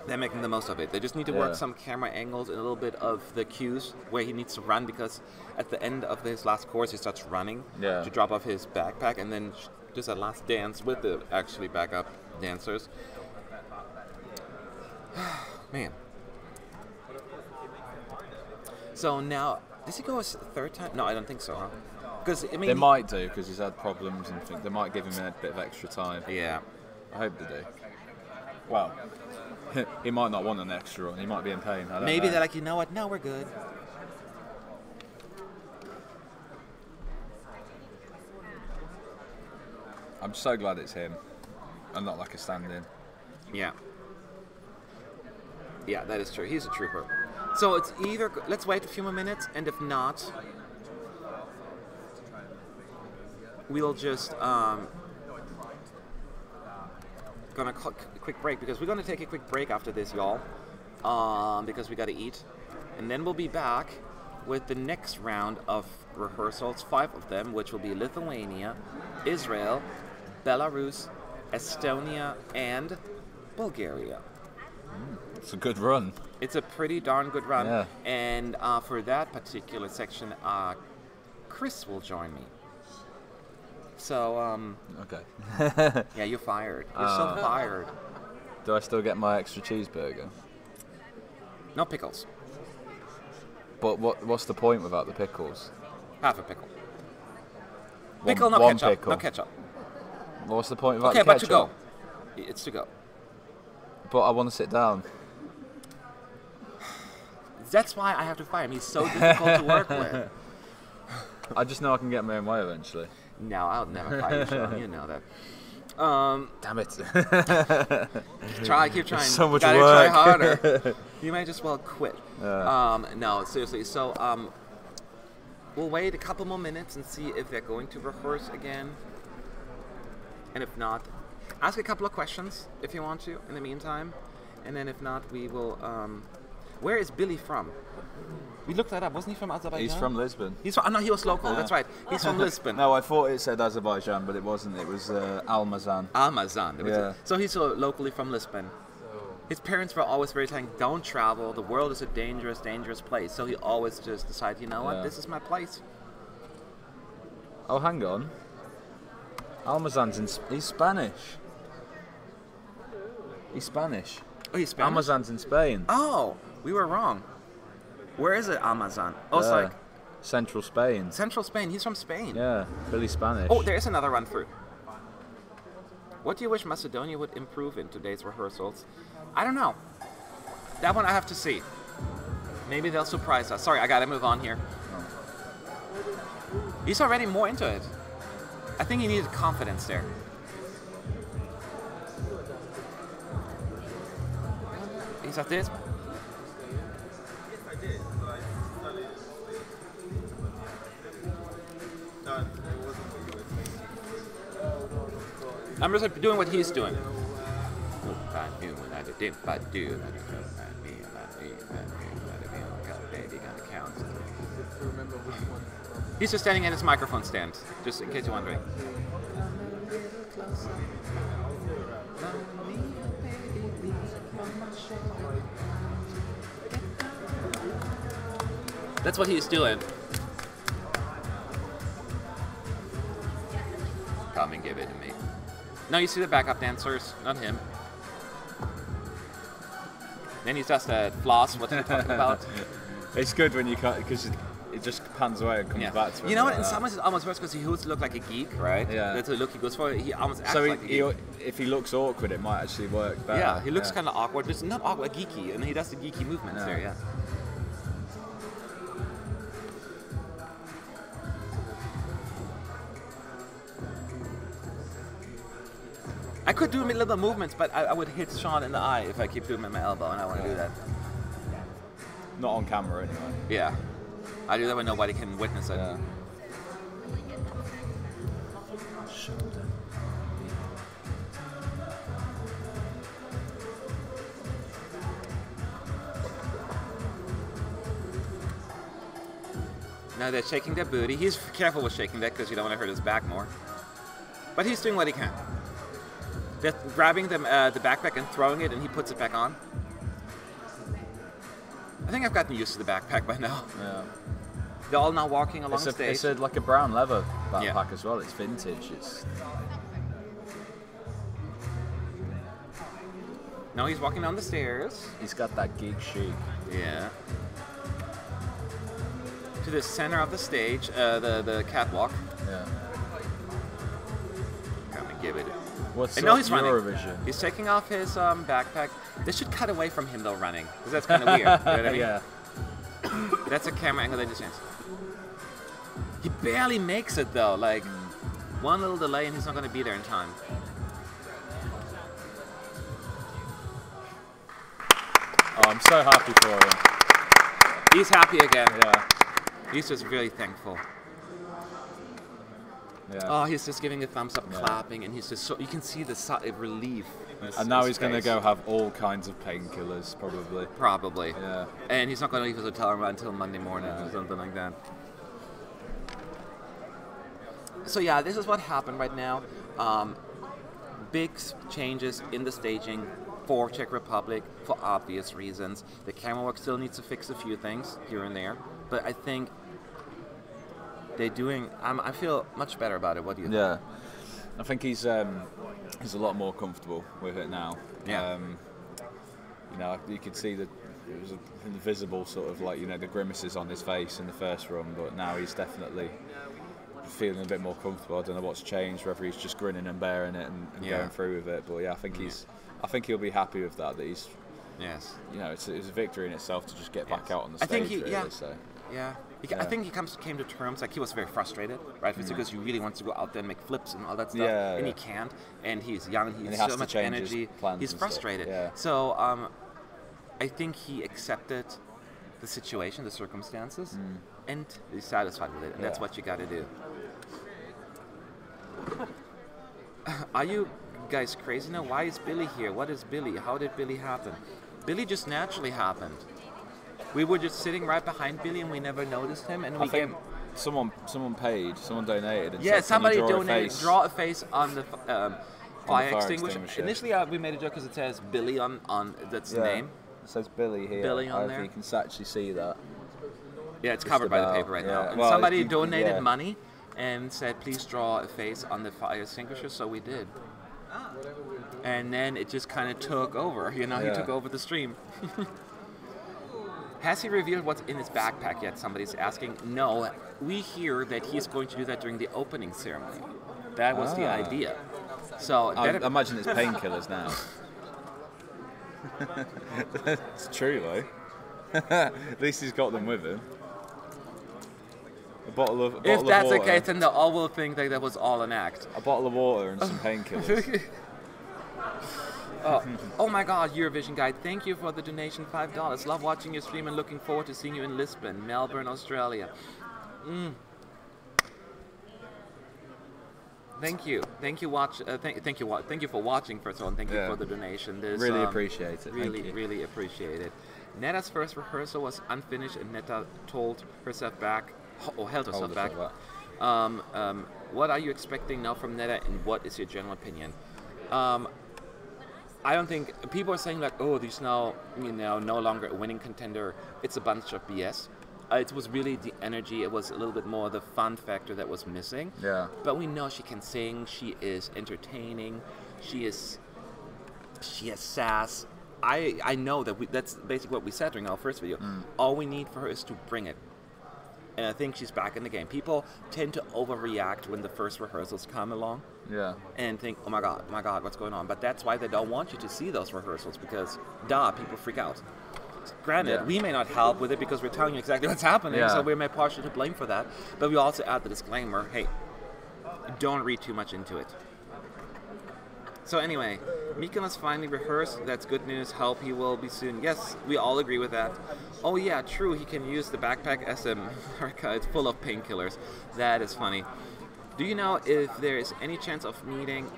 they're making the most of it. They just need to work some camera angles and a little bit of the cues where he needs to run, because at the end of his last chorus he starts running to drop off his backpack, and then just a last dance with the actually backup dancers. Man. So now, does he go a third time? No, I don't think so, huh? Because I mean, They might do, because he's had problems and things. They might give him a bit of extra time. Yeah. I hope they do. Well, he might not want an extra run. He might be in pain. I don't Maybe know. they're like, you know what? No, we're good. I'm so glad it's him, and not like a stand-in. Yeah. Yeah, that is true. He's a trooper. So it's either let's wait a few more minutes, and if not, we'll just gonna quick break, because we're gonna take a quick break after this, y'all, because we gotta eat, and then we'll be back with the next round of rehearsals, 5 of them, which will be Lithuania, Israel, Belarus, Estonia, and Bulgaria. It's a good run. It's a pretty darn good run. Yeah. And for that particular section, Chris will join me. So, Okay. yeah, you're fired. You're so fired. Do I still get my extra cheeseburger? No pickles. But what's the point without the pickles? Half a pickle. One- Pickle, no one ketchup. pickle. No ketchup. What's the point without Okay, the but ketchup? to go. It's to go. But I want to sit down. That's why I have to fire him. He's so difficult to work with. I just know I can get my own way eventually. No, I'll never fire you, Sean. You know that. Damn it. Keep trying. So much Gotta work. try harder. You might just well quit. No, seriously. So we'll wait a couple more minutes and see if they're going to rehearse again. And if not, ask a couple of questions if you want to in the meantime. And then if not, we will Where is Billy from? We looked that up. Wasn't he from Azerbaijan? He's from Lisbon. He's from. No, he was local. That's right. He's from Lisbon. No, I thought it said Azerbaijan, but it wasn't. It was Almazan. Almazan. Yeah. So he's locally from Lisbon. His parents were always very saying, don't travel. The world is a dangerous, dangerous place. So he always just decided, you know what, this is my place. Oh, hang on. Almazan's he's Spanish. He's Spanish. Oh, he's Spanish? Almazan's in Spain. Oh, we were wrong. Where is it, Almazan? Oh, it's like... Central Spain. Central Spain. He's from Spain. Yeah, Billy Spanish. Oh, there is another run through. What do you wish Macedonia would improve in today's rehearsals? I don't know. That one I have to see. Maybe they'll surprise us. Sorry, I gotta move on here. He's already more into it. I think he needed confidence there. He's like this. I'm just like, doing what he's doing. He's just standing at his microphone stand, just in case you're wondering. That's what he's doing. Come and give it to me. No, you see the backup dancers, not him. Then he does that floss, what are you talking about? It's good when you cut, because it just pans away and comes back to it. You know what, in some ways it's almost worse because he used to look like a geek, right? Yeah. That's the look he goes for. He almost acts So like a geek. if he looks awkward, it might actually work better. Yeah, he looks kind of awkward, just not awkward, geeky, and he does the geeky movements there, yeah. I could do little movements, but I would hit Sean in the eye if I keep doing it with my elbow, and I want to do that. Not on camera, anyway. Yeah. I do that when nobody can witness it. Yeah. Now they're shaking their booty. He's careful with shaking that because you don't want to hurt his back more. But he's doing what he can. They're grabbing the backpack and throwing it, and he puts it back on. I think I've gotten used to the backpack by now. Yeah. They're all now walking along the stage. It's like a brown leather backpack as well. It's vintage. Now he's walking down the stairs. He's got that geek chic. Yeah. To the center of the stage, the catwalk. Yeah. Come and give it. What's And now he's running. Eurovision? He's taking off his backpack. They should cut away from him though running, because that's kind of weird. You know what I mean? Yeah. That's a camera angle they just changed. He barely makes it though. Like one little delay, and he's not going to be there in time. Oh, I'm so happy for him. He's happy again. Yeah. He's just really thankful. Yeah. Oh, he's just giving a thumbs up, clapping, and he's just so you can see the relief. And now he's going to go have all kinds of painkillers, probably. Probably. Yeah. And he's not going to leave his hotel room until Monday morning or something like that. So yeah, this is what happened right now. Big changes in the staging for Czech Republic for obvious reasons. The camera work still needs to fix a few things here and there, but I think they're doing. I feel much better about it. What do you think? Yeah, I think he's a lot more comfortable with it now. Yeah. You know, you could see that it was invisible sort of like, you know, the grimaces on his face in the first run, but now he's definitely feeling a bit more comfortable. I don't know what's changed, whether he's just grinning and bearing it and going through with it. But yeah, I think he'll be happy with that. That he's, you know, it's a victory in itself to just get back out on the stage. I think I think he came to terms, like he was very frustrated, right? Because he really wants to go out there and make flips and all that stuff, and he can't. And he's young, he has so much energy. He's frustrated. So I think he accepted the situation, the circumstances, and he's satisfied with it. And that's what you got to do. Are you guys crazy now? Why is Billy here? What is Billy? How did Billy happen? Billy just naturally happened. We were just sitting right behind Billy, and we never noticed him. And I we think gave. someone paid, someone donated. And Yeah, said, somebody "Can you draw donated. a face?" Draw a face on the fire extinguisher. extinguisher. Initially, we made a joke because it says Billy on that's the name. It says Billy here. Billy on I there. think you can actually see that. Yeah, it's Just covered by the about, paper right now. yeah. And Well, somebody you- donated yeah. money and said, please draw a face on the fire extinguisher, so we did. And then it just kind of took over, you know, he Yeah. took over the stream. Has he revealed what's in his backpack yet? Somebody's asking. No, we hear that he's going to do that during the opening ceremony. That was the idea. So I that imagine it's painkillers now. It's true though. At least he's got them with him. A bottle of if that's the water, case, then they all will think that that was all an act. a bottle of water and some painkillers. Oh my God, Eurovision guide! Thank you for the donation, $5. Love watching your stream and looking forward to seeing you in Lisbon, Melbourne, Australia. Thank you, thank you for watching first of all, and thank you Yeah. for the donation. This, Really appreciate it. Really, Thank you. really appreciate it. Netta's first rehearsal was unfinished, and Netta told herself back, or held herself back. What are you expecting now from Netta, and what is your general opinion? I don't think people are saying like, oh, there's now, no longer a winning contender. It's a bunch of BS. It was really the energy. It was a little bit more the fun factor that was missing. Yeah. But we know she can sing. She is entertaining. She has sass. I know that that's basically what we said during our first video. All we need for her is to bring it. And I think she's back in the game. People tend to overreact when the first rehearsals come along. Yeah. And think, oh my God, what's going on? But that's why they don't want you to see those rehearsals, because, people freak out. Granted, we may not help with it because we're telling you exactly what's happening, so we may partially to blame for that. But we also add the disclaimer, hey, don't read too much into it. So anyway, Mikolas finally rehearsed. That's good news. Hope he will be soon. Yes, we all agree with that. Oh yeah, true. He can use the backpack as a marker. It's full of painkillers. That is funny. Do you know if there is any chance of meeting,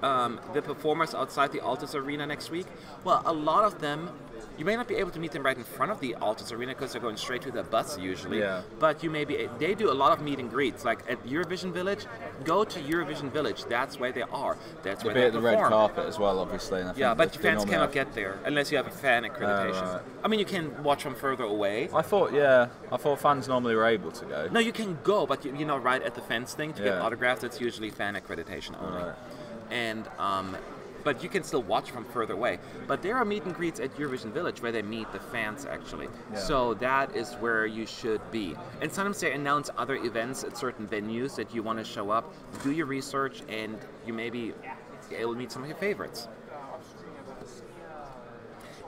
the performers outside the Altus Arena next week? Well, a lot of them, you may not be able to meet them right in front of the Altus Arena because they're going straight to the bus usually. Yeah. But you may be. They do a lot of meet and greets. Like at Eurovision Village, go to Eurovision Village. That's where they are. That's where Be they at the red perform. carpet as well, obviously. And I Yeah, think but they fans normally cannot have- get there unless you have a fan accreditation. right. I mean, you can watch from further away. I thought fans normally were able to go. No, you can go, but you know, right at the fence thing to get Yeah. autographs, it's usually fan accreditation only. Right. And but you can still watch from further away. But there are meet and greets at Eurovision Village where they meet the fans actually. Yeah. So that is where you should be. And sometimes they announce other events at certain venues that you want to show up. Do your research, and you may be able to meet some of your favorites.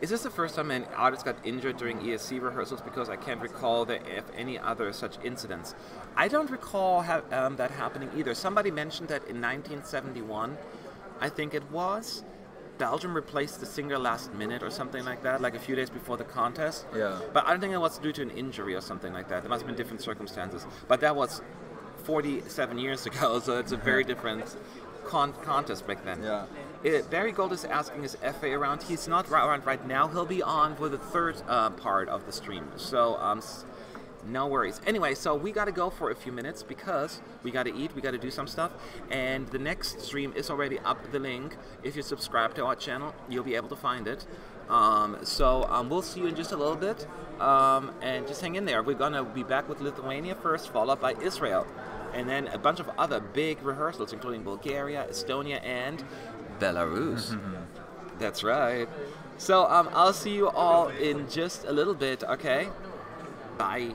Is this the first time an artist got injured during ESC rehearsals? Because I can't recall any other such incidents. I don't recall that happening either. Somebody mentioned that in 1971, I think it was, Belgium replaced the singer last minute or something like that, like a few days before the contest. Yeah. But I don't think it was due to an injury or something like that. There must have been different circumstances. But that was 47 years ago, so it's a very different contest back then. Yeah. Barry Gold is asking, is FA around? He's not around right now. He'll be on for the third part of the stream. So no worries. Anyway, so we got to go for a few minutes because we got to eat, we got to do some stuff. And the next stream is already up the link. If you subscribe to our channel, you'll be able to find it. We'll see you in just a little bit. And just hang in there. We're going to be back with Lithuania first, followed by Israel. And then a bunch of other big rehearsals, including Bulgaria, Estonia, and Belarus. That's right. So I'll see you all in just a little bit, okay? Bye.